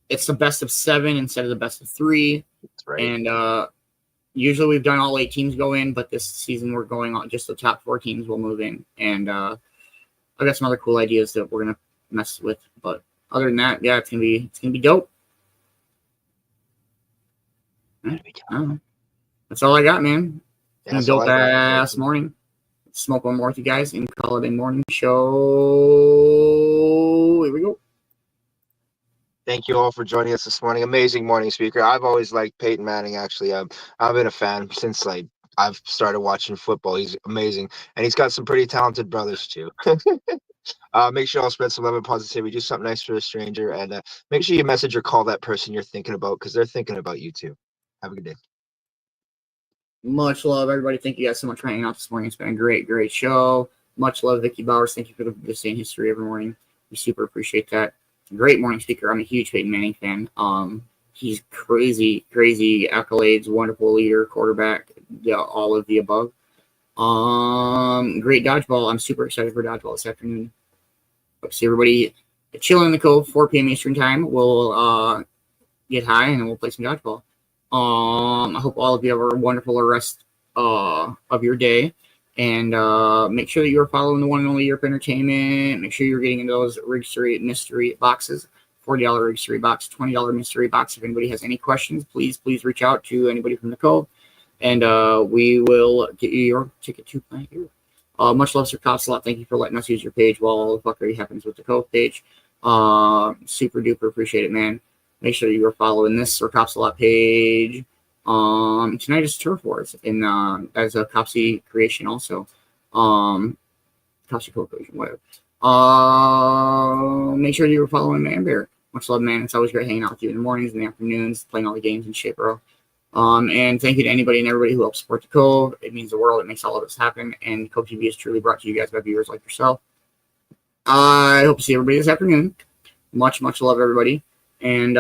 It's the best of 7 instead of the best of 3. That's right. And usually we've done all 8 teams go in, but this season we're going on just the top 4 teams will move in. And I've got some other cool ideas that we're gonna mess with. But other than that, yeah, it's gonna be dope. That's all I got, man. It's a dope ass morning. Smoke one more with you guys and call it a morning show. Here we go. Thank you all for joining us this morning. Amazing morning speaker. I've always liked Peyton Manning, actually. I've been a fan since I've started watching football. He's amazing. And he's got some pretty talented brothers too. Make sure you all spread some love and positivity. Do something nice for a stranger. And make sure you message or call that person you're thinking about because they're thinking about you too. Have a good day. Much love, everybody. Thank you guys so much for hanging out this morning. It's been a great, great show. Much love, Vicki Bowers. Thank you for the This Day in History every morning. We super appreciate that. Great morning speaker. I'm a huge Peyton Manning fan. He's crazy, crazy accolades, wonderful leader, quarterback, all of the above. Great dodgeball. I'm super excited for dodgeball this afternoon. Hope to see everybody chilling in the Cove, 4 p.m. Eastern time. We'll get high and we'll play some dodgeball. I hope all of you have a wonderful rest of your day. And make sure that you're following the one and only Europe Entertainment. Make sure you're getting into those Rig 3 mystery boxes. $40 Rig 3 box, $20 mystery box. If anybody has any questions, please reach out to anybody from the Cove, and we will get you your ticket to play here. Much love, Sir Copslot. Thank you for letting us use your page while all the fuckery happens with the Cove page. Super duper appreciate it, man. Make sure you are following this Sir Copslot page. Tonight is Turf Wars in as a Copsy creation also. Copsy co-creation, whatever. Make sure you are following Man-Bear. Much love, man. It's always great hanging out with you in the mornings and the afternoons, playing all the games and shit, bro. And thank you to anybody and everybody who helps support the Cove. It means the world. It makes all of this happen. And Cove TV is truly brought to you guys by viewers like yourself. I hope to see everybody this afternoon. Much love, everybody. And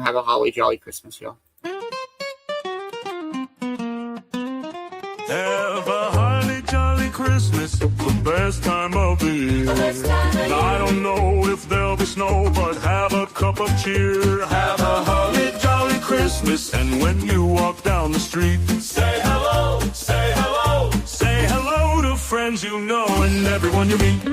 have a holly jolly Christmas, y'all. Have a holly jolly Christmas, the best time of the year. I don't know if there'll be snow, but have a cup of cheer. Have a holly jolly Christmas, and when you walk down the street, say hello, say hello, say hello to friends you know and everyone you meet.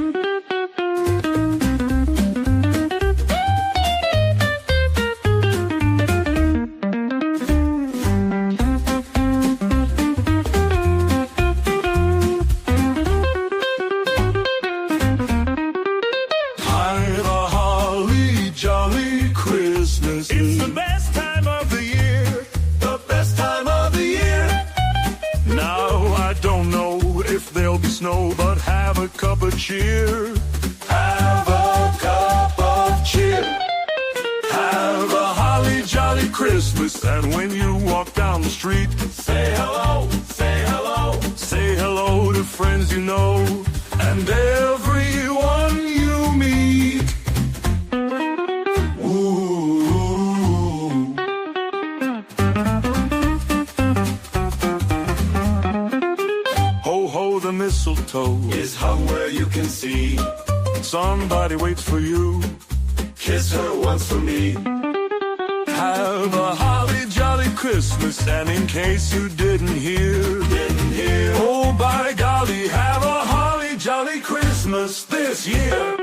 But have a cup of cheer. Have a cup of cheer. Have a holly jolly Christmas, and when you walk down the street, say hello, say hello, say hello to friends you know and everyone you meet. Ooh. Ho ho, the mistletoe is hung where you can see. Somebody waits for you. Kiss her once for me. Have a holly jolly Christmas, and in case you didn't hear, oh by golly, have a holly jolly Christmas this year.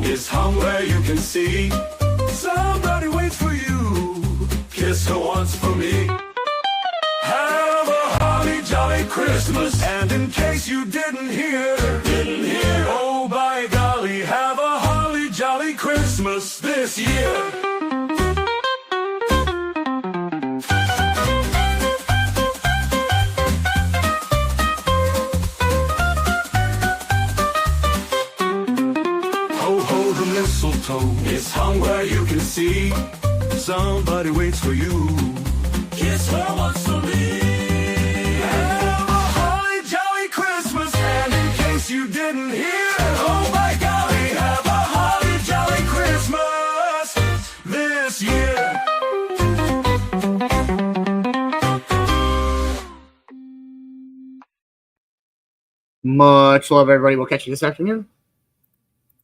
Is hung where you can see. Somebody waits for you. Kiss her once for me. Have a holly jolly Christmas, and in case you didn't hear, oh by golly, have a holly jolly Christmas this year. It's hung where you can see. Somebody waits for you. Kiss her once for me. Have a holly jolly Christmas, and in case you didn't hear, oh my golly, have a holly jolly Christmas this year. Much love, everybody. We'll catch you this afternoon.